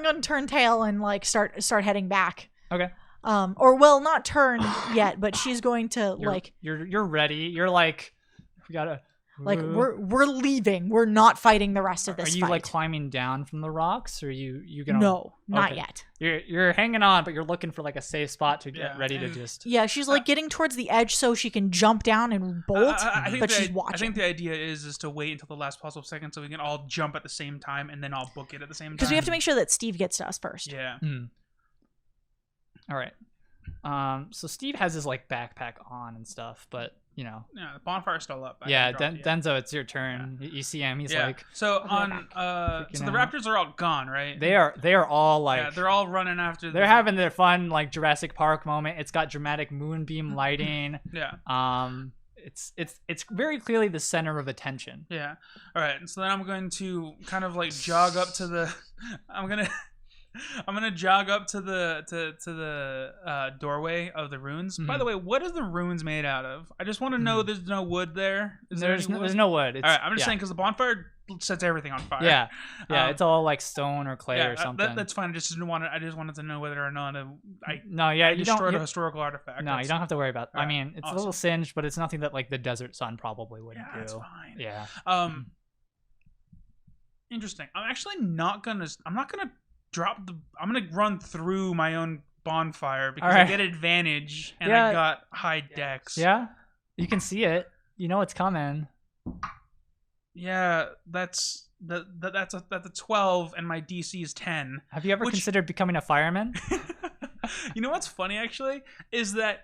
gonna turn tail and like start heading back. Okay. Or well, not turn yet, but she's going to you're ready. You're like, we gotta. Like we're leaving. We're not fighting the rest of this Are you fight. like climbing down from the rocks, or are you gonna? No, not Okay. yet. You're hanging on, but you're looking for like a safe spot to get ready to just. Yeah, she's like getting towards the edge so she can jump down and bolt, but she's watching. I think the idea is to wait until the last possible second so we can all jump at the same time and then I'll book it at the same time. Because we have to make sure that Steve gets to us first. Yeah. Mm. All right. So Steve has his like backpack on and stuff, but Yeah, the bonfire's still up. Denzo, it's your turn. You see him. He's like. So so the raptors are all gone, right? They are all like. Yeah, they're all running after. They're having their fun like Jurassic Park moment. It's got dramatic moonbeam lighting. Yeah. It's very clearly the center of attention. Yeah. All right. So then I'm going to kind of like jog up to the. I'm gonna jog up to the doorway of the ruins. Mm-hmm. By the way, what is the ruins made out of? I just want to know. There's no wood there. There's no wood. All right, I'm just saying because the bonfire sets everything on fire. Yeah, it's all like stone or clay or something. That's fine. I just wanted to know whether or not I you destroyed don't. a historical artifact. No, you don't have to worry about. All right, I mean, it's awesome. a little singed, but it's nothing that like the desert sun probably wouldn't do. That's fine. Yeah. Interesting. I'm not gonna I'm gonna run through my own bonfire because I get advantage and I got high dex. Yeah, you can see it. You know it's coming. Yeah, that's a 12 and my DC is 10. Have you ever considered becoming a fireman? You know what's funny actually is that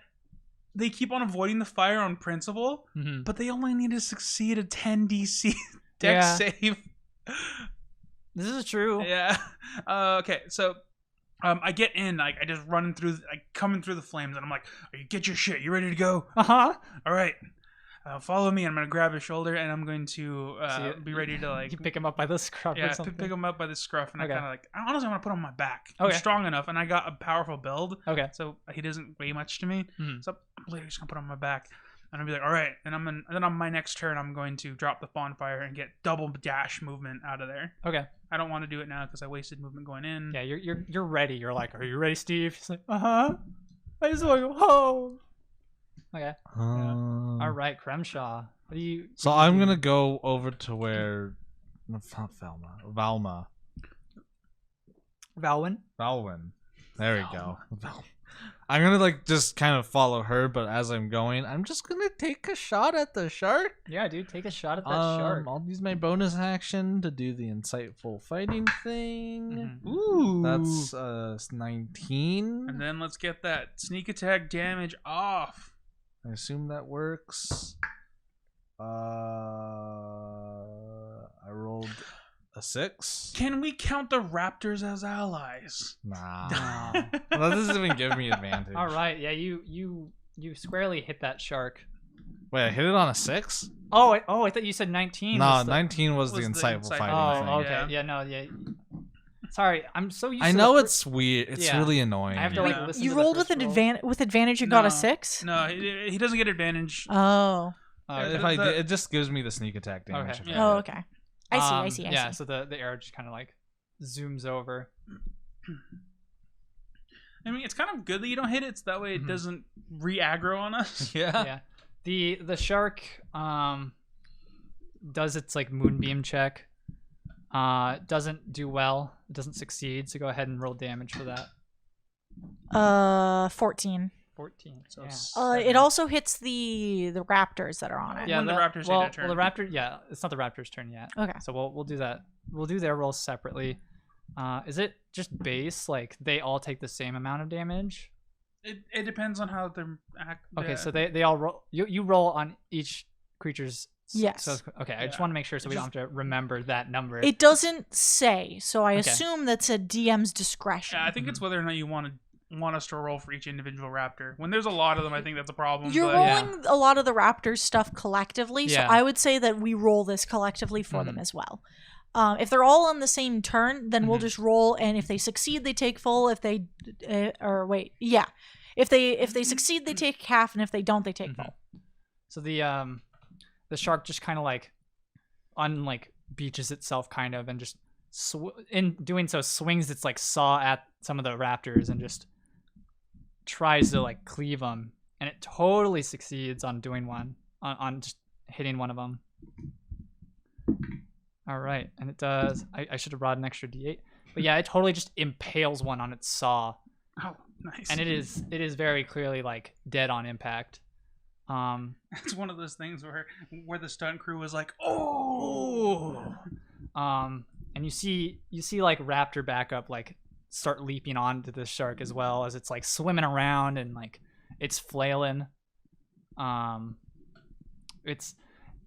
they keep on avoiding the fire on principle, but they only need to succeed a 10 DC dex save. This is true. Yeah. Okay. So, I get in. Like, I just run through, coming through the flames, and I'm like, "Get your shit. You ready to go?" Uh-huh. All right. Follow me. I'm gonna grab his shoulder, and I'm going to be ready to like. You pick him up by the scruff. Yeah, or something. pick him up by the scruff, and Okay. I kind of like. I honestly want to put him on my back. Okay. I'm strong enough, and I got a powerful build. Okay. So he doesn't weigh much to me. Mhm. So I'm literally just gonna put him on my back. And I'll be like, all right. And then on my next turn, I'm going to drop the bonfire and get double dash movement out of there. Okay. I don't want to do it now because I wasted movement going in. Yeah, you're ready. You're like, are you ready, Steve? He's like, I just want to go home. Okay. All right, Kremshaw. What do you? So I'm gonna go over to where, not Valwynn. Valwynn. There we go. I'm gonna like just kind of follow her, but as I'm going, I'm just gonna take a shot at the shark. Yeah, dude, take a shot at that shark. I'll use my bonus action to do the insightful fighting thing. Mhm. Ooh. That's 19. And then let's get that sneak attack damage off. I assume that works. I rolled a 6. Can we count the raptors as allies? Nah. No. Well, that doesn't even give me advantage. All right, yeah, you squarely hit that shark. Wait, I hit it on a 6? Oh, I thought you said 19. No, was the- 19 was the was the insightful insightful fighting Oh, thing. okay. Yeah. Yeah, no, yeah. Sorry, I'm so used I to know the it's weird. It's Yeah. really annoying. I have to Yeah. like listen You to the rolled with first an roll. with advantage and got a No. 6? No, he doesn't get advantage. Oh. If the- I the- did, it just gives me the sneak attack damage. Okay. if I Yeah. Oh, hit. okay. I see. Yeah, so the arrow just kind of like zooms over. I mean, it's kind of good that you don't hit it, so that way it Mhm. doesn't re-aggro on us. Yeah. Yeah. The shark does its like moonbeam check. Doesn't do well. It doesn't succeed. So go ahead and roll damage for that. 14. 14. So Yeah. It also hits the raptors that are on it. Yeah, when the raptors take well, their turn. Well, the raptor. Yeah, it's not the raptor's turn yet. Okay. So we'll do that. We'll do their rolls separately. Is it just base? Like they all take the same amount of damage? It depends on how they're act. Okay, yeah. so they all roll. You roll on each creature's. Yes. So, okay, I just Yeah. want to make sure so we don't have to remember that number. It doesn't say, so I Okay. assume that's a DM's discretion. Yeah, I think it's whether or not you want us to roll for each individual raptor. When there's a lot of them, I think that's a problem. You're but rolling a lot of the raptors stuff collectively, so Yeah. I would say that we roll this collectively for them as well. If they're all on the same turn, then we'll Mhm. just roll, and if they succeed, they take full. If they, if they succeed, they take half, and if they don't, they take Mhm. full. So the shark just kind of like beaches itself kind of and just in doing so swings its like saw at some of the raptors and just tries to like cleave them, and it totally succeeds on doing one on just hitting one of them. All right, and it does. I should have brought an extra d8, but yeah, it totally just impales one on its saw, Oh, nice. and it is very clearly like dead on impact. It's one of those things where the stunt crew was like, "Oh." And you see like raptor backup like start leaping onto the shark as well as it's like swimming around and like it's flailing.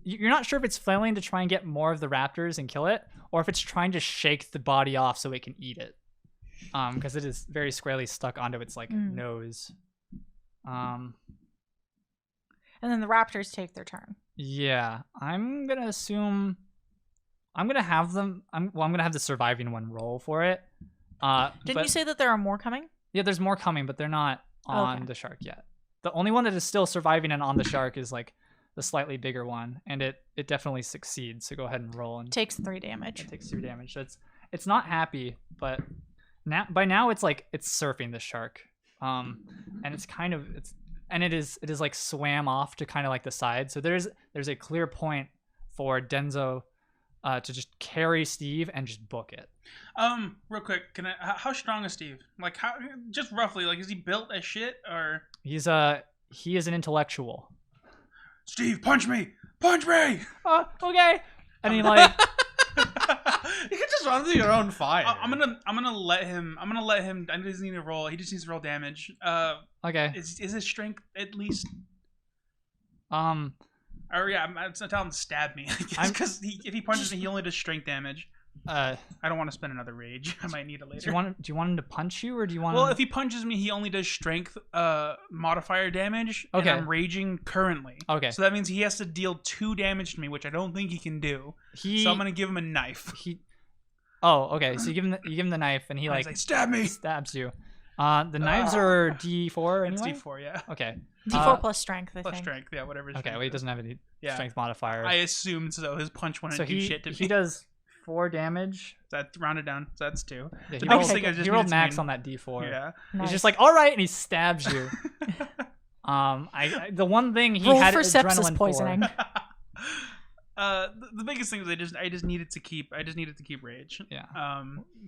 You're not sure if it's flailing to try and get more of the raptors and kill it, or if it's trying to shake the body off so it can eat it. Because it is very squarely stuck onto its like nose. And then the raptors take their turn. Yeah, I'm gonna assume I'm gonna have them. I'm gonna have the surviving one roll for it. Didn't but- you say that there are more coming? Yeah, there's more coming, but they're not on Okay. the shark yet. The only one that is still surviving and on the shark is like the slightly bigger one, and it definitely succeeds. So go ahead and roll and Takes 3 damage. it takes 2 damage. So it's not happy, but by now it's like it's surfing the shark, and it's kind of it is like swam off to kind of like the side. So there's a clear point for Denzo to just carry Steve and just book it. Real quick, how strong is Steve? Like, how, just roughly, like, is he built as shit, or? He is an intellectual. Steve, punch me! Punch me! Okay. And he like You can just run through your own fire. I'm gonna let him. I doesn't need to roll. He just needs to roll damage. okay. Is his strength at least? Uh, Or yeah, I'm telling him to stab me. Because if he punches me, he only does strength damage. I don't want to spend another rage. I might need it later. do you want him to punch you or do you want? Well, if he punches me, he only does strength modifier damage. Okay. And I'm raging currently. Okay. So that means he has to deal 2 damage to me, which I don't think he can do. So I'm gonna give him a knife. Oh, okay. So you give him the knife and he I like say, stab me. stabs you. The knives are D4 anyway. It's D4, yeah. Okay. D4 plus strength, I Plus think. strength, yeah, whatever. his Okay. strength Well, he is. doesn't have any Yeah. strength modifier. I assumed so. His punch wouldn't so do shit to me. he does 4 damage. That rounded down. So that's 2. Yeah, The he biggest rolled, thing I just he rolled needed to max mean- on that D4. Yeah. Nice. He's just like, all right, and he stabs you. The one thing he Roll had for sepsis adrenaline poisoning. The biggest thing is I just needed to keep rage. Yeah.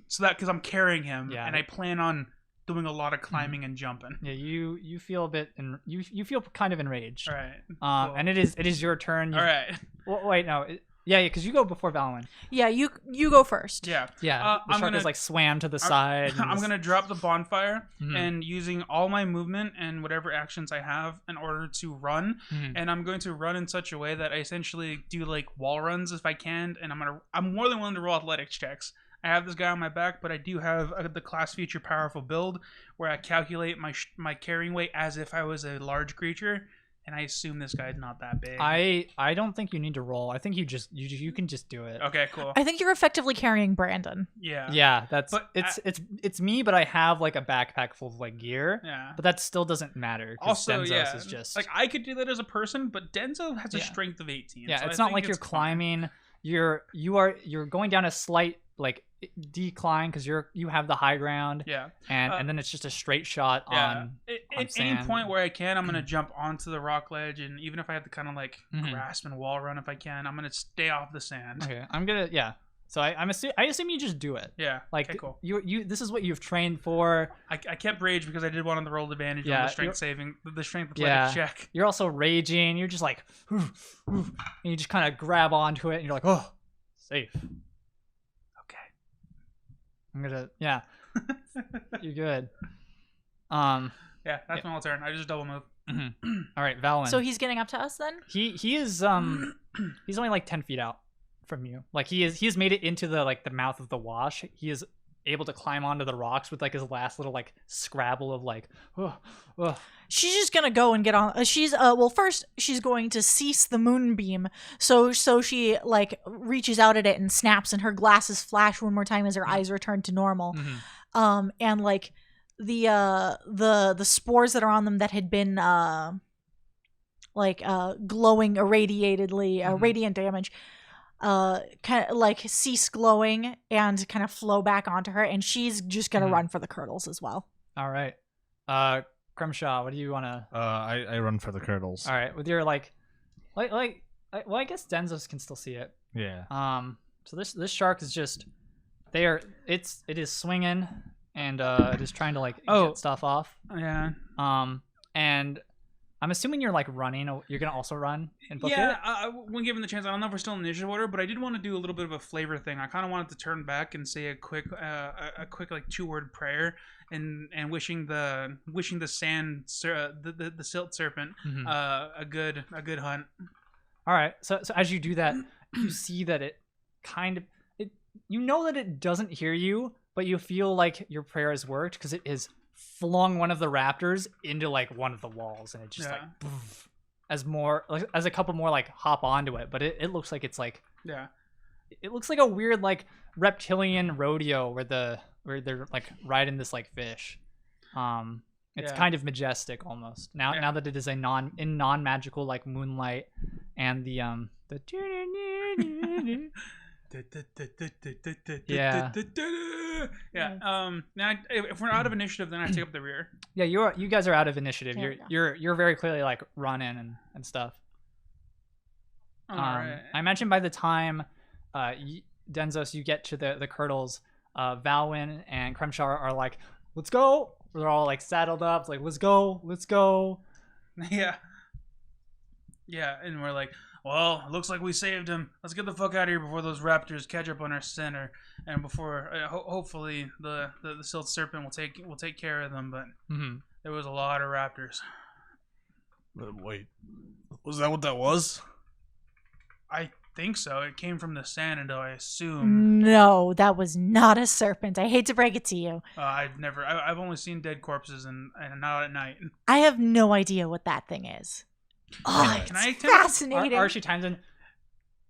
So that because I'm carrying him, Yeah. and I plan on doing a lot of climbing and jumping. Yeah, you feel a bit you feel kind of enraged. All right. Cool. And it is your turn. All right. Wait, no. Yeah, because you go before Valwynn. Yeah, you go first. Yeah. Yeah, the I'm shark gonna- is like swam to the side. and I'm just- gonna drop the bonfire Mhm. and using all my movement and whatever actions I have in order to run, Mhm. and I'm going to run in such a way that I essentially do like wall runs if I can, and I'm more than willing to roll athletics checks. I have this guy on my back, but I do have the class feature powerful build where I calculate my carrying weight as if I was a large creature, and I assume this guy's not that big. I don't think you need to roll. I think you can just do it. Okay, cool. I think you're effectively carrying Brandon. Yeah. Yeah, that's But it's me, but I have like a backpack full of like gear. Yeah. But that still doesn't matter. 'Cause Also, Denzo's yeah, is just like I could do that as a person, but Denzo has a Yeah. strength of 18. yeah. so It's I not think like you're fine. climbing. You're going down a slight like decline because you have the high ground. Yeah. And then it's just a straight shot Yeah. on. on At any sand. point where I can, I'm gonna jump onto the rock ledge, and even if I have to kind of like Mhm. grasp and wall run if I can, I'm gonna stay off the sand. Okay, I'm gonna So I assume you just do it. Yeah. Like okay, cool. you this is what you've trained for. I kept rage because I did want on the roll advantage Yeah, on the strength saving, the strength athletics check. You're also raging. You're just like, and you just kind of grab onto it, and you're like, oh, safe. Okay. I'm gonna, yeah. You're good. Yeah, that's my whole turn. I just double move. All right, Valwynn. So he's getting up to us then? he is he's only like 10 feet out from you. Like he has made it into the mouth of the wash. He is able to climb onto the rocks with like his last little like scrabble of like, oh. She's just gonna go and get on. First she's going to cease the moonbeam. So she like reaches out at it and snaps, and her glasses flash one more time as her eyes return to normal. Mhm. And like the spores that are on them that had been glowing irradiatedly, radiant damage, kind of like cease glowing and kind of flow back onto her, and she's just gonna run for the curdles as well. All right. Kremshaw, what do you want to? I run for the curdles. All right, with your well, I guess Denzo's can still see it. Yeah. So this shark is just it is swinging and it is trying to like get stuff off. Yeah. And I'm assuming you're like running. You're gonna also run and book Yeah, it. when given the chance, I don't know if we're still in initiative order, but I did want to do a little bit of a flavor thing. I kind of wanted to turn back and say a quick like 2-word prayer and wishing the silt serpent Mhm. a good hunt. All right. So as you do that, you see that it kind of you know that it doesn't hear you, but you feel like your prayer has worked because it has flung one of the raptors into like one of the walls, and it just like poof, as a couple more like hop onto it, but it looks like it's like it looks like a weird like reptilian rodeo where they're like riding this like fish. It's kind of majestic almost now that it is a non-magical like moonlight and the Yeah. Now if we're out of initiative, then I take up the rear. Yeah, you guys are out of initiative. There we You're very clearly like running and stuff. All right. I mentioned by the time Denzo, so you get to the curdles, Valwynn and Kremshaw are like, let's go. They're all like saddled up. It's like, let's go. Yeah. Yeah, and we're like, well, looks like we saved him. Let's get the fuck out of here before those raptors catch up on our center, and before hopefully the silt serpent will take care of them. But there was a lot of raptors. Wait, was that what that was? I think so. It came from the sand, and I assume. No, that was not a serpent. I hate to break it to you. I've only seen dead corpses and not at night. I have no idea what that thing is. Oh, Can I it's attempt- fascinating. Archie Timson,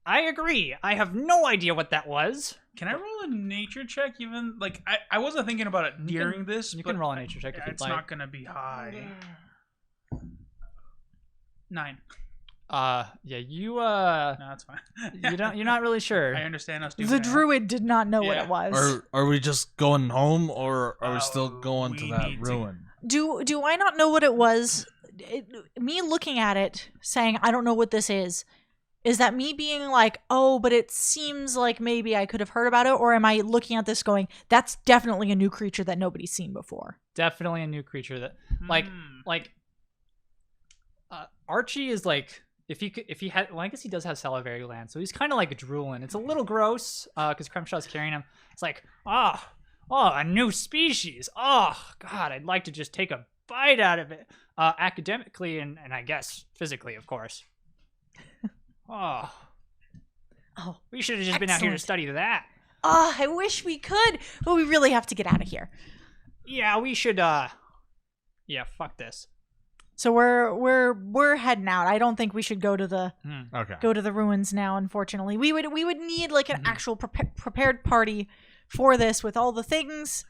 I agree. I have no idea what that was. Can I roll a nature check? Even like I wasn't thinking about it during this. You but can roll a nature check if you'd it's like. not gonna be high. 9. Yeah, you No, that's fine. you're not really sure. I understand us doing The that. druid did not know what Yeah. it was. Are we just going home, or are we still going to we that need to- ruin? Do I not know what it was? Me looking at it, saying I don't know what this is. Is that me being like, oh, but it seems like maybe I could have heard about it? Or am I looking at this going, that's definitely a new creature that nobody's seen before? Definitely a new creature that, like, Archie is like, if he had, well, I guess he does have salivary glands, so he's kind of like drooling. It's a little gross because Kremshaw's carrying him. It's like, oh, a new species. Oh, God, I'd like to just take a bite out of it. Academically and I guess physically, of course. Oh, we should have just been out here to study that. Oh, I wish we could, but we really have to get out of here. Yeah, we should. Yeah, fuck this. So we're heading out. I don't think we should go to the ruins now. Unfortunately, we would need like an actual prepared party for this with all the things.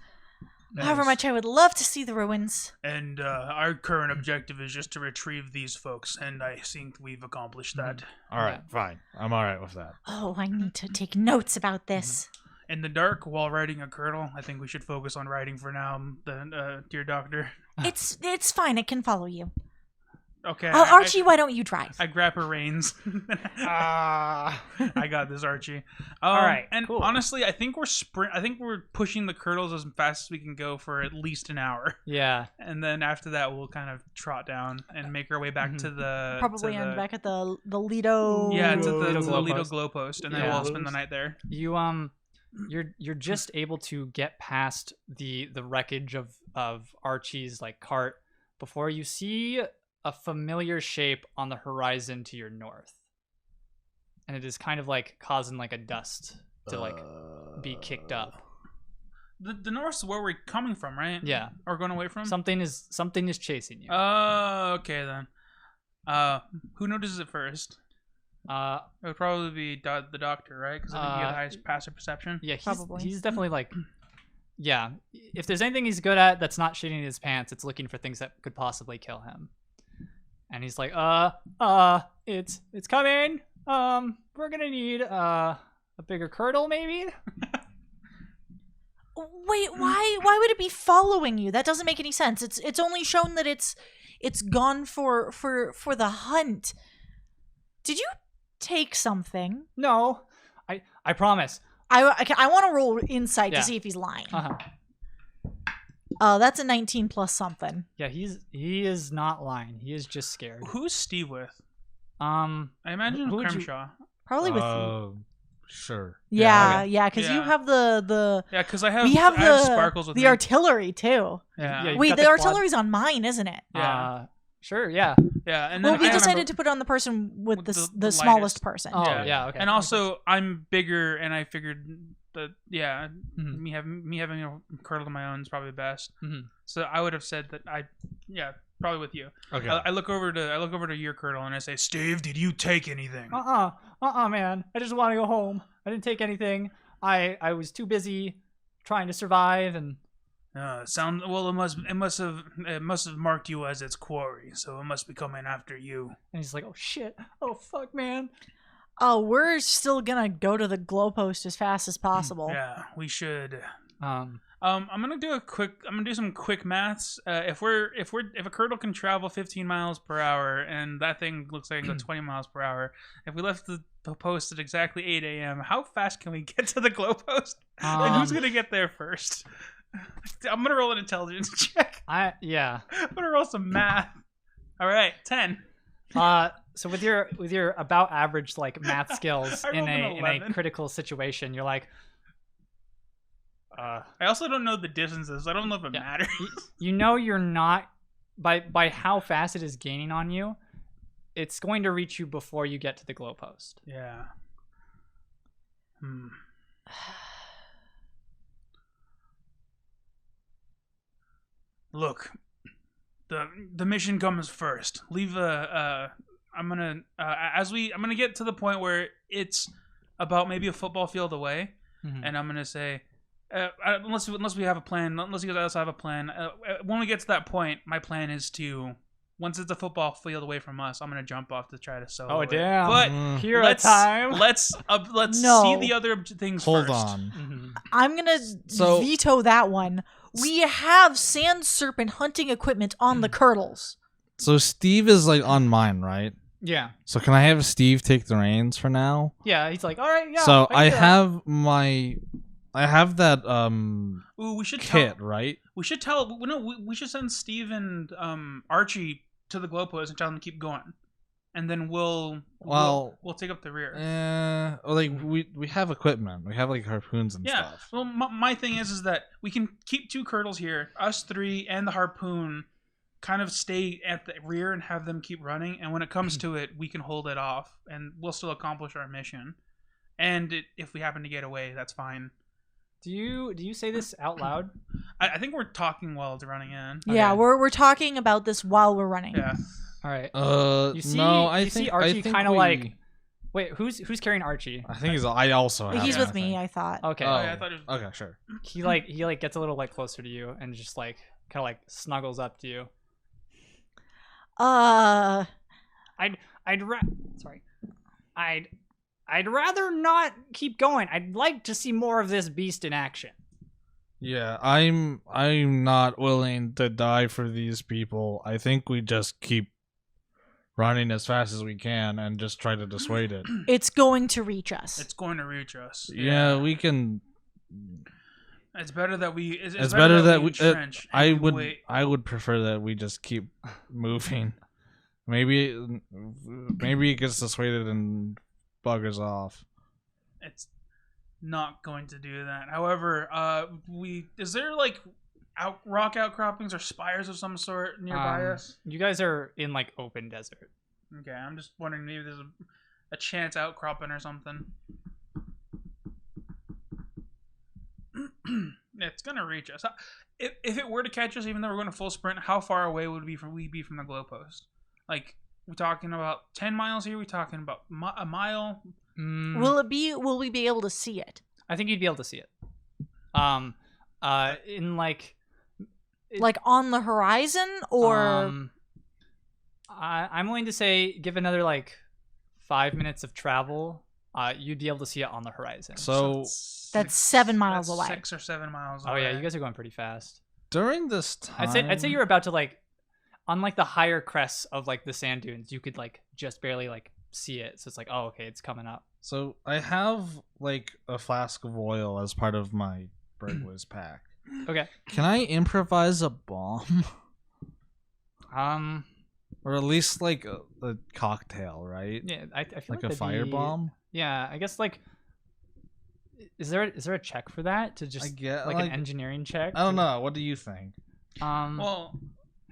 Nice. However much I would love to see the ruins. And our current objective is just to retrieve these folks, and I think we've accomplished that. All right, fine. I'm all right with that. Oh, I need to take notes about this. In the dark, while riding a curdle, I think we should focus on riding for now, dear doctor. It's fine. It can follow you. Okay. Archie, why don't you drive? I grab her reins. I got this, Archie. All right. And cool. honestly, I think we're pushing the curdles as fast as we can go for at least an hour. Yeah. And then after that, we'll kind of trot down and make our way back to the probably end back at the Lido. Yeah, to the Lido glow post, and then we'll spend the night there. You're just able to get past the wreckage of Archie's like cart before you see a familiar shape on the horizon to your north, and it is kind of like causing like a dust to like be kicked up. The north's where we're coming from, right? Yeah, or going away from. Something is chasing you. Oh, okay then. Who notices it first? It would probably be the doctor, right? Because I think he has the highest passive perception. Yeah, he's definitely like, yeah. If there's anything he's good at that's not shitting his pants, it's looking for things that could possibly kill him. And he's like, it's coming. We're gonna need a bigger curdle, maybe. Wait, why would it be following you? That doesn't make any sense. It's only shown that it's gone for the hunt. Did you take something? No, I promise. I want to roll insight to see if he's lying. That's a 19 plus something. Yeah, he is not lying. He is just scared. Who's Steve with? I imagine Kremshaw. Probably with sure. Yeah, because you have the yeah, because I have sparkles with the artillery too. Yeah. Wait, the artillery's on mine, isn't it? Yeah. Sure. Yeah. Yeah. And then we decided to put it on the person with the smallest person. Oh yeah. Okay. And also, I'm bigger, and I figured that me having a curdle of my own is probably best. So I would have said that probably with you. Okay. I look over to your curdle and I say, Steve, did you take anything? Man. I just want to go home. I didn't take anything. I was too busy trying to survive and. It must have marked you as its quarry, so it must be coming after you. And he's like, oh shit, oh fuck, man. Oh, we're still gonna go to the glow post as fast as possible. Yeah, we should. I'm gonna do some quick maths. If a curdle can travel 15 miles per hour and that thing looks like it can go 20 miles per hour, if we left the post at exactly 8 a.m., how fast can we get to the glow post? And who's gonna get there first? I'm gonna roll an intelligence check. I'm gonna roll some math. All right, 10. So with your about average like math skills in a critical situation, you're like, I also don't know the distances. I don't know if it matters. You know you're not by how fast it is gaining on you. It's going to reach you before you get to the glow post. Yeah. Look, the mission comes first. Leave I'm gonna get to the point where it's about maybe a football field away, and I'm gonna say, unless we have a plan, unless you guys have a plan, when we get to that point, my plan is to, once it's a football field away from us, I'm gonna jump off to try to solo it. Damn! But Hero time. Let's see the other things Hold first. on. I'm gonna veto that one. We have sand serpent hunting equipment on the curdles. So Steve is like on mine, right? Yeah. So can I have Steve take the reins for now? Yeah, he's like, all right, yeah. So can I do that." have that Ooh, we should kit, tell. right? We should tell. No, we should send Steve and Archie to the glow post and tell them to keep going, and then we'll take up the rear. Like we have equipment. We have like harpoons and Yeah. stuff. Well, my thing is that we can keep 2 Curdles here, us 3 and the harpoon, kind of stay at the rear and have them keep running. And when it comes to it, we can hold it off, and we'll still accomplish our mission. And if we happen to get away, that's fine. Do you say this out loud? I think we're talking while it's running in. Yeah, Okay. we're talking about this while we're running. Yeah. All right. No, I think see Archie kind of we- like. Wait, who's carrying Archie? I think he's. I also have. He's that, with me, think. I thought. Okay. Oh, yeah, I thought it was... Okay, sure. He gets a little like closer to you and just like kind of like snuggles up to you. I'd rather not keep going. I'd like to see more of this beast in action. Yeah, I'm not willing to die for these people. I think we just keep running as fast as we can and just try to dissuade it. It's going to reach us. It's going to reach us. Yeah, we can. It's better that we. It's better that we. entrench and I we would. wait. I would prefer that we just keep moving. Maybe it gets dissuaded and buggers off. It's not going to do that. However, is there like rock outcroppings or spires of some sort nearby us? You guys are in like open desert. Okay, I'm just wondering maybe there's a chance outcropping or something. It's gonna reach us. If it were to catch us, even though we're going to full sprint, how far away would we be from the glow post? Like, we're talking about 10 miles here. We're talking about a mile. Will we be able to see it? I think you'd be able to see it. In like On the horizon, or I'm willing to say, give another like 5 minutes of travel, you'd be able to see it on the horizon. So that's 7 miles That's away. 6 or 7 miles away. Oh yeah, you guys are going pretty fast. during this time, I'd say you're about to like, on like the higher crests of like the sand dunes, you could like just barely like see it. So it's like, oh okay, it's coming up. So I have like a flask of oil as part of my bird whiz pack. Okay. Can I improvise a bomb? Or at least like a cocktail, right? Yeah, I feel Like a that'd fire be- bomb? Yeah, I guess like, is there a check for that to just I get like an engineering check? I don't know. What do you think? Well,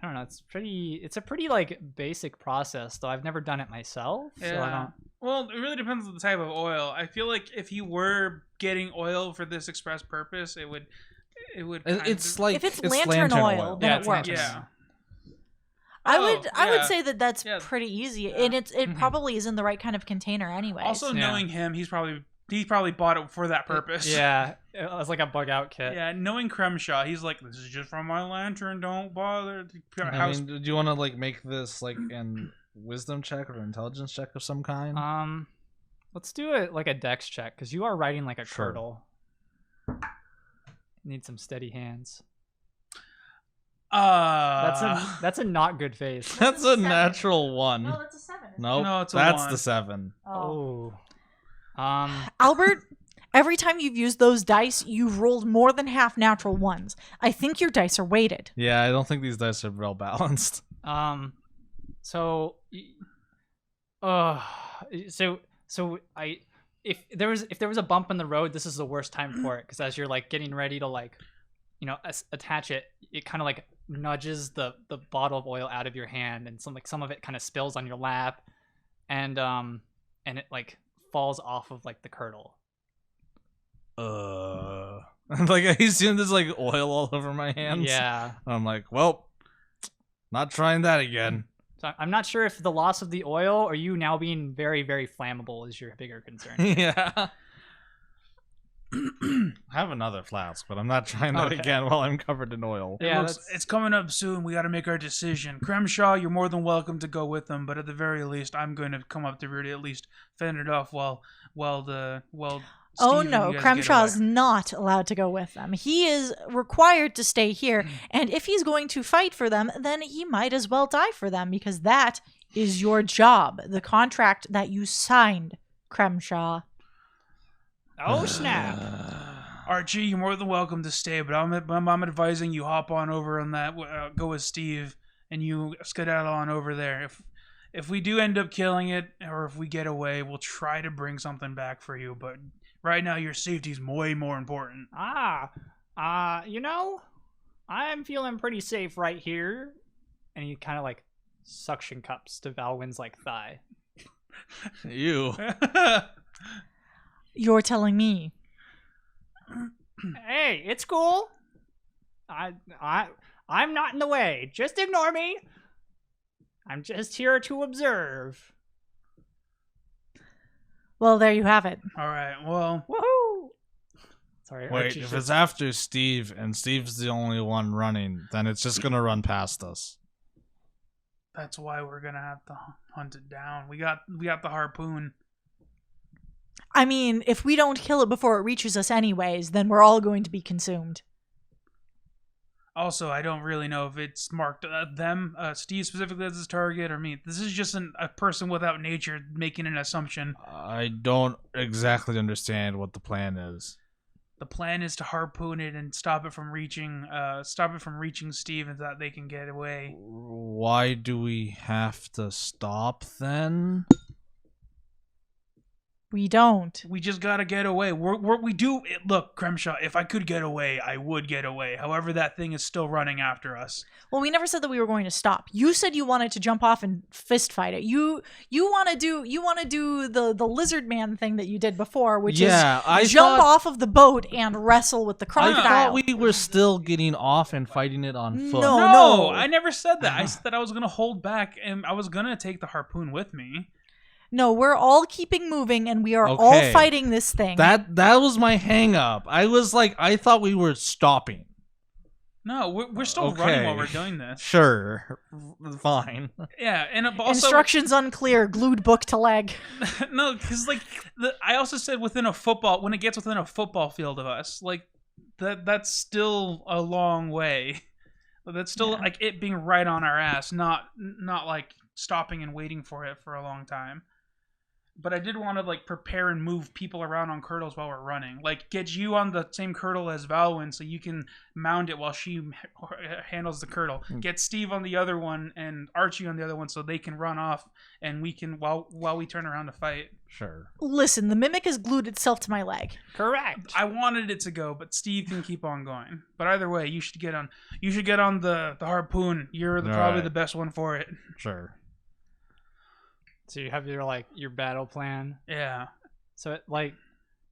I don't know. It's a pretty like basic process, though. I've never done it myself, so I yeah. don't. Well, it really depends on the type of oil. I feel like if you were getting oil for this express purpose, it would. It's like If it's lantern oil, then Yeah, it it's works. lantern. Yeah. I Oh, would yeah. say that that's Yeah. pretty easy, Yeah. and it Mhm. probably is in the right kind of container anyway. Also, Yeah. knowing him, he probably bought it for that purpose. Yeah, it was like a bug out kit. Yeah, knowing Kremshaw, he's like, "This is just from my lantern. Don't bother." I mean, do you want to like make this like an wisdom check or intelligence check of some kind? Let's do it like a dex check because you are riding like a Sure. turtle. Need some steady hands. That's a not good face. That's a natural one. No, that's a 7. Nope, No, it's a that's 1. the 7. Oh. Albert, every time you've used those dice, you've rolled more than half natural ones. I think your dice are weighted. Yeah, I don't think these dice are well balanced. So if there was a bump in the road, this is the worst time for it because as you're like getting ready to like, attach it, it kind of like nudges the bottle of oil out of your hand, and some of it kind of spills on your lap, and it like falls off of like the curdle. Like I assume there's like oil all over my hands. Yeah. I'm like, well, not trying that again. So I'm not sure if the loss of the oil or you now being very, very flammable is your bigger concern. Yeah. I have another flask, but I'm not trying that Okay. again while I'm covered in oil. Yeah, It's coming up soon. We got to make our decision. Kremshaw, you're more than welcome to go with them, but at the very least, I'm going to come up the rear to at least fend it off while Oh Steve no, and you guys get Kremshaw's away. not allowed to go with them. He is required to stay here, and if he's going to fight for them, then he might as well die for them because that is your job, the contract that you signed, Kremshaw. Oh, snap. Archie, you're more than welcome to stay, but I'm advising you hop on over on that. Go with Steve, and you skedaddle on over there. If we do end up killing it, or if we get away, we'll try to bring something back for you. But right now, your safety's way more important. You know, I'm feeling pretty safe right here. And he kind of like suction cups to Valwynn's like thigh. You. You're telling me. Hey, it's cool. I'm not in the way. Just ignore me. I'm just here to observe. Well, there you have it. All right. Well, Woohoo! Sorry. Wait, Archie's if just- it's after Steve and Steve's the only one running, then it's just gonna run past us. that's why we're gonna have to hunt it down. We got the harpoon. I mean, if we don't kill it before it reaches us anyways, then we're all going to be consumed. Also, I don't really know if it's marked them, Steve specifically as his target, or me. This is just a person without nature making an assumption. I don't exactly understand what the plan is. The plan is to harpoon it and stop it from reaching Steve, and that they can get away. Why do we have to stop then? We don't. We just gotta get away. Look, Kremshaw, if I could get away, I would get away. However, that thing is still running after us. Well, we never said that we were going to stop. You said you wanted to jump off and fist fight it. You want to do the lizard man thing that you did before, which is jump off of the boat and wrestle with the I crocodile. thought we were still getting off and fighting it on foot. No. I never said that. I said that I was gonna hold back and I was gonna take the harpoon with me. No, we're all keeping moving and we are all Okay. fighting this thing. That was my hang up. I was like, I thought we were stopping. No, we're still running while we're doing this. Sure. Fine. Yeah, and also Instructions unclear, glued book to leg. no, because like I also said when it gets within a football field of us, like that's still a long way. That's still like it being right on our ass, not like stopping and waiting for it for a long time. But I did want to like prepare and move people around on Curdles while we're running. Like get you on the same Curdle as Valwynn so you can mount it while she handles the Curdle. Get Steve on the other one and Archie on the other one so they can run off and we can while we turn around to fight. Sure. Listen, the mimic has glued itself to my leg. Correct. I wanted it to go, but Steve can keep on going. But either way, you should get on the harpoon. You're probably right. the best one for it. Sure. So you have your battle plan. Yeah. So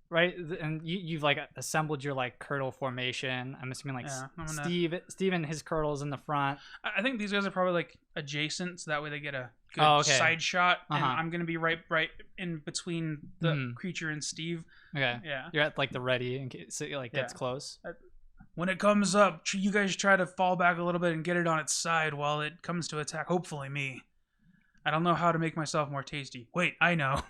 right, and you've like assembled your like curdle formation. I'm assuming Steve and his curdles in the front. I think these guys are probably like adjacent, so that way they get a good side shot. And I'm gonna be right in between the creature and Steve. Okay. Yeah. You're at like the ready in case it like gets close. When it comes up, you guys try to fall back a little bit and get it on its side while it comes to attack. Hopefully me. I don't know how to make myself more tasty. Wait, I know.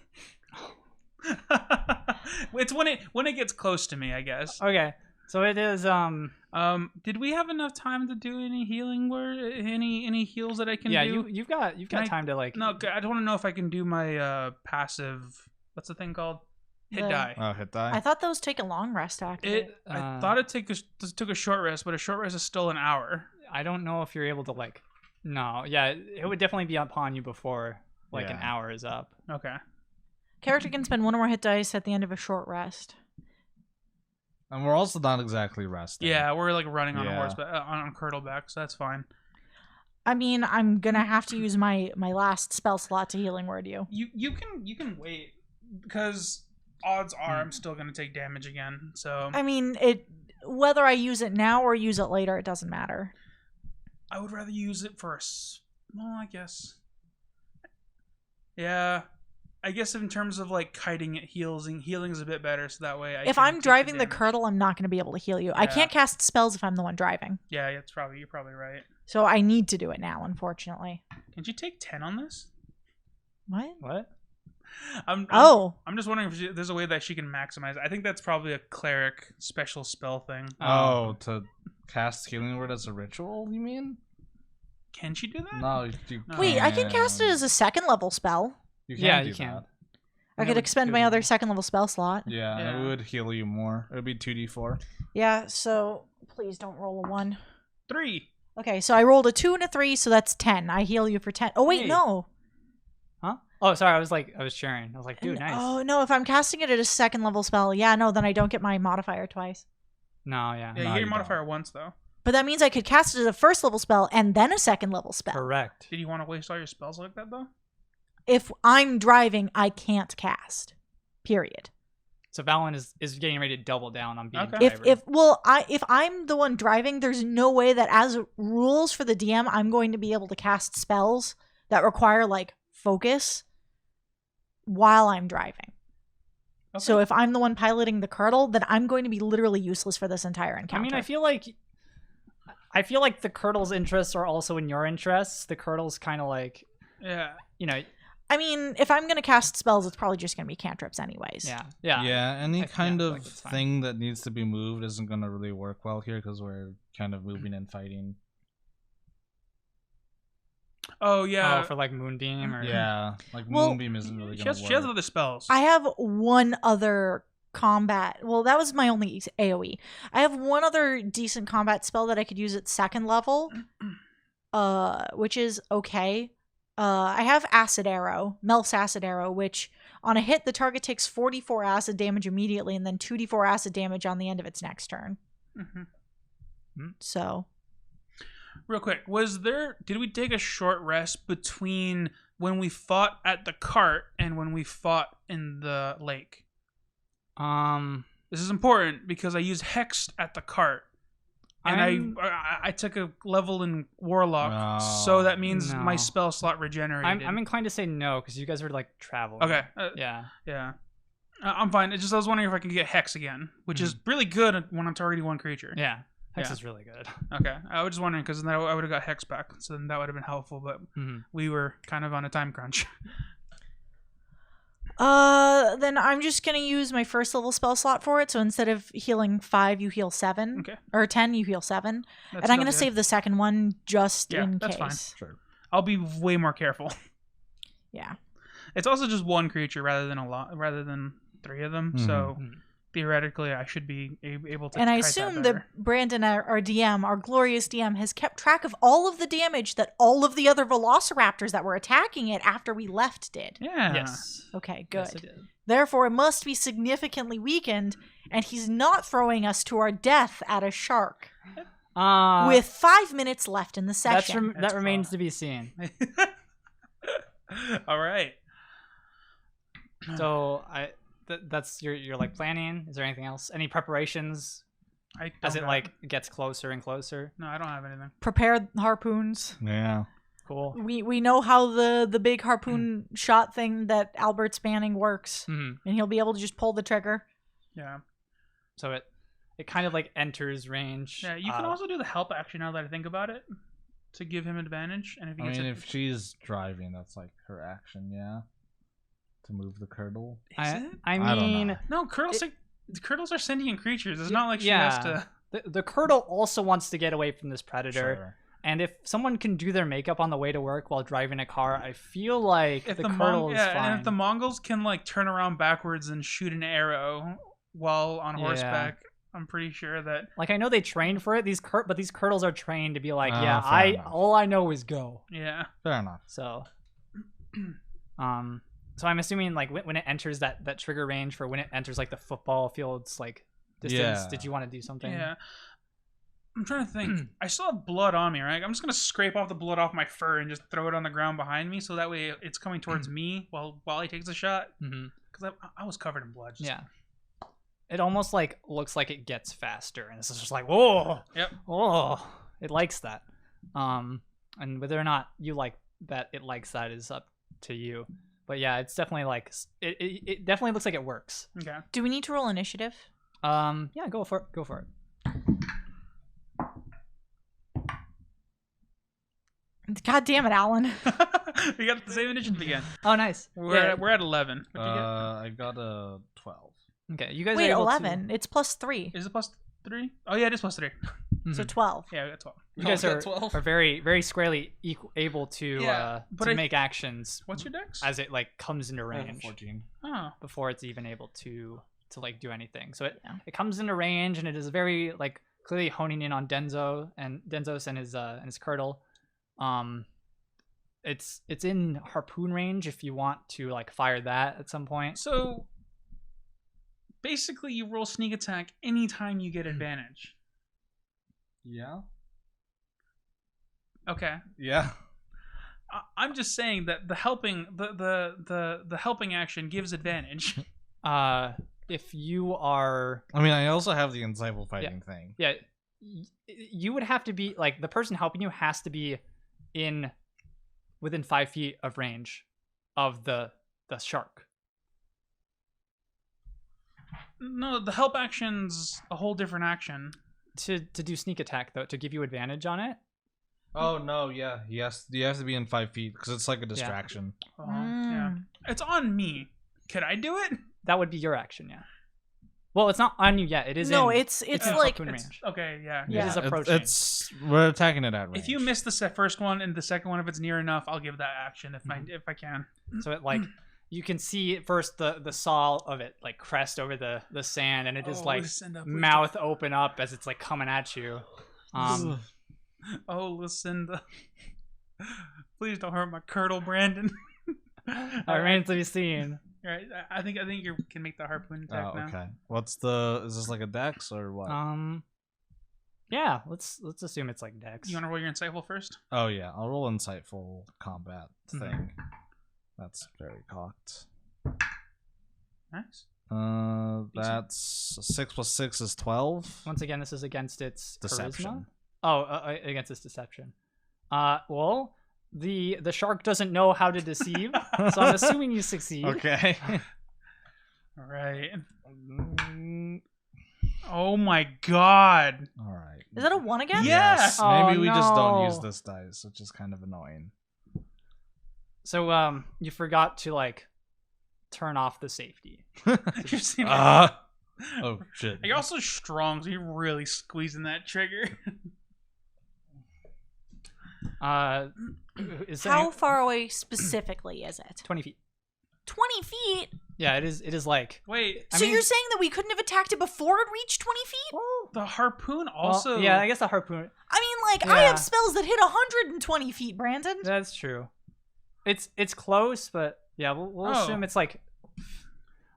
It's when it gets close to me, I guess. Okay. So it is did we have enough time to do any healing any heals that I can do? Yeah, you've got time to like. No, I don't want to know if I can do my passive. What's the thing called? Hit die. Oh, hit die. I thought those take a long rest to activate. I thought it took a short rest, but a short rest is still an hour. I don't know if you're able to like. No, yeah, it would definitely be upon you before an hour is up. Okay. Character can spend one or more hit dice at the end of a short rest. And we're also not exactly resting. Yeah, we're like running on a horse, but on Curdleback, so that's fine. I mean, I'm gonna have to use my last spell slot to healing word you. You can wait because odds are I'm still gonna take damage again. So I mean, whether I use it now or use it later, it doesn't matter. I would rather use it for I guess. Yeah. I guess in terms of like kiting it, healing is a bit better, so that way if I'm driving the curdle, I'm not going to be able to heal you. Yeah. I can't cast spells if I'm the one driving. Yeah, you're probably right. So I need to do it now, unfortunately. Can't you take 10 on this? What? I'm just wondering if there's a way that she can maximize. I think that's probably a cleric special spell thing. Oh, to cast healing word as a ritual, you mean? Can she do that? No, you Wait, I can cast it as a second level spell. You can Yeah, do you can. that. I That could would expend do my it. other second level spell slot. Yeah, Yeah. it would heal you more. It would be 2d4. Yeah, so please don't roll a 1. 3. Okay, so I rolled a 2 and a 3, so that's 10. I heal you for 10. Oh, wait, Hey. no. Huh? Oh, sorry. I was sharing. I was like, dude, nice. Oh, no, if I'm casting it at a second level spell, yeah, no, then I don't get my modifier twice. No, yeah. Yeah, No, you get you your modifier once though. But that means I could cast it as a first level spell and then a second level spell. Correct. Did you want to waste all your spells like that though? If I'm driving, I can't cast. Period. So Valwynn is getting ready to double down on being Okay. driver. If I'm the one driving, there's no way that as rules for the DM, I'm going to be able to cast spells that require like focus while I'm driving. Okay. So if I'm the one piloting the Curdle, then I'm going to be literally useless for this entire I encounter. mean, I feel like the Curdle's interests are also in your interests. The Curdle's kind of like, Yeah. you know, I mean, if I'm going to cast spells, it's probably just going to be cantrips anyways. yeah. Any I kind feel of like it's fine. thing that needs to be moved isn't going to really work well here because we're kind of moving and fighting. Oh yeah. Oh, for like Moonbeam or Yeah, like Well, Moonbeam isn't really she going to has work. other spells. I have one other combat. Well, that was my only AoE. I have one other decent combat spell that I could use at second level, which is okay. I have Acid Arrow, Melf's Acid Arrow, which on a hit, the target takes 44 acid damage immediately and then 2d4 acid damage on the end of its next turn. Mm-hmm. So, Real quick, did we take a short rest between when we fought at the cart and when we fought in the lake? This is important because I used Hexed at the cart. And I took a level in Warlock, so that means my No. spell slot regenerated. I'm inclined to say no because you guys were like traveling. okay. Yeah. Yeah. I'm fine. It's just I was wondering if I could get Hex again, which is really good when I'm targeting one creature. Yeah. Hex Yeah. is really good. Okay. I was just wondering because then I would have got Hex back, so then that would have been helpful, but Mhm. we were kind of on a time crunch. then I'm just going to use my first level spell slot for it. So instead of healing 5, you heal 7. Okay. Or 10, you heal 7. That's And I'm going not to good. save the second one just Yeah, in that's case. fine. I'll be way more careful. Yeah. It's also just one creature rather than 3 of them. Mhm. So Mhm. theoretically, I should be able to. And I kite assume that that better. Brandon, our DM, our glorious DM, has kept track of all of the damage that all of the other velociraptors that were attacking it after we left did. Yeah. Yes. Okay, good. Yes, it did. Therefore, it must be significantly weakened, and he's not throwing us to our death at a shark with 5 minutes left in the session. that remains to be seen. All right. So that's your like planning. Is there anything else? Any preparations I as don't it have- like gets closer and closer? No, I don't have anything. Prepare harpoons. Yeah. Cool. We know how the big harpoon shot thing that Albert's banning works, hmm and he'll be able to just pull the trigger. Yeah. So it kind of like enters range. Yeah. You can also do the help action now that I think about it, to give him advantage. And if he I gets mean, it, if she's driving, that's like her action, yeah. To move the curdle. is it? I I don't mean, know. No, Curdles are sentient creatures. It's not like she yeah. has to. the Curdle also wants to get away from this predator. Sure. And if someone can do their makeup on the way to work while driving a car, I feel like If the the Curdle is fine. and if the Mongols can like turn around backwards and shoot an arrow while on Yeah. horseback, I'm pretty sure that. Like I know they train for it. But these Curdles are trained to be like, Ah, fair enough. all I know is go. Yeah. Fair enough. So, so I'm assuming like when it enters that trigger range for when it enters like the football field's like distance. Yeah. Did you want to do something? Yeah. I'm trying to think. I still have blood on me, right? I'm just gonna scrape off the blood off my fur and just throw it on the ground behind me, so that way it's coming towards me while he takes a shot. Mm-hmm. Because I was covered in blood. Yeah. It almost like looks like it gets faster, and it's just like whoa. Yep. Oh, it likes that. And whether or not you like that, it likes that is up to you. But yeah, it's definitely like it definitely looks like it works. Okay. Do we need to roll initiative? Yeah, go for it. God damn it, Alan. We got the same initiative again. Oh, nice. We're at 11. What'd you I got a 12. Okay, you guys Wait, are able 11. It's plus 3. get? Is it plus? 3. Oh yeah, it is +3. So Mhm. 12. Yeah, we got 12. You guys Oh, are, we got 12. are very very squarely able to Yeah, but to I- make actions What's your dex? as it like comes into I have a range 14. Oh. before it's even able to like do anything. So Yeah. it comes into range and it is very like clearly honing in on Denzos and his Curdle. It's in harpoon range if you want to like fire that at some point. So basically, you roll sneak attack anytime you get advantage. Yeah. Okay. Yeah. I'm just saying that the helping the helping action gives advantage. If you are I mean, I also have the insightful fighting thing. yeah, you would have to be like the person helping you has to be within 5 feet of range of the shark. No, the help action's a whole different action. To do sneak attack though, to give you advantage on it. Oh no, yeah. Yes, you have to be in 5 feet because it's like a distraction. Oh, yeah. It's on me. Could I do it? That would be your action, yeah. Well, it's not on you yet. It is. No, in, it's in like harpoon It's, range. okay, yeah. It is It's, approaching. it's we're attacking it at range. If you miss the first one and the second one, if it's near enough, I'll give that action if Mhm. I can. So it like you can see at first the saw of it like crest over the sand, and it is like Lucinda, please mouth open up as it's like coming at you. don't- Oh, Lucinda. Please don't hurt my curdle, Brandon. It remains to be seen. Right. I think you can make the harpoon attack Oh, now. okay. Is this like a dex or what? Yeah, let's assume it's like Dex. You want to roll your insightful first? Oh yeah, I'll roll insightful combat Mhm. thing. That's very cocked. Nice. That's 6 + 6 is 12. Once again, this is against its Deception. charisma. Oh, against its deception. Well, the shark doesn't know how to deceive, so I'm assuming you succeed. Okay. All right. Oh my god. All right. Is that a 1 again? Yeah. Yes. Oh, Maybe we just don't use no. this dice, which is kind of annoying. So you forgot to like turn off the safety. You've seen Oh shit. You're also strong, so you're really squeezing that trigger. Is How any- far away specifically is it? 20 feet? 20 feet? Yeah, it is. It is like. Wait, I So mean- you're saying that we couldn't have attacked it before it reached 20 feet? the harpoon well, also. yeah, I guess the harpoon. I mean, like, I Yeah. have spells that hit 120 feet, Brandon. That's true. It's close, but yeah, we'll Oh. assume it's like.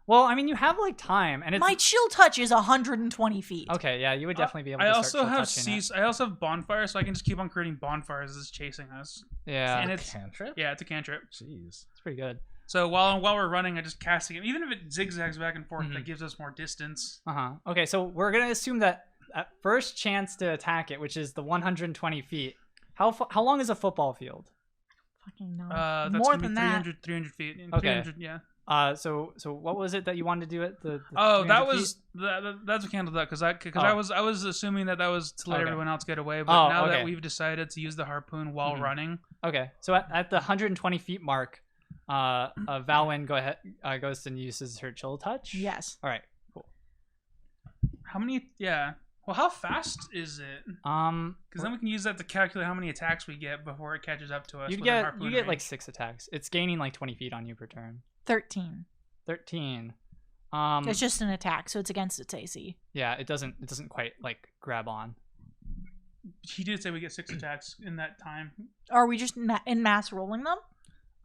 Well, I mean, you have like time, and it's My chill touch is 120 feet. okay. Yeah, you would definitely be able. I to also start have touching it. I also have bonfire, so I can just keep on creating bonfires as it's chasing us. Yeah, and it's Cantrip? yeah, it's a cantrip. Jeez. it's pretty good. So while we're running, I just casting it. Even if it zigzags back and forth, Mhm. that gives us more distance. Okay, so we're gonna assume that at first chance to attack it, which is the 120 feet. How long is a football field? Fucking no. That's More gonna be than that. 300 feet. Okay. 300, yeah. So what was it that you wanted to do at the Oh, 300 that feet? was that's what handled that because I Oh. was assuming that was to let Okay. everyone else get away, but Oh, now okay. that we've decided to use the harpoon while Mhm. running, Okay, so at the 120 feet mark, Valwynn goes and uses her chill touch. Yes. All right. Cool. how many? Yeah. Well, how fast is it? Because then we can use that to calculate how many attacks we get before it catches up to us. you within get harpoon like range. 6 attacks. It's gaining like 20 feet on you per turn. 13. 13. It's just an attack, so it's against its AC. Yeah, it doesn't quite like grab on. He did say we get 6 attacks in that time. Are we just in mass rolling them?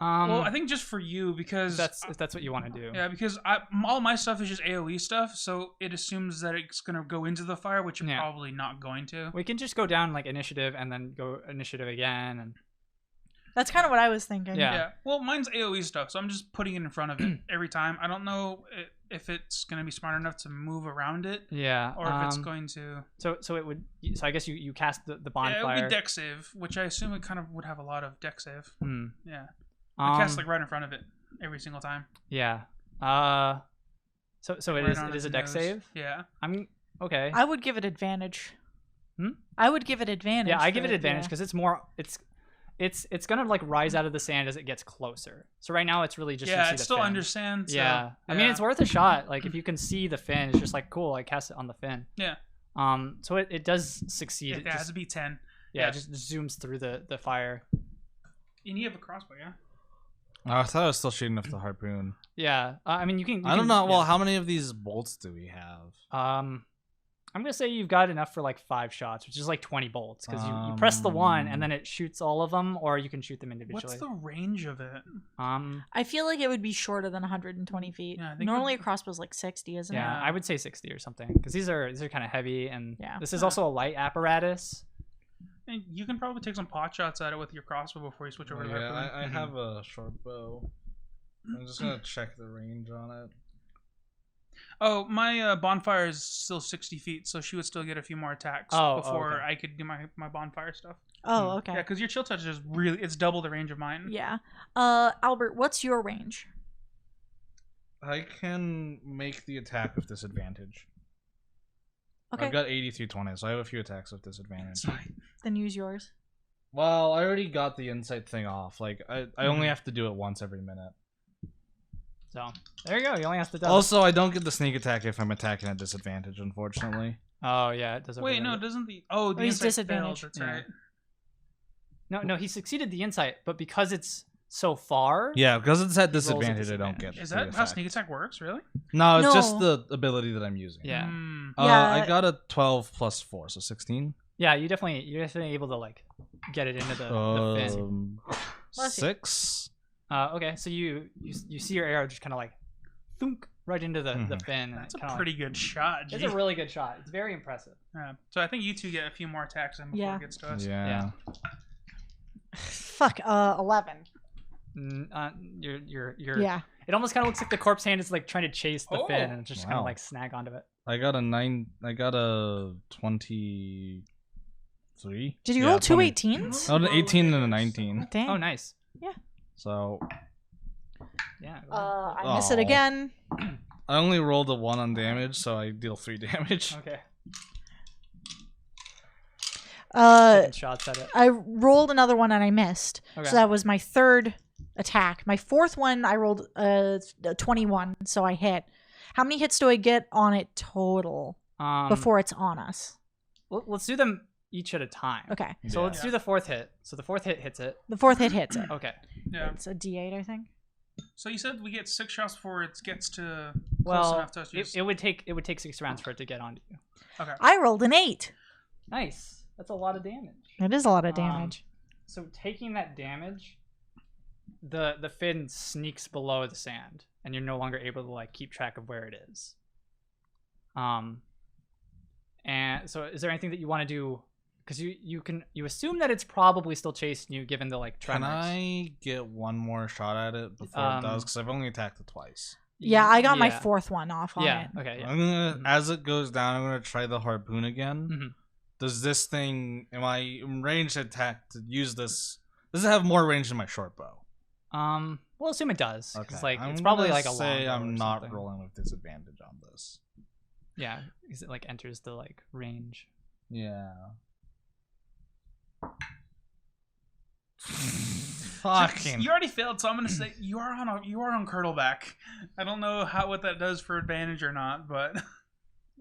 Well, I think just for you because if that's what you want to do. yeah, because all my stuff is just AOE stuff, so it assumes that it's gonna go into the fire, which it's Yeah. probably not going to. We can just go down like initiative and then go initiative again, and That's kind of what I was thinking. Yeah. Yeah. Well, mine's AOE stuff, so I'm just putting it in front of it every time. I don't know if it's gonna be smart enough to move around it, yeah. or if it's going to. So it would. So I guess you cast the Yeah, it bonfire. would be deck save, which I assume it kind of would have a lot of deck save. Hmm. Yeah. I cast Um, like right in front of it every single time. Yeah. So it Right is on it its is a deck nose. save. Yeah. I'm okay. I would give it advantage. Hmm? I would give it advantage. Yeah, I for give it advantage because it's more. It's gonna like rise out of the sand as it gets closer. So right now it's really just Yeah, you see it the still fin. understands. So, Yeah. I mean it's worth a shot. Like if you can see the fin, it's just like cool. I cast it on the fin. Yeah. So it does succeed. It has to be 10. Yeah, it just zooms through the fire. And you have a crossbow, yeah? Oh, I thought I was still shooting with the harpoon. Yeah, I mean you can. I don't know. Well, how many of these bolts do we have? I'm gonna say you've got enough for like 5 shots, which is like 20 bolts, because you press the one and then it shoots all of them, or you can shoot them individually. What's the range of it? I feel like it would be shorter than 120 feet. Yeah, I think Normally a crossbow's like 60, isn't it? Yeah, I would say 60 or something, because these are kind of heavy, and this is also a light apparatus. And you can probably take some pot shots at it with your crossbow before you switch over to Yeah, harpoon. I have a short bow. I'm just gonna check the range on it. Oh, my bonfire is still 60 feet, so she would still get a few more attacks before okay. I could do my bonfire stuff. Oh, okay. Yeah, because your chill touch is it's double the range of mine. Yeah. Albert, what's your range? I can make the attack with disadvantage. Okay. I've got 80 through 20, so I have a few attacks with disadvantage. Then use yours. Well, I already got the insight thing off. Like, I only have to do it once every minute. So there you go. You only have to. Also, I don't get the sneak attack if I'm attacking at disadvantage, unfortunately. Oh yeah, it doesn't. Wait, no, doesn't the the he's insight disadvantage. failed, that's right. No, he succeeded the insight, but because it's so far. Yeah, because it's at rolls at disadvantage, I don't get. Is the that how effect. sneak attack works? Really? No, it's No. just the ability that I'm using. Yeah. Yeah. I got a 12 plus 4, so 16. Yeah, you're definitely able to like get it into the fin. Bless you. 6. Okay, so you see your arrow just kind of like thunk right into the fin. And That's it a kinda pretty good shot. It's a really good shot. It's very impressive. Yeah. So I think you two get a few more attacks in before it gets to us. Yeah. Fuck. 11. You're. Yeah. It almost kind of looks like the corpse hand is like trying to chase the fin and just kind of Wow. like snag onto it. I got a 23. Did you Yeah, roll two 20. 18s? Oh, an 18 and a 19. Dang. Oh, nice. So Yeah. I miss it again. I only rolled a 1 on damage, so I deal 3 damage. Okay. Uh, Shots at it. I rolled another one and I missed. Okay. So that was my third attack. My fourth one, I rolled 21, so I hit. How many hits do I get on it total before it's on us? Let's do them each at a time. Okay. So let's do the fourth hit. So the fourth hit hits it. The fourth hit hits it. Okay. Yeah. It's a D8, I think. So you said we get 6 shots before it gets to close Well, enough to us. it would take 6 rounds for it to get onto you. Okay. I rolled an 8. Nice. That's a lot of damage. It is a lot of damage. So taking that damage, the fin sneaks below the sand, and you're no longer able to like keep track of where it is. And so is there anything that you want to do? Because you assume that it's probably still chasing you, given the like tremors. Can I get one more shot at it before it does? Because I've only attacked it twice. Yeah, I got my fourth one off on Yeah. it. Okay. Yeah. I'm gonna, as it goes down, I'm gonna try the harpoon again. Mhm. Does this thing, am I in range to attack to use this? Does it have more range than my short bow? We'll assume it does. Okay. It's like I'm it's probably gonna like a say longbow I'm or not something. rolling with disadvantage on this. Yeah, because it like enters the like range. Yeah. Fucking. You already failed, so I'm gonna say you are on Curdleback. I don't know what that does for advantage or not, but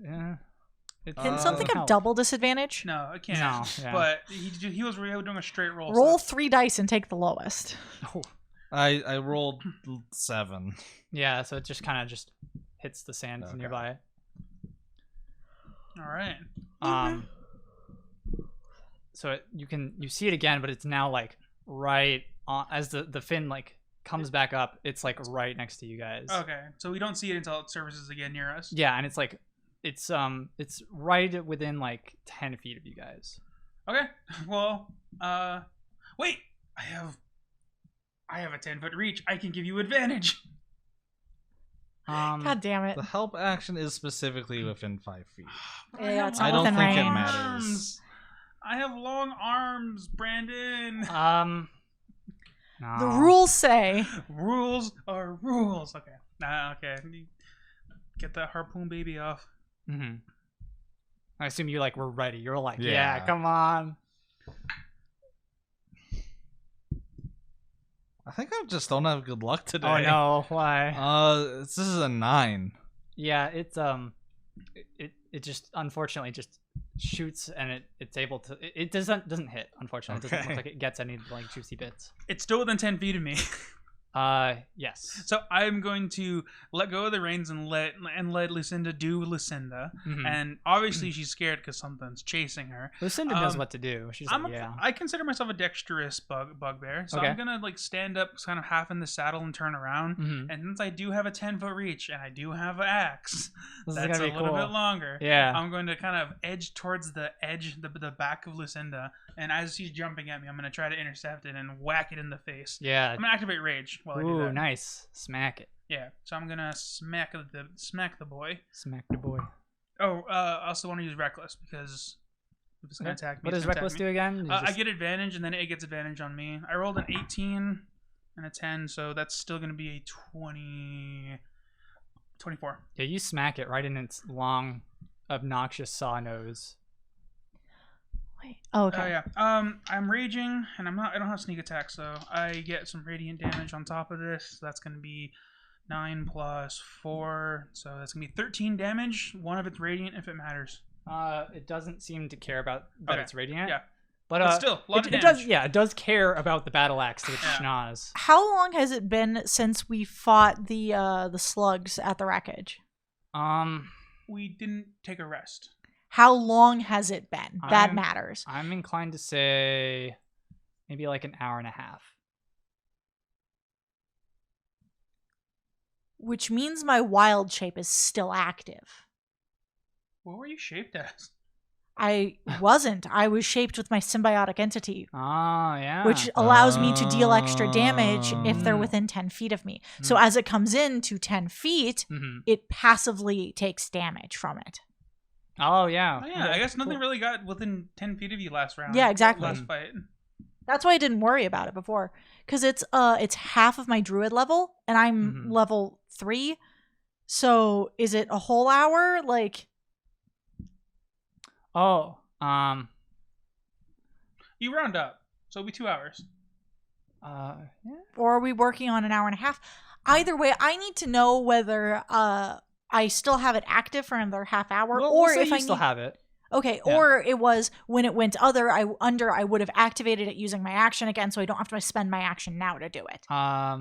Yeah. Can something have help. double disadvantage? no, it can't. No, yeah. But he was doing a straight roll. Roll so 3 dice and take the lowest. I rolled 7. Yeah, so it just kind of just hits the sand Okay. nearby. all right. So you see it again, but it's now like right on as the fin like comes back up. It's like right next to you guys. Okay, so we don't see it until it surfaces again near us. Yeah, and it's like it's right within like 10 feet of you guys. Okay. Well, wait. I have a 10-foot reach. I can give you advantage. God damn it. The help action is specifically within 5 feet. Yeah, it's I not don't within think it range. matters. I have long arms, Brandon. No. The rules say. Rules are rules. Okay. Okay. Get that harpoon baby off. Mm-hmm. I assume you like were ready. You're like, Yeah. yeah, come on. I think I just don't have good luck today. Oh no, why? This is a 9. Yeah, it's it just unfortunately just shoots and it's able to. It doesn't hit. Unfortunately, it doesn't look like it gets any like juicy bits. It's still within 10 feet of me. Yes. So I'm going to let go of the reins and let Lucinda do Lucinda. Mhm. And obviously she's scared because something's chasing her. Lucinda knows what to do. She's like, yeah. I consider myself a dexterous bugbear, so Okay. I'm gonna like stand up, kind of half in the saddle, and turn around. Mhm. And since I do have a 10-foot reach and I do have an axe, This is that's gonna a be little cool. bit longer. Yeah. I'm going to kind of edge towards the back of Lucinda, and as she's jumping at me, I'm gonna try to intercept it and whack it in the face. Yeah. I'm gonna activate rage while I do Ooh, that. nice. Smack it. Yeah, so I'm gonna smack the boy. Smack the boy. Oh, I also want to use reckless because if it's gonna attack me. What it's does gonna attack reckless me. do again? I get advantage, and then it gets advantage on me. I rolled an 18 and a 10, so that's still gonna be a 24. Yeah, you smack it right in its long, obnoxious saw nose. Wait. Oh, okay. Oh yeah. I'm raging, and I don't have sneak attack, so I get some radiant damage on top of this. That's gonna be 9 plus 4, so that's gonna be 13 damage. One of it's radiant if it matters. It doesn't seem to care about that Okay. it's radiant. Yeah. But Still, a lot of it damage. does. Yeah, it does care about the battle axe to its Yeah. schnoz. How long has it been since we fought the slugs at the wreckage? We didn't take a rest. How long has it been? That matters. I'm inclined to say maybe like an hour and a half. Which means my wild shape is still active. What were you shaped as? I wasn't. I was shaped with my symbiotic entity, Oh, yeah. which allows me to deal extra damage if they're Oh. within 10 feet of me. So as it comes in to 10 feet, Mhm. it passively takes damage from it. Oh, yeah. Oh, yeah, I guess nothing really got within 10 feet of you last round. Yeah, exactly. Last fight. That's why I didn't worry about it before, because it's half of my druid level, and I'm Mhm. level 3. So is it a whole hour? Like, Oh, You round up, so it'll be 2 hours. yeah. or are we working on an hour and a half? Either way, I need to know whether I still have it active for another half hour, Well, or we'll say if you I still need... have it. Okay, Yeah. or it was when it went I would have activated it using my action again, so I don't have to spend my action now to do it. I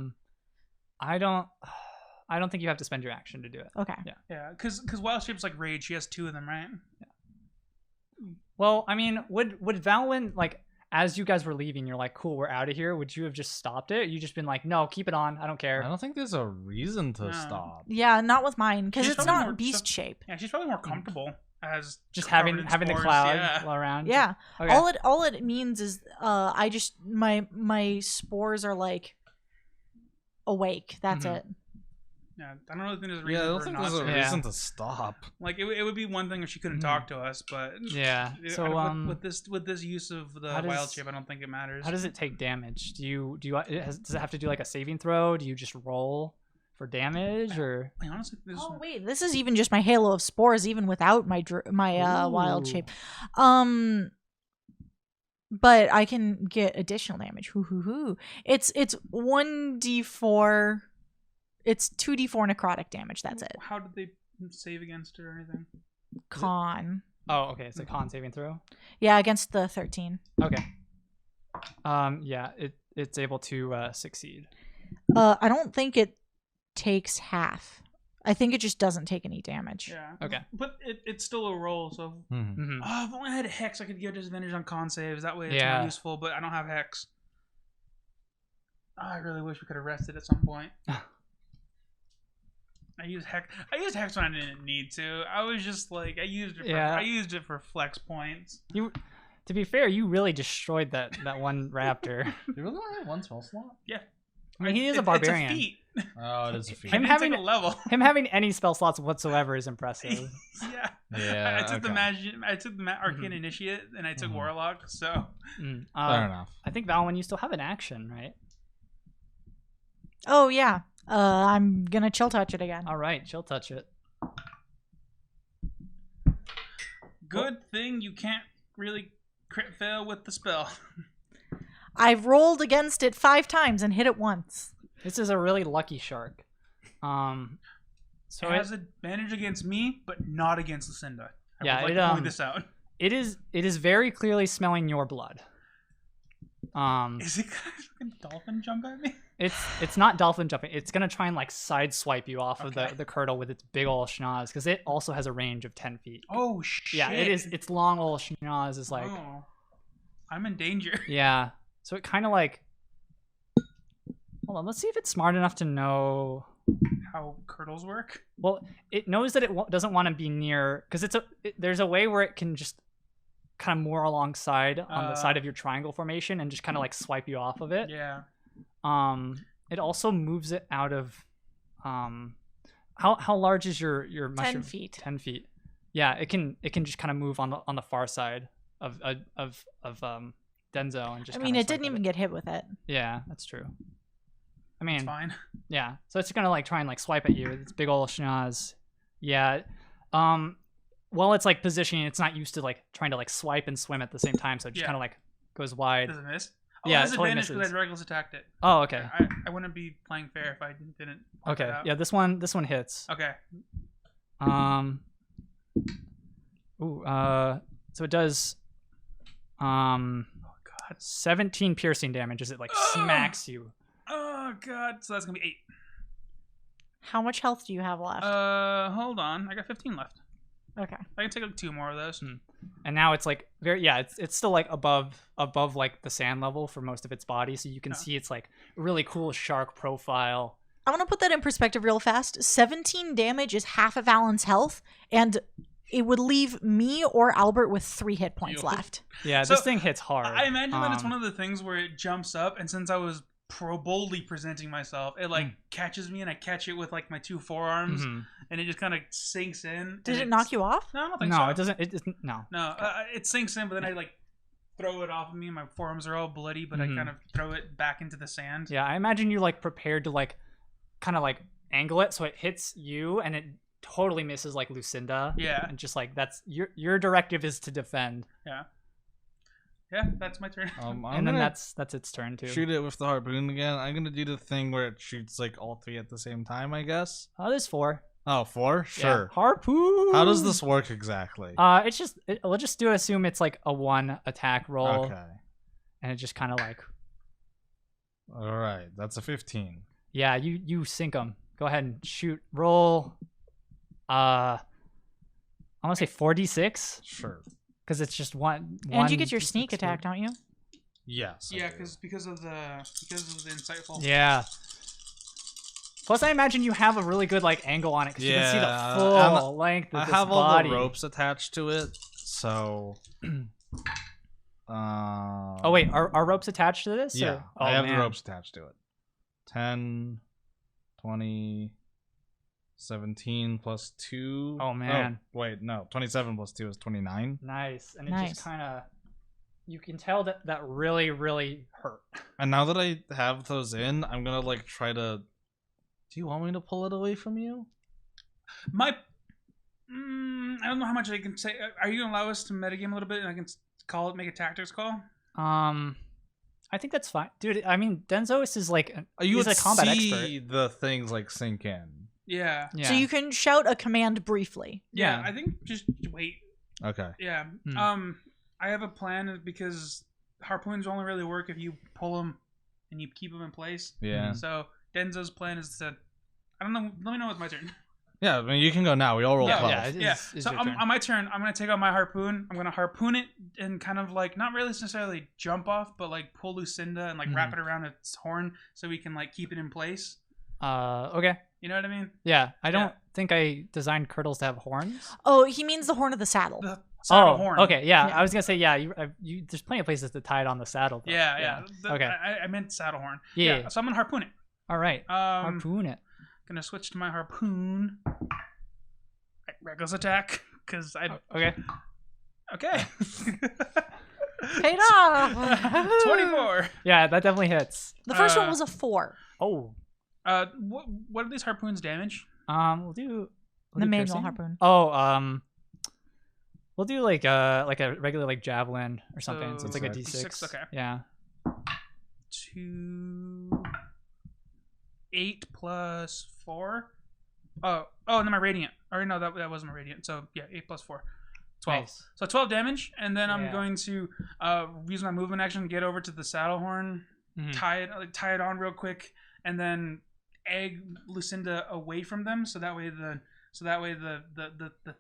don't think you have to spend your action to do it. Okay. Yeah, because wild shape's like rage. She has 2 of them, right? Well, I mean, would Valwynn, like, as you guys were leaving, you're like, cool, we're out of here. Would you have just stopped it? You just been like, no, keep it on. I don't care. I don't think there's a reason to No. stop. Yeah, not with mine, because She's it's probably not more- beast shape. Yeah, she's probably more comfortable as Just covered having in the spores, cloud Yeah. around. Yeah. Okay. All it means is I just my spores are like awake. That's Mhm. it. Yeah, I don't really think there's a Yeah, reason I don't for think not there's a to. Yeah. reason to stop. Like it would be one thing if she couldn't Mhm. talk to us, but Yeah. So with this use of the how wild does- shape, I don't think it matters. how does it take damage? Does it have to do like a saving throw? Do you just roll for damage or? Like, honestly, this Oh wait, this is even just my halo of spores, even without my wild Ooh. shape. But I can get additional damage. Hoo hoo hoo. It's 1d4. It's 2d4 necrotic damage. That's it. How did they save against it or anything? Con. Oh, okay. It's a con saving throw. Yeah, against the 13. Okay. Yeah. It's able to succeed. I don't think it takes half. I think it just doesn't take any damage. Yeah. Okay. But it's still a roll, so. Mhm. Mhm. Oh, if only I had Hex, I could give disadvantage on con saves. That way it's Yeah. more useful, but I don't have Hex. Oh, I really wish we could have rested at some point. I used Hex when I didn't need to. I was just like, I used it for flex points. To be fair, you really destroyed that one raptor. You really only have one spell slot? Yeah. I mean, he is a It's barbarian. a feat. Oh, it is a feat. Him I didn't having- take a level. Him having any spell slots whatsoever is impressive. Yeah. Yeah, I took the okay. magic. I took the arcane initiate, and I took Mhm. warlock. So Mm. Fair enough. I think Valwynn, you still have an action, right? Oh yeah. I'm gonna chill touch it again. All right, she'll touch it. good thing you can't really crit fail with the spell. I've rolled against it 5 times and hit it once. This is a really lucky shark. So it has advantage against me, but not against Lucinda. Yeah, I would like it, to point this out. It is very clearly smelling your blood. Is it gonna fucking dolphin jump at me? It's not dolphin jumping. It's gonna try and like side swipe you off Okay. of the curdle with its big ol' schnoz because it also has a range of 10 feet. Oh shit! Yeah, it is. Its long ol' schnoz is like Oh, I'm in danger. yeah. So it kind of like. Hold on. Let's see if it's smart enough to know. How curdles work? Well, it knows that it doesn't want to be near because there's a way where it can just kind of moor alongside on the side of your triangle formation and just kind of like swipe you off of it. Yeah. It also moves it out of how large is your mushroom? 10 feet. 10 feet. Yeah, it can just kind of move on the far side of Denzo and just I mean, kinda it swipe didn't at even get hit with it. Yeah, that's true. I It's mean, fine. yeah. So it's gonna like try and like swipe at you with its big ol' schnoz. Yeah. While it's like positioning, it's not used to like trying to like swipe and swim at the same time, so it just Yeah. kind of like goes wide. Does it miss? Oh, Yeah, it it has totally advantage because misses. I Regulus attacked it. Oh, okay. I wouldn't be playing fair if I didn't. point Okay. that out. Yeah, this one hits. Okay. So it does Oh god. 17 piercing damage as it like smacks you. Oh god. So that's gonna be 8. How much health do you have left? Hold on. I got 15 left. Okay. I can take like 2 more of those. And now it's like it's still like above like the sand level for most of its body, so you can see it's like really cool shark profile. I want to put that in perspective real fast. 17 damage is half of Alan's health, and it would leave me or Albert with 3 hit points Yo. left. Yeah, So, this thing hits hard. I imagine that it's one of the things where it jumps up, and since I was boldly presenting myself, it like catches me, and I catch it with like my 2 forearms, and it just kind of sinks in. Did it knock you off? No, I don't think No, so. it doesn't. It doesn't. No. No, it sinks in, but then I like throw it off of me. My forearms are all bloody, but I kind of throw it back into the sand. Yeah, I imagine you like prepared to like kind of like angle it so it hits you and it totally misses like Lucinda. Yeah. And just like that's your directive is to defend. Yeah. Yeah, that's my turn. I'm And then gonna that's its turn too. shoot it with the harpoon again. I'm gonna do the thing where it shoots like all 3 at the same time, I guess. Oh, there's 4. Oh, 4? Sure. Yeah. Harpoon. How does this work exactly? We'll just assume it's like a 1 attack roll. Okay. And it just kind of like All right. That's a 15. yeah, you sink them. Go ahead and shoot. Roll. I want to say 4d6 Sure. because it's just one. And you get your d6 sneak attack, don't you? Yes. I Yeah, do. because of the insightful. Yeah. Plus, I imagine you have a really good like angle on it because you can see the Yeah, full length of I this have body. all the ropes attached to it, so. Oh wait, are ropes attached to this? Yeah, or? Oh, I have man. the ropes attached to it. 10, 20, 17 plus 2. Oh, man. Oh, wait, no. 27 plus 2 is 29. Nice, and it Nice. just kind of. You can tell that really really hurt. And now that I have those in, I'm gonna like try to. Do you want me to pull it away from you? I don't know how much I can say. Are you gonna allow us to metagame a little bit, and I can make a tactics call? I think that's fine, dude. I mean, Denzo is like You he's would a combat see expert. the things like sink in. Yeah. Yeah. So you can shout a command briefly. Yeah. Yeah. I think just wait. Okay. Yeah. I have a plan because harpoons only really work if you pull them and you keep them in place. Yeah. So Denzo's plan is to. I don't know. Let me know it's my turn. Yeah, I mean, you can go now. We all roll 12. Yeah, it Yeah. is So your turn. on my turn, I'm gonna take out my harpoon. I'm gonna harpoon it and kind of like not really necessarily jump off, but like pull Lucinda and like wrap it around its horn so we can like keep it in place. Okay. You know what I mean? Yeah, I don't think I designed curdles to have horns. Oh, he means the horn of the saddle. The saddle horn. Okay, yeah, Yeah. I was gonna say yeah. You there's plenty of places to tie it on the saddle. Though. Yeah. Okay. I meant saddle horn. Yeah. So I'm gonna harpoon it. All right. Harpoon it. Gonna switch to my harpoon. Reckless attack, because I. Okay. Okay. Paid off. 24. Yeah, that definitely hits. The first one was a 4. Oh. What do these harpoons damage? We'll do The manual piercing? harpoon. Oh, we'll do like a regular like javelin or something. So it's like a D6. D6. Okay. Yeah. 2, 8 plus 4. Oh, and then my radiant. Or no, that wasn't my radiant. So yeah, 8 plus 4. 12. Nice. So 12 damage, and then I'm Yeah. going to use my movement action to get over to the saddle horn, Mhm. tie it on real quick, and then egg Lucinda away from them, so that way the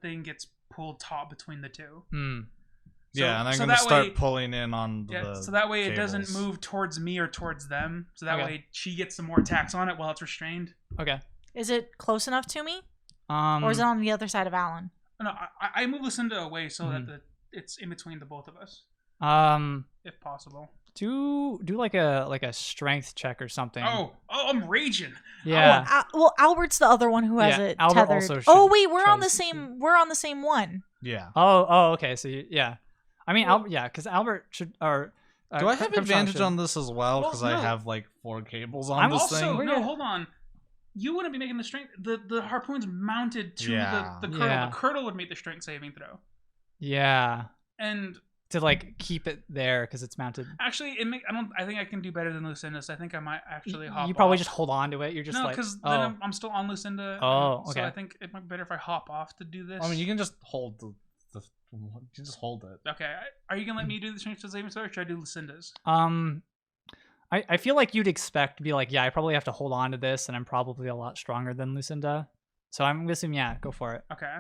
thing gets pulled taut between the two. Mm. So- Yeah, and I'm so gonna that start way- pulling in on Yeah, the so that way it doesn't cables. move towards me or towards them. So that Okay. way she gets some more attacks on it while it's restrained. Okay. Is it close enough to me, Um. or is it on the other side of Alan? No, I move Lucinda away so Mhm. that it's in between the both of us, if possible. Do like a strength check or something. Oh, I'm raging. Yeah. Well, Albert's the other one who has Yeah, it Albert tethered. also Oh should wait, we're try on to the succeed. same. We're on the same one. Yeah. Oh. Okay. So yeah. I mean, Albert. Yeah, because Albert should. Or Do I have Kremshaw advantage should. on this as well? Well, Because I no. have like 4 cables on I'm this Also, thing. no, hold on. You wouldn't be making the strength. The harpoon's mounted to Yeah. the curdle. Yeah. The curdle would make the strength saving throw. Yeah. And To like keep it there because it's mounted. actually, I think I can do better than Lucinda. So I think I might actually hop. You probably off. just hold on to it. You're just no, like. because Oh. then I'm still on Lucinda. Oh, So okay. I think it might be better if I hop off to do this. I mean, you can just hold you can just hold it. Okay, are you gonna let me do the strength saving throw, or should I do Lucinda's? I feel like you'd expect to be like, yeah, I probably have to hold on to this, and I'm probably a lot stronger than Lucinda. So I'm guessing, yeah, go for it. Okay.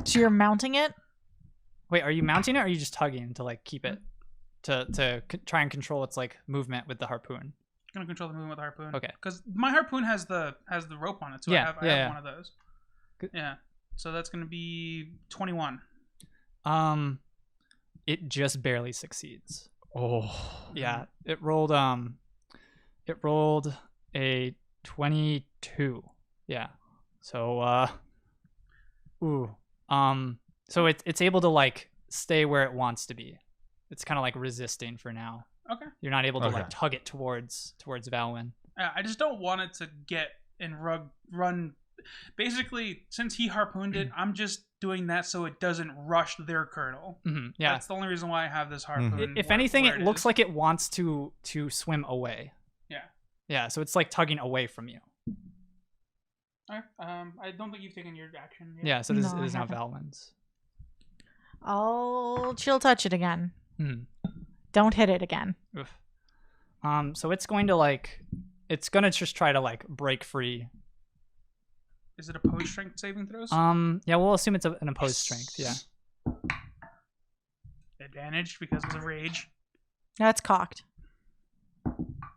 So you're mounting it. Wait, are you mounting it, or are you just tugging to like keep it to try and control its like movement with the harpoon? Gonna control the movement with the harpoon. Okay. Because my harpoon has the rope on it, so Yeah, I have yeah. one of those. Good. Yeah. So that's gonna be 21. It just barely succeeds. Oh. Yeah, it rolled a 22. Yeah. So so it's able to like stay where it wants to be. It's kind of like resisting for now. Okay. You're not able to Okay. like tug it towards Valwynn. I just don't want it to get and run. Basically, since he harpooned it, I'm just doing that so it doesn't rush their curdle. Yeah. That's the only reason why I have this harpoon. If where- anything, where it looks is. like it wants to swim away. Yeah. Yeah, so it's like tugging away from you. Alright, I don't think you've taken your action yet. Yeah, so No, it is I now haven't. Valwynn's. I'll chill touch it again. Mhm. Don't hit it again. Oof. So it's going to just try to like break free. Is it opposed strength saving throws? Yeah, we'll assume it's an opposed strength. Yeah. Advantage because it's a rage. That's cocked.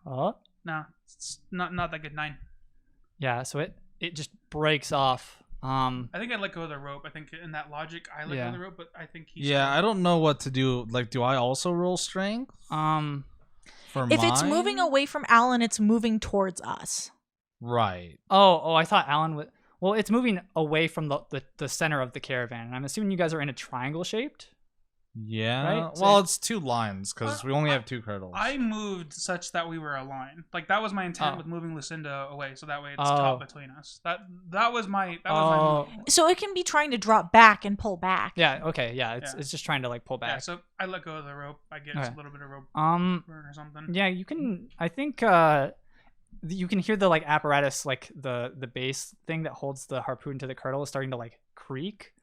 Oh. No, it's not that good. 9. Yeah. So it just breaks off. I think I'd let go of the rope. I think in that logic, I let go Yeah. of the rope, but I think he's. Yeah, I don't know what to do. Like, do I also roll strength for If it's mine? moving away from Alan, it's moving towards us. Right. Oh, I thought Alan would. Well, it's moving away from the center of the caravan, and I'm assuming you guys are in a triangle shaped. Yeah. Right? So Well, it- it's 2 lines because we only have 2 curdles. I moved such that we were aligned. Like that was my intent Oh. with moving Lucinda away, so that way it's Oh. top between us. That was my my Oh. move. So it can be trying to drop back and pull back. Yeah. Okay. Yeah. Yeah. It's just trying to like pull Yeah, back. so I let go of the rope. I get Okay. a little bit of rope Um. burn or something. Yeah. You can. I think. You can hear the like apparatus, like the base thing that holds the harpoon to the curdle is starting to like creak.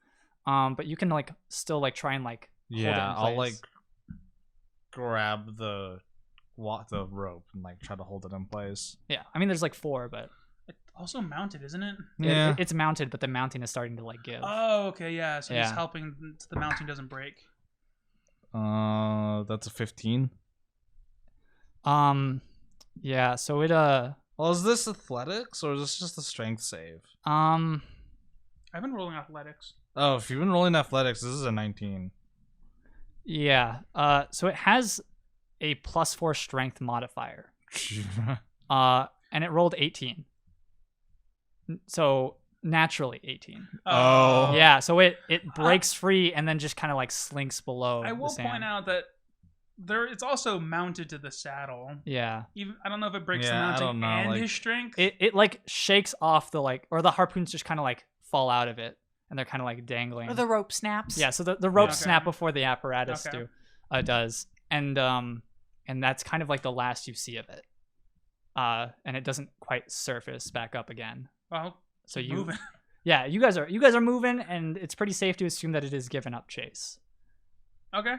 But you can like still like try and like hold it in Yeah, I'll like place. grab the rope and like try to hold it in place. Yeah. I mean, there's like 4, but It's also mounted, isn't it? Yeah. it's mounted, but the mounting is starting to like give. Oh, okay, yeah. So he's Yeah. helping so the mounting doesn't break. That's a 15. Yeah. So it Well, is this athletics or is this just a strength save? I've been rolling athletics. Oh, if you've been rolling athletics, this is a 19. Yeah. So it has a +4 strength modifier. And it rolled 18. So naturally 18. Oh. Yeah. So it breaks free and then just kind of like slinks below. I will the sand. point out that it's also mounted to the saddle. Yeah. Even I don't know if it breaks Yeah, the I mounting don't know, and like- his strength. It like shakes off the like, or the harpoons just kind of like fall out of it and they're kind of like dangling. Or the rope snaps. Yeah. So the ropes Okay. snap before the apparatus Okay. does. And that's kind of like the last you see of it. And it doesn't quite surface back up again. Well, So keep you moving. Yeah, you guys are moving, and it's pretty safe to assume that it is given up chase. Okay.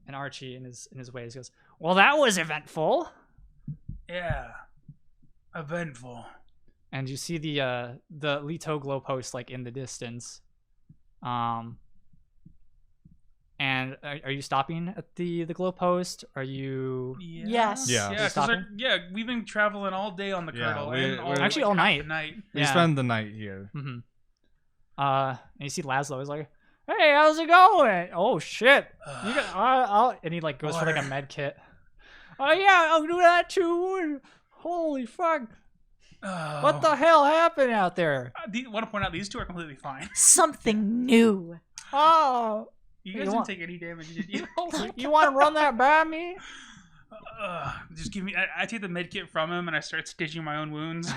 And Archie in his ways goes, well, that was eventful. Yeah. Eventful. And you see the Leto glow post like in the distance. And are you stopping at the glow post? Are you? Yeah. Yes. Yeah. Yeah, Stopping? we've been traveling all day on the Yeah, Curdle. we're- and we're- Actually, all half night. the night. We Yeah. spend the night here. Mm-hmm. And you see Laszlo is like, hey, how's it going? Oh shit! You got, I'll, and he like goes for like a Water. med kit. Oh yeah, I'll do that too. Holy fuck! What the hell happened out there? I want to point out these two are completely fine. Something new. Oh, You You guys didn't want- take any damage, did you? you want to run that by me? Just give me. I take the med kit from him and I start stitching my own wounds.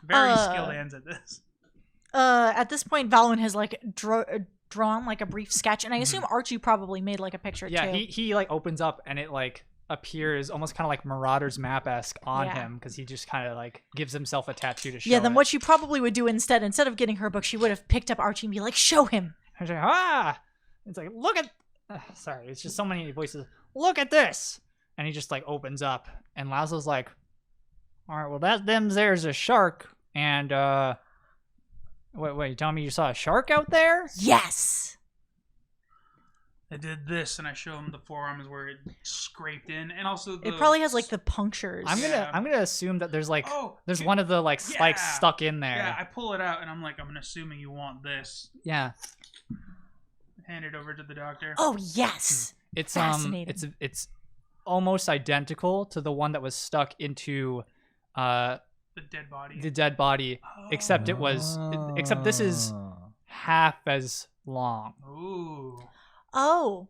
Very skilled hands at this. At this point, Valwynn has like drawn like a brief sketch, and I assume Archie probably made like a picture Yeah, too. he like opens up and it like appears almost kind of like Marauder's map-esque on Yeah. him because he just kind of like gives himself a tattoo to show. Yeah, then it. what she probably would do instead of getting her book, she would have picked up Archie and be like, "Show him." He's like, ah! It's like, look at. Sorry, it's just so many voices. Look at this, and he just like opens up, and Laszlo's like, all right, well there's a shark, and wait, you telling me you saw a shark out there? Yes. I did this, and I show him the forearms where it scraped in, and also the. It probably has like the punctures. I'm Yeah. gonna assume that there's like there's okay. one of the like spikes Yeah. stuck in there. Yeah, I pull it out, and I'm like, I'm assuming you want this. Yeah. Hand it over to the doctor. Oh yes. It's Fascinating. it's almost identical to the one that was stuck into The dead body. the dead body, except except this is Ah. half as long. Ooh. Oh.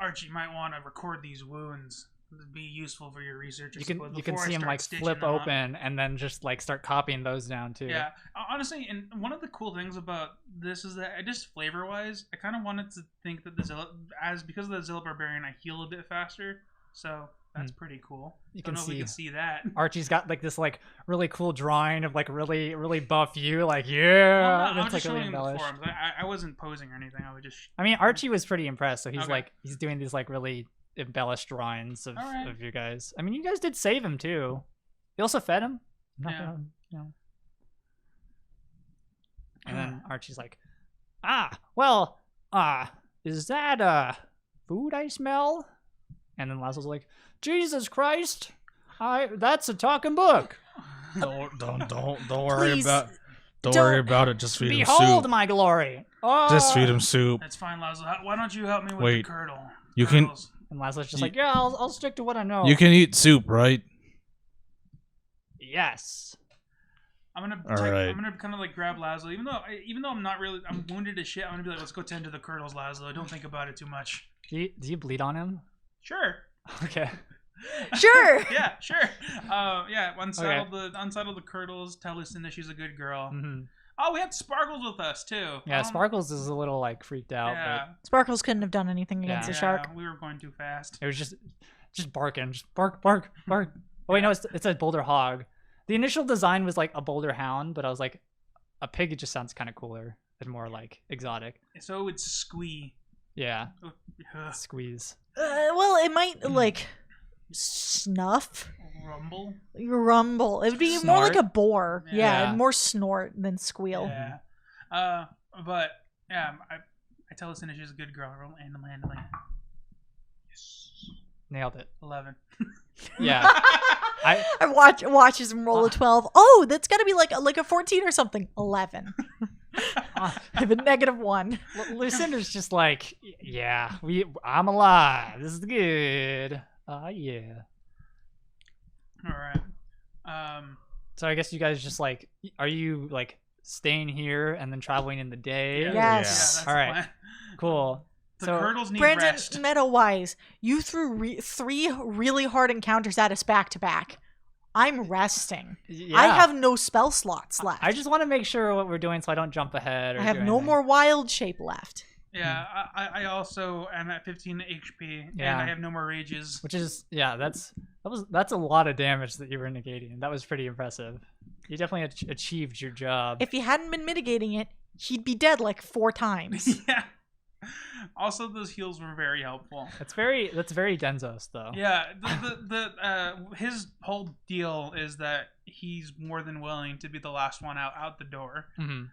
Archie, you might want to record these wounds. It'd be useful for your research. I You can suppose, you can before I see him start like stitching flip them up. open and then just like start copying those down too. Yeah, honestly, and one of the cool things about this is that I just flavor-wise, I kind of wanted to think that because of the Zilla Barbarian, I heal a bit faster, so that's pretty cool. You Don't can know if we see- can see that. Archie's got like this like really cool drawing of like really buff you, like Well, yeah, no, and I was it's like just really showing him the embellished. forums. I wasn't posing or anything. I was just. I mean, Archie was pretty impressed, so he's Okay. like he's doing these like really embellished drawings of, Alright. of you guys. I mean, you guys did save him too. You also fed him. I'm not Yeah. gonna, you know. And then Archie's like, well, is that food I smell? And then Laszlo's like, Jesus Christ, that's a talking book. Don't worry Please, about. Don't don't- worry about it. Just feed him Behold soup. my glory. Oh. Just feed him soup. That's fine, Laszlo. Why don't you help me with Wait. the curdle? You can- Curdles. And Laszlo's just You- like, yeah, I'll stick to what I know. You can eat soup, right? Yes. I'm gonna Alright. I'm gonna kind of like grab Laszlo, even though I'm wounded as shit. I'm gonna be like, let's go tend to the curdles, Laszlo. Don't think about it too much. Do you bleed on him? Sure. Okay. Sure. Yeah, sure. Unsaddle the curdles. Tell Lucinda she's a good girl. hmm Oh, we had Sparkles with us too. Yeah, Sparkles is a little like freaked out, Yeah, Sparkles couldn't have done anything against Yeah. the shark. we were going too fast. but it was just barking, just bark. Oh wait, no, it's a boulder hog. The initial design was like a boulder hound, but I was like, a pig. It just sounds kind of cooler and more like exotic. So it's squee. Yeah, Ugh. squeeze. Well, it might like snuff, Rumble. rumble. It would be more like Snort? a boar. Yeah, Yeah. more snort than squeal. Yeah. But yeah, I tell Lucinda she's a good girl. Roll animal handling. Yes. Nailed it. 11. Yeah. I watches him roll a 12. Oh, that's got to be like a 14 or something. 11. I have a -1. Lucinda's just like, yeah, I'm alive. This is good. Yeah. All right. So I guess you guys just like, are you like staying here and then traveling in the day? Yeah. Yes. Yeah, that's All the right. plan. Cool. The So- curdles need Brandon, rest. meta-wise, you threw 3 really hard encounters at us back to back. I'm resting. Yeah. I have no spell slots left. I just want to make sure what we're doing so I don't jump ahead. Or I have do no anything. more wild shape left. Yeah, I also am at 15 HP, and Yeah. I have no more rages. Which is that's a lot of damage that you were negating. That was pretty impressive. You definitely achieved your job. If he hadn't been mitigating it, he'd be dead like 4 times. Yeah. Also, those heals were very helpful. That's very Denzo's though. Yeah, his whole deal is that he's more than willing to be the last one out the door. Mm-hmm.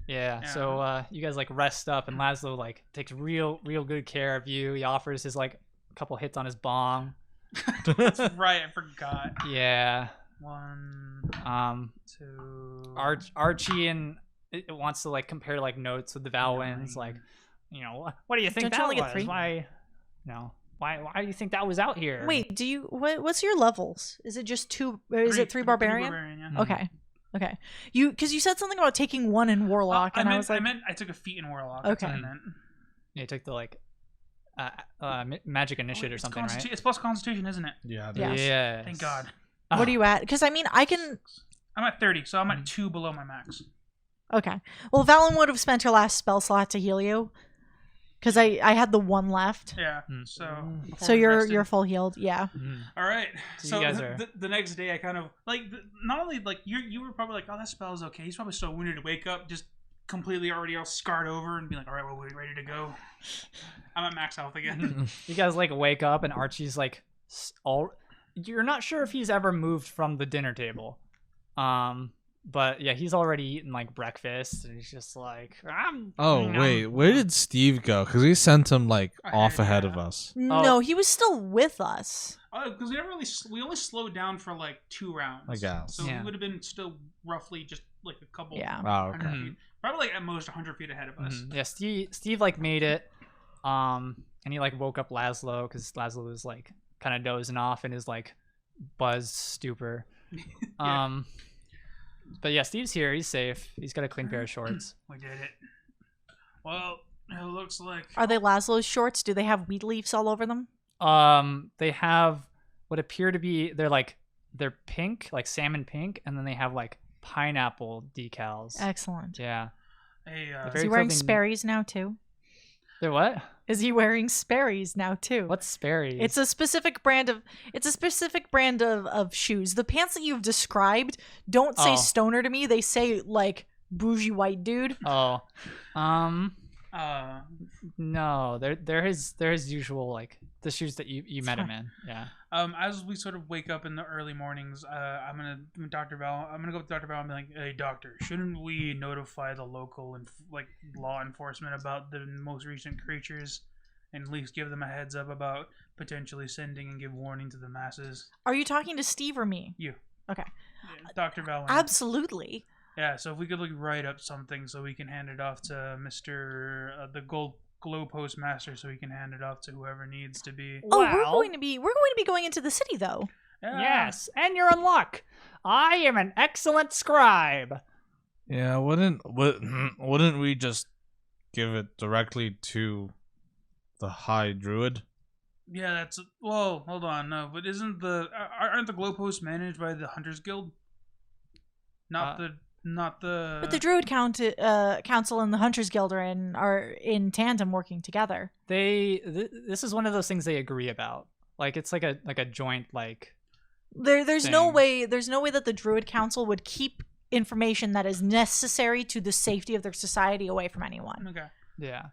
Yeah. So you guys like rest up, and Laszlo like takes real good care of you. He offers his like a couple hits on his bong. That's right, I forgot. Yeah. 1, 2. Archie and it wants to like compare like notes with the Valwynns, like, you know, what do you think Don't you that only get was? 3? Why, why do you think that was out here? Wait, do you what's your levels? Is it just 2 or is it 3 barbarian? Yeah. Okay. Okay. Because you said something about taking 1 in warlock, and I was like, I took a feat in warlock. Okay. That's what I meant. Yeah, you took the like magic initiate or something, right? It's plus constitution, isn't it? Yeah. Yes. Yes. Thank God. what are you at? Because I mean, I can. I'm at 30, so I'm at 2 below my max. Okay. Well, Valwynn would have spent her last spell slot to heal you, because I had the 1 left. Yeah. So. before So we rested. you're full healed. Yeah. All right. So you guys are- the next day, I kind of like not only like you were probably like, oh, that spell is okay. He's probably so wounded to wake up, just completely already all scarred over, and be like, all right, well, we're ready to go. I'm at max health again. You guys like wake up, and Archie's like you're not sure if he's ever moved from the dinner table. But yeah, he's already eaten like breakfast, and he's just like, Wait, where did Steve go? Because we sent him like off ahead of us. No, he was still with us. Because we only slowed down for like 2 rounds. I guess. So Yeah. we would have been still roughly just like a couple. Yeah. Oh, 100 okay. feet. Probably like at most 100 feet ahead of us. Yeah, Steve like made it, and he like woke up Laszlo because Laszlo was like kind of dozing off in his like buzz stupor. Yeah. But yeah, Steve's here. He's safe. He's got a clean pair of shorts. We did it. Well, it looks like. Are they Laszlo's shorts? Do they have wheat leaves all over them? They have what appear to be they're pink, like salmon pink, and then they have like pineapple decals. Excellent. Yeah. Hey, They're Is very he wearing clothing- Sperry's now too? They're what? Is he wearing Sperry's now too? What's Sperry's? It's a specific brand of shoes. The pants that you've described don't say Oh. stoner to me. They say like bougie white dude. Oh. uh, No, they're his usual like the shoes that you met him in. Yeah. as we sort of wake up in the early mornings, I'm gonna go up to Dr. Val and be like, "Hey, doctor, shouldn't we notify the local and like law enforcement about the most recent creatures, and at least give them a heads up about potentially sending and give warning to the masses?" Are you talking to Steve or me? You. Okay. Yeah, Dr. Valwynn. Absolutely. Yeah, so if we could like write up something so we can hand it off to Mr. The Glow Postmaster, so he can hand it off to whoever needs to be. Oh, we're Well- going to be going into the city though. Yeah. Yes, and you're in luck. I am an excellent scribe. Yeah, wouldn't we just give it directly to the High Druid? Yeah, that's. Whoa, hold on, no, but aren't the Glow Posts managed by the Hunters Guild? Not the. But the Druid Council and the Hunters Guild are in tandem working together. This is one of those things they agree about. Like it's like a joint like. There's no thing. way that the Druid Council would keep information that is necessary to the safety of their society away from anyone. Okay. Yeah.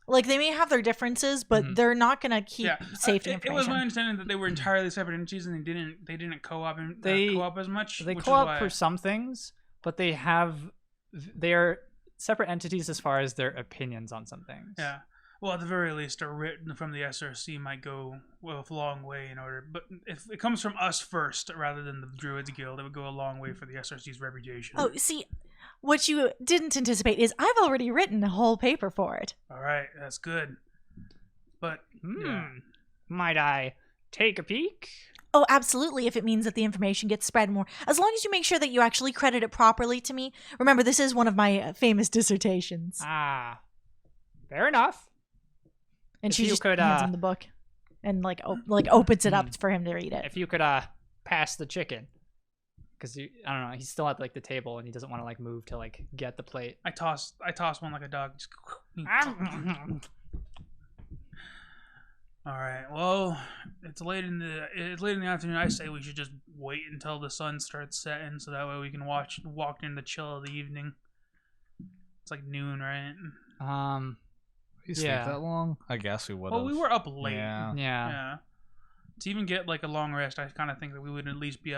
Like they may have their differences, but Mhm. they're not gonna keep Yeah, safety it information. was my understanding that they were entirely separate entities and they didn't co-op co-op as much. They which is co-op why- for some things, but they are separate entities as far as their opinions on some things. Yeah. Well, at the very least, a written from the SRC might go a long way in order. But if it comes from us first, rather than the Druids Guild, it would go a long way for the SRC's reputation. Oh, see, what you didn't anticipate is I've already written a whole paper for it. All right, that's good. But yeah. Might I take a peek? Oh, absolutely, if it means that the information gets spread more. As long as you make sure that you actually credit it properly to me. Remember, this is one of my famous dissertations. Ah, fair enough. And if she you just could, hands him the book and like opens it up for him to read it. If you could pass the chicken, because I don't know, he's still at like the table and he doesn't want to like move to like get the plate. I toss one like a dog. Just, All right. Well, it's late in the afternoon. I say we should just wait until the sun starts setting, so that way we can walk in the chill of the evening. It's like noon, right? You sleep Yeah. that long? I guess we would. Well, we were up late. Yeah. Yeah. To even get like a long rest, I kind of think that we would at least be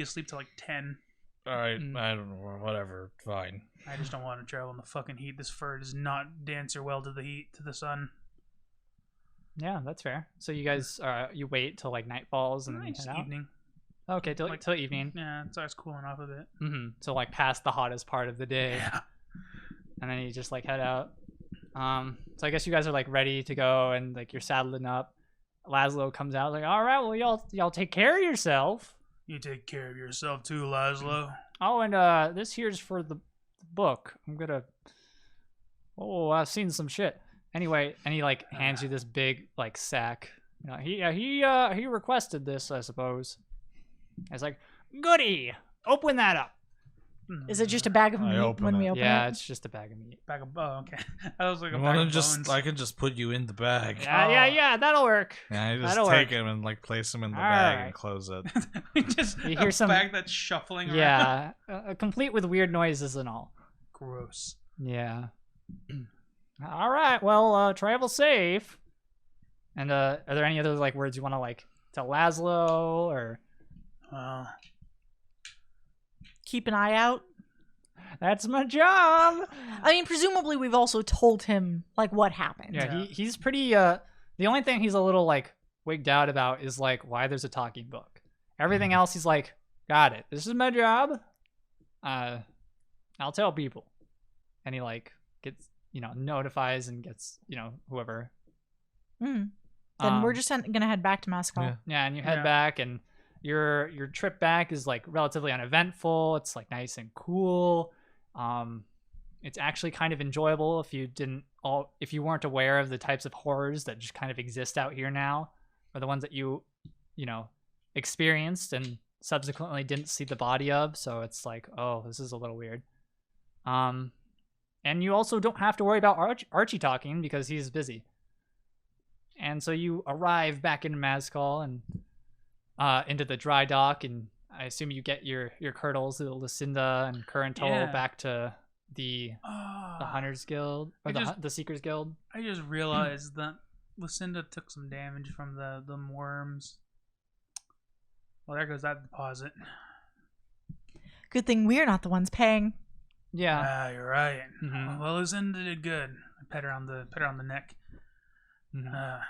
asleep till like 10. All right. I don't know. Whatever. Fine. I just don't want to travel in the fucking heat. This fur does not answer well to the heat, to the sun. Yeah, that's fair. So you guys, you wait till like night falls and then you It's head out? evening. Okay, till evening. Yeah, it starts cooling off a bit. Mm-hmm. So like past the hottest part of the day. Yeah. And then you just like head out. So I guess you guys are like ready to go and like you're saddling up. Laszlo comes out like, all right, well y'all take care of yourself. You take care of yourself too, Laszlo. Oh, and this here's for the book. I've seen some shit. Anyway, and he like hands you this big like sack. You know, he requested this, I suppose. It's like, goody, open that up. Is it just a bag of I meat open when we it. open Yeah, it? it's just a bag of meat. Bag of okay. I was like a You bag want of to just? bones. I can just put you in the bag. Yeah, that'll work. Yeah, you just That'll take work. him and like place him in the All bag right. and close it. Just You a hear some- bag that's shuffling around. Yeah, complete with weird noises and all. Gross. Yeah. All right. Well, travel safe. And are there any other like words you want to like tell Laszlo or? Keep an eye out. That's my job. I mean, presumably we've also told him like what happened. Yeah, he's pretty. The only thing he's a little like wigged out about is like why there's a talking book. Everything else, he's like, got it. This is my job. I'll tell people, and he like gets notifies and gets whoever. Mm. Then we're just gonna head back to Mascot. Yeah, and you head Yeah. back, and your trip back is like relatively uneventful. It's like nice and cool. It's actually kind of enjoyable if you weren't aware of the types of horrors that just kind of exist out here now, or the ones that you experienced and subsequently didn't see the body of. So it's like, oh, this is a little weird. And you also don't have to worry about Archie talking because he's busy. And so you arrive back in Mazcal and into the dry dock, and I assume you get your Curdles, Lucinda and Currento Yeah. back to the Hunters Guild or the Seekers Guild. I just realized that Lucinda took some damage from the worms. Well, there goes that deposit. Good thing we're not the ones paying. Yeah. You're right. Mhm. Well, Lucinda did good. I pet her on the neck. Mhm.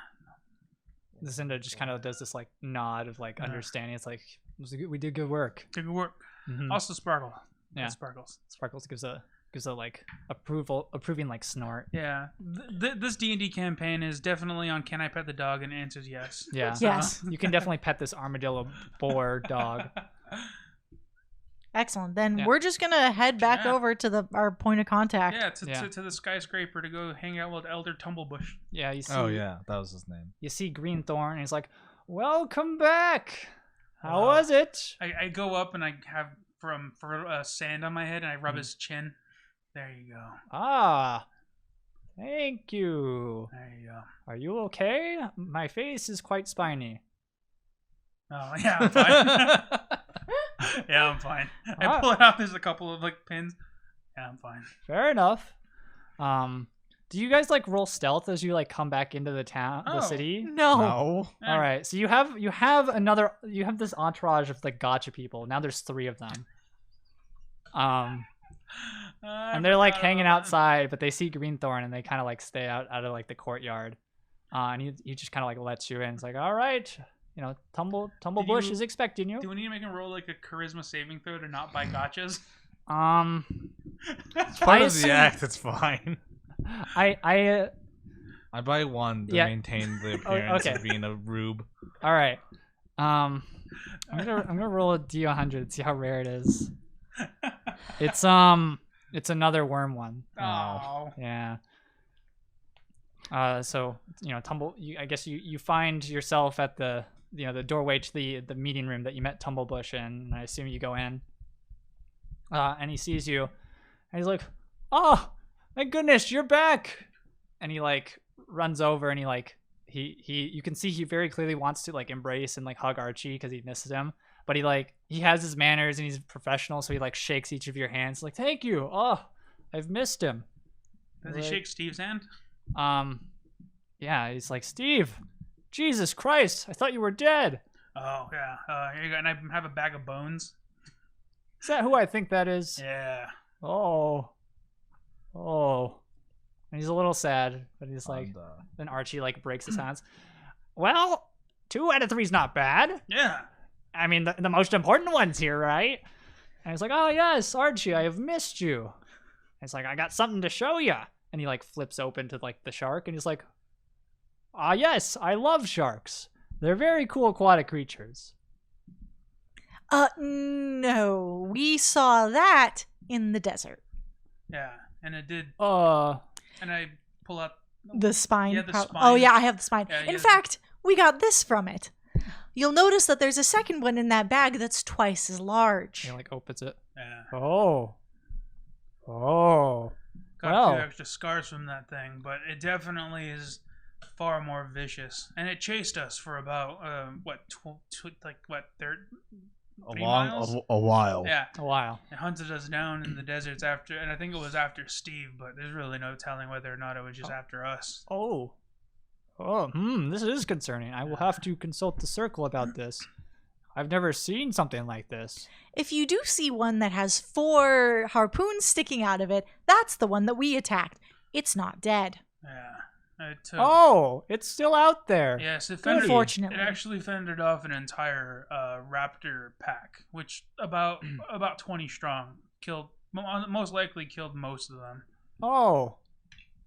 Lucinda just kind of does this like nod of like understanding. It's like we did good work. Good work. Mhm. Also, Sparkle. Yeah. Sparkles. Sparkles gives a like approving like snort. Yeah. This D&D campaign is definitely on Can I Pet the Dog, and answers yes. Yeah. Yes. You can definitely pet this armadillo boar dog. Excellent. Then Yeah. we're just gonna head back Yeah. over to our point of contact. Yeah, Yeah. to the skyscraper to go hang out with Elder Tumblebush. Yeah, you see. Oh yeah, that was his name. You see Greenthorn, and he's like, "Welcome back. How Wow. was it?" I go up and I have for sand on my head, and I rub his chin. There you go. Ah, thank you. There you go. Are you okay? My face is quite spiny. Oh yeah, I'm fine. Yeah, I'm fine. I pull it out. There's a couple of like pins. Yeah, I'm fine. Fair enough. Do you guys like roll stealth as you like come back into the town, the Oh. city? No. No. All right. So you have this entourage of like gotcha people. Now there's 3 of them. And they're like hanging outside, but they see Greenthorn and they kind of like stay out of like the courtyard. And he just kind of like lets you in. It's like, all right, Tumblebush is expecting you. Do we need to make him roll like a charisma saving throw to not buy gotchas? Um, Part of assume- the act. It's fine. I I buy 1 to Yeah. maintain the appearance okay. of being a rube. all right. I'm gonna roll a D100, see how rare it is. It's another worm one. Oh. Yeah. So I guess you find yourself at the the doorway to the meeting room that you met Tumblebush in, and I assume you go in. And he sees you, and he's like, "Oh, my goodness, you're back! and he like runs over and he like you can see he very clearly wants to like embrace and like hug Archie because he misses him, but he has his manners and he's professional, so he like shakes each of your hands like, thank you. Oh, I've missed him. Does he shake Steve's hand? Yeah, he's like, Steve, Jesus Christ, I thought you were dead. Oh yeah. Here you go, and I have a bag of bones. Is that who I think that is? Yeah. Oh. And he's a little sad, but he's like, And, then Archie like breaks his hands. Well, 2 out of 3's not bad. Yeah. I mean, the most important one's here, right? And he's like, oh yes, Archie, I have missed you. And it's like, I got something to show you. And he like flips open to like the shark, and he's like, ah yes, I love sharks. They're very cool aquatic creatures. No, we saw that in the desert. Yeah, and it did. And I pull out The spine. Yeah, the spine. Oh yeah, I have the spine. Yeah, In yeah. fact, we got this from it. You'll notice that there's a second one in that bag that's twice as large. He like opens it. Yeah. Oh. Got Well. 2 extra scars from that thing, but it definitely is far more vicious. And it chased us for about a 3 long, miles? a while. Yeah, A while. it hunted us down in the deserts after, and I think it was after Steve, but there's really no telling whether or not it was just after us. Oh. This is concerning. I will have to consult the circle about this. I've never seen something like this. If you do see one that has 4 harpoons sticking out of it, that's the one that we attacked. It's not dead. Yeah. It took, Oh, it's still out there. yes, it Goody. Unfortunately. It actually fended off an entire raptor pack, which about 20 strong, most likely killed most of them, Oh.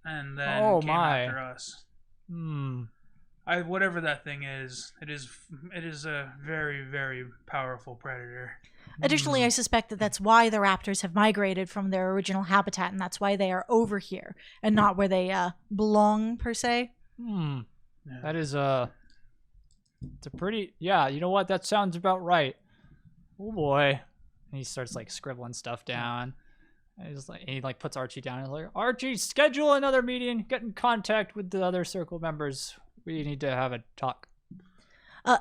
and then Oh, came my. after us. Whatever that thing is, it is a very, very powerful predator. Additionally, I suspect that that's why the raptors have migrated from their original habitat, and that's why they are over here and not where they belong per se. Yeah. That is it's a pretty, yeah, you know what? That sounds about right. Oh boy. And he starts like scribbling stuff down. And he puts Archie down and he's like, Archie, schedule another meeting. Get in contact with the other circle members. We need to have a talk.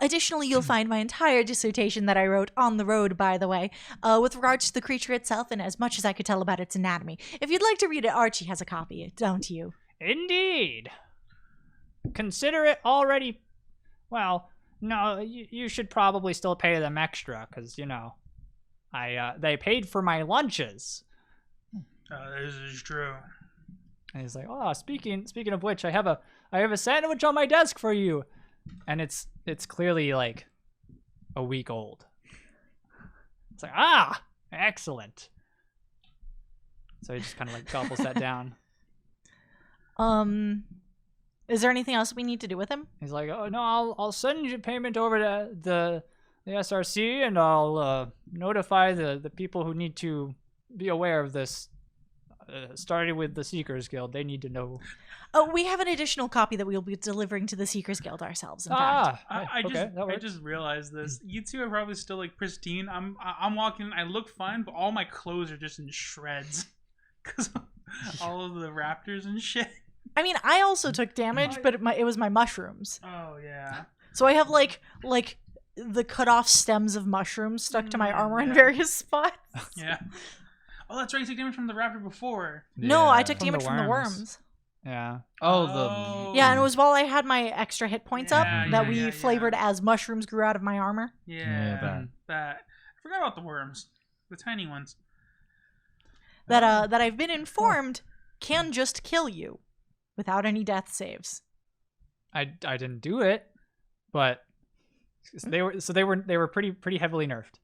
Additionally, you'll find my entire dissertation that I wrote on the road, by the way, with regards to the creature itself and as much as I could tell about its anatomy. If you'd like to read it, Archie has a copy, don't you? Indeed. Consider it already. Well, no, you should probably still pay them extra because, you know, they paid for my lunches. This is true. And he's like, oh, speaking of which, I have a sandwich on my desk for you. And it's clearly like a week old. It's like, excellent. So he just kind of like gobbles that down. Is there anything else we need to do with him? He's like, oh no, I'll send you payment over to the SRC, and I'll notify the people who need to be aware of this. Starting with the Seekers Guild, they need to know. Oh, we have an additional copy that we'll be delivering to the Seekers Guild ourselves. In fact, I that just realized this. You two are probably still like pristine. I'm walking. I look fine, but all my clothes are just in shreds because all of the raptors and shit. I mean, I also took damage, but it was my mushrooms. Oh yeah. So I have like the cut off stems of mushrooms stuck to my armor in yeah. various spots. Yeah. Oh, that's right. You took damage from the raptor before. No, I took From damage the from the worms. worms. Yeah. Yeah, and it was while I had my extra hit points up Yeah, that yeah, we yeah, flavored yeah. as mushrooms grew out of my armor. Yeah. That. I forgot about the worms, the tiny ones. That I've been informed can just kill you without any death saves. I didn't do it, but they were pretty heavily nerfed.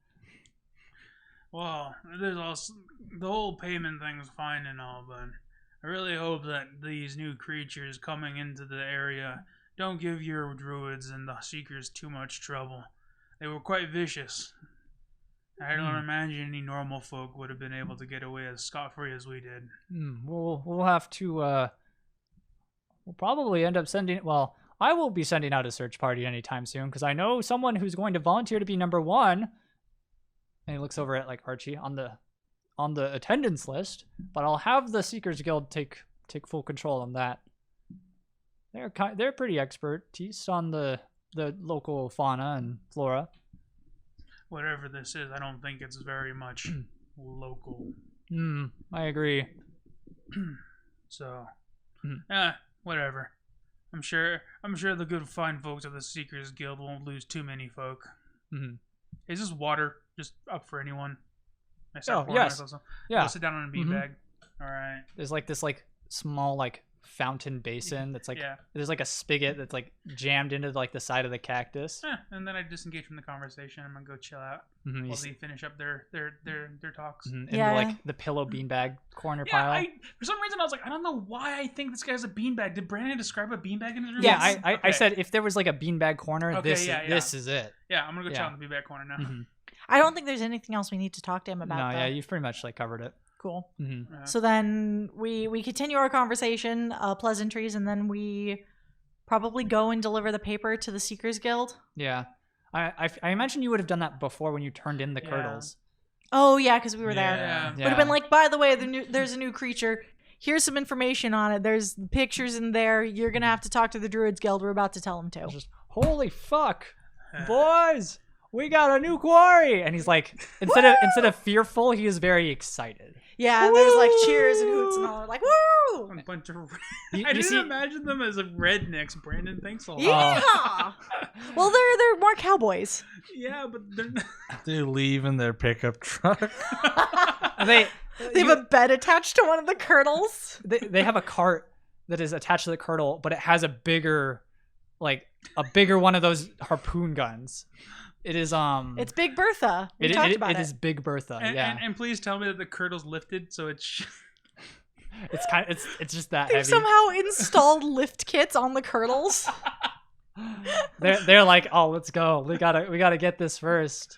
Well, there's also the whole payment thing's fine and all, but I really hope that these new creatures coming into the area don't give your druids and the seekers too much trouble. They were quite vicious. I don't imagine any normal folk would have been able to get away as scot-free as we did. We'll have to we'll probably end up sending. Well, I will be sending out a search party anytime soon because I know someone who's going to volunteer to be number 1. And he looks over at like Archie on the attendance list, but I'll have the Seekers Guild take full control on that. they're pretty expertise on the local fauna and flora. Whatever this is, I don't think it's very much local. I agree. So, whatever. I'm sure the good fine folks of the Seekers Guild won't lose too many folk. Is this water just up for anyone? I start pouring yes. myself some. Yeah. Go sit down on a beanbag. All right. There's like this like small like fountain basin that's like there's like a spigot that's like jammed into like the side of the cactus. And then I disengage from the conversation. I'm gonna go chill out while they finish up their talks. In like the pillow beanbag corner pile. For some reason I was like, I don't know why I think this guy has a beanbag. Did Brandon describe a beanbag in his room? Yeah, I said if there was like a beanbag corner, this is it. Yeah, I'm gonna go chill in the beanbag corner now. I don't think there's anything else we need to talk to him about. No, you've pretty much like covered it. Cool. So then we continue our conversation, pleasantries, and then we probably go and deliver the paper to the Seekers Guild. Yeah. I imagine you would have done that before when you turned in the Curdles. Oh, yeah, because we were there. Yeah. Would have been like, by the way, there's a new creature. Here's some information on it. There's pictures in there. You're going to have to talk to the Druids Guild. We're about to tell them to. Just, holy fuck, boys, we got a new quarry. And he's like, instead of fearful, he is very excited. Yeah, there's like cheers and hoots and all. Like, woo! A bunch of. I didn't imagine them as rednecks. Brandon, thanks a lot. Yeah. Well, they're more cowboys. Yeah, but They leave in their pickup truck. They have a bed attached to one of the curdles. They have a cart that is attached to the curdle, but it has a bigger one of those harpoon guns. It is It's Big Bertha. We talked about it. It is Big Bertha. And please tell me that the curdle's lifted, so it's. It's just that They've heavy. somehow installed lift kits on the curdles. They're like, oh, let's go. We gotta get this first.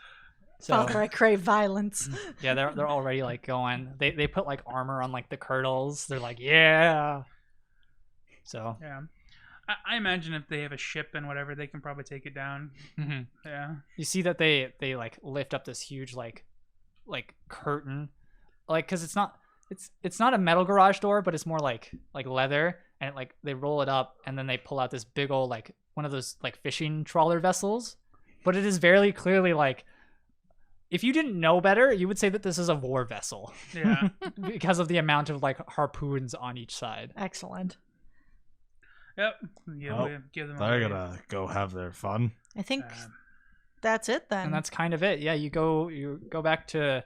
So Father, I crave violence. yeah, they're already like going. They put like armor on like the curdles. They're like, yeah. So Yeah. I imagine if they have a ship and whatever, they can probably take it down. Yeah. you see that they like lift up this huge like curtain, like because it's not a metal garage door, but it's more like leather, and like they roll it up and then they pull out this big old like one of those like fishing trawler vessels, but it is very clearly like, if you didn't know better, you would say that this is a war vessel. Yeah. Because of the amount of like harpoons on each side. Excellent. Yep. They're gonna go have their fun. I think that's it then. And that's kind of it. Yeah, you go back to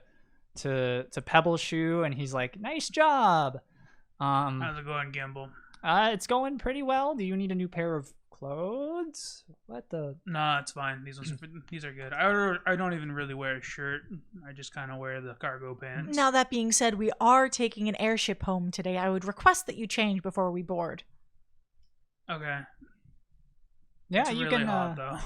Pebble Shoe, and he's like, nice job. How's it going, Gimbal? It's going pretty well. Do you need a new pair of clothes? What the? No, it's fine. These are good. I don't even really wear a shirt. I just kind of wear the cargo pants. Now, that being said, we are taking an airship home today. I would request that you change before we board. Okay. Yeah, it's you really can. hot, though.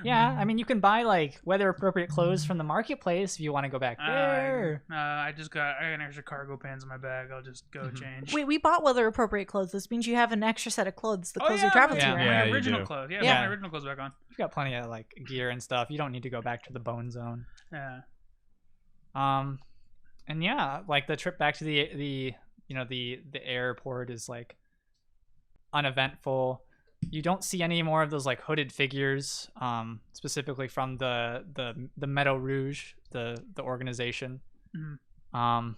Yeah, I mean, you can buy like weather appropriate clothes from the marketplace if you want to go back there. I got an extra cargo pants in my bag. I'll just go change. Wait, we bought weather appropriate clothes. This means you have an extra set of clothes. The clothes you're traveling to. My Yeah, you original do. clothes. Yeah, Yeah. my original clothes back on. You've got plenty of like gear and stuff. You don't need to go back to the bone zone. Yeah. And yeah, like the trip back to the airport is like uneventful. You don't see any more of those like hooded figures, specifically from the Meadow Rouge, the organization. I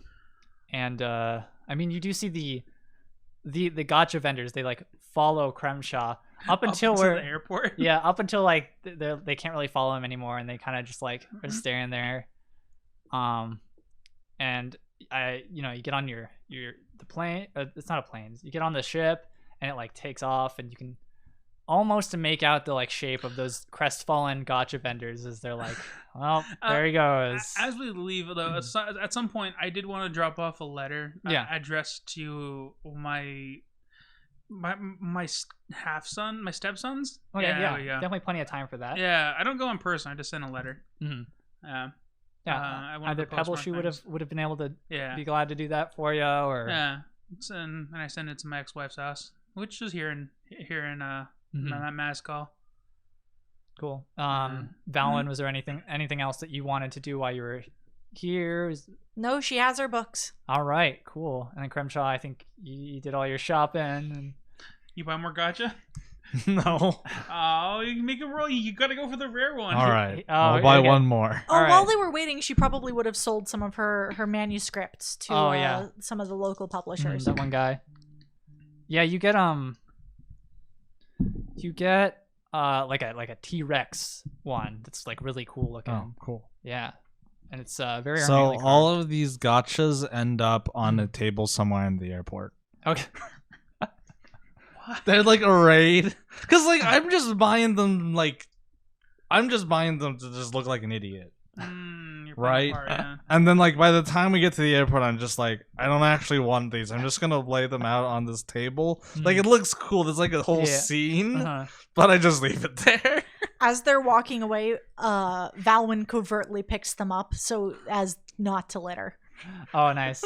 mean, you do see the gotcha vendors. They like follow Kremshaw up until the airport. Yeah, up until like they can't really follow him anymore, and they kind of just like are staring there. And you get on the plane. It's not a plane. You get on the ship, and it like takes off, and you can almost make out the like shape of those crestfallen gotcha vendors as they're like, well, there he goes. As we leave, though, at some point, I did want to drop off a letter addressed to my half son, my stepsons. Oh yeah, definitely plenty of time for that. Yeah, I don't go in person. I just send a letter. Either Pebble Shoe would have been able to be glad to do that for you, or and I send it to my ex-wife's house, which is here in Mass Call. Cool. Valwynn, was there anything else that you wanted to do while you were here? No, she has her books. All right, cool. And then Kremshaw, I think you did all your shopping. And You buy more gotcha? No. Oh, you can make a roll. You gotta go for the rare one. All right. Oh, I'll buy okay. one more. Oh, All while right. they were waiting, she probably would have sold some of her manuscripts to Oh, yeah. some of the local publishers. That one guy. Yeah, you get like a T-Rex one that's like really cool looking. Oh, cool. Yeah, and it's very So ornately all carved. of these gotchas end up on a table somewhere in the airport. Okay. They're like arrayed, because like I'm just buying them to just look like an idiot, You're right? Part, yeah. And then like by the time we get to the airport, I'm just like, I don't actually want these. I'm just gonna lay them out on this table. Like it looks cool. There's like a whole Yeah. scene, Uh-huh. but I just leave it there. As they're walking away, Valwynn covertly picks them up so as not to litter. Oh, nice.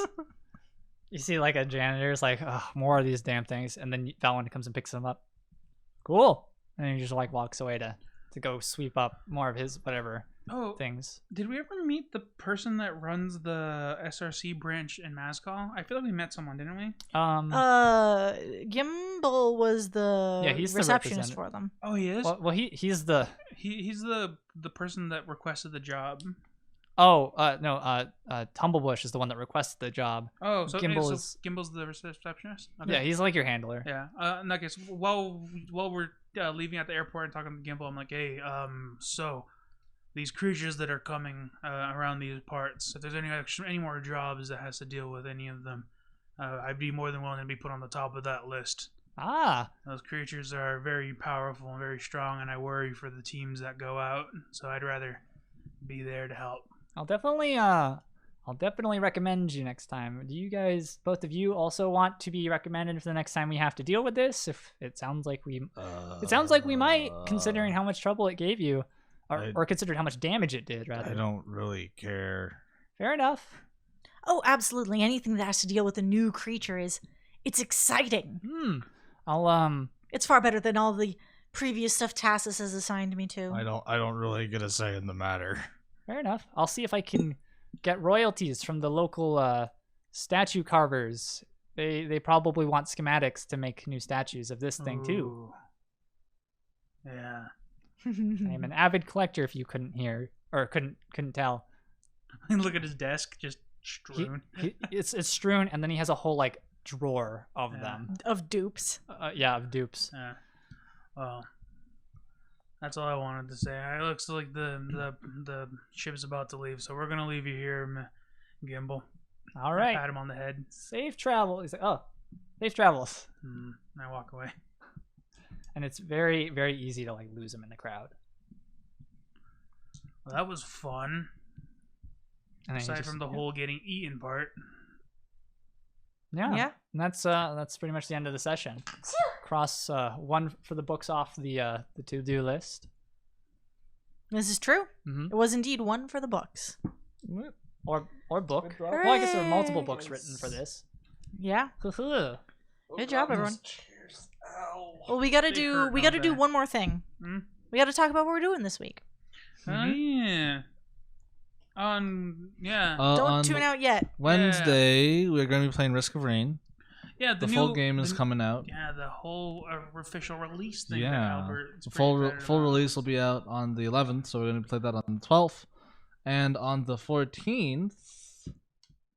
You see, like a janitor's like, oh, more of these damn things, and then Valwynn comes and picks them up. Cool. And then he just like walks away to go sweep up more of his whatever Oh, things. did we ever meet the person that runs the SRC branch in Mazcal? I feel like we met someone, didn't we? Gimbal was the Yeah, he's the receptionist representative. for them. Oh, he is. well, he's the He's the person that requested the job. Tumblebush is the one that requested the job. Oh, so Gimbal Gimbal's is- the receptionist. Okay. Yeah, he's like your handler. Yeah. In that case, while we're leaving at the airport and talking to Gimbal, I'm like, hey, so these creatures that are coming around these parts, if there's any more jobs that has to deal with any of them, I'd be more than willing to be put on the top of that list. Ah, Those creatures are very powerful and very strong, and I worry for the teams that go out. So I'd rather be there to help. I'll definitely recommend you next time. Do you guys, both of you, also want to be recommended for the next time we have to deal with this? If it sounds like we might, considering how much trouble it gave you, or considering how much damage it did. Rather, I don't really care. Fair enough. Oh, absolutely. Anything that has to deal with a new creature it's exciting. It's far better than all the previous stuff Tassus has assigned me to. I don't really get a say in the matter. Fair enough. I'll see if I can get royalties from the local statue carvers. They probably want schematics to make new statues of this thing too. Ooh. Yeah. I am an avid collector. If you couldn't hear or couldn't tell, Look at his desk, just strewn. it's strewn, and then he has a whole like drawer of Yeah. them. Of dupes. Of dupes. Yeah. Well, that's all I wanted to say. It looks like the ship's about to leave, so we're gonna leave you here, Gimbal. All right. I pat him on the head. Safe travel. He's like, oh, safe travels. And I walk away. And it's very, very easy to like lose him in the crowd. Well, that was fun. And then he Aside just- from the whole getting eaten part. Yeah. Yeah. And that's pretty much the end of the session. Cross one for the books off the to-do list. This is true. Mm-hmm. It was indeed one for the books. Or book. Well, I guess there are multiple books written for this. Yeah. Hoo-hoo. Good job, everyone. Cheers. Ow. Well, we gotta They do hurt, we don't gotta do they? one more thing. Hmm? We gotta talk about what we're doing this week. Oh, yeah. Yeah. Don't on tune out yet. Wednesday, we're going to be playing Risk of Rain. Yeah, The full game is the- coming out. Yeah, the whole official release thing. That Yeah, Albert's the pretty full excited full about. release will be out on the 11th, so we're going to play that on the 12th, and on the 14th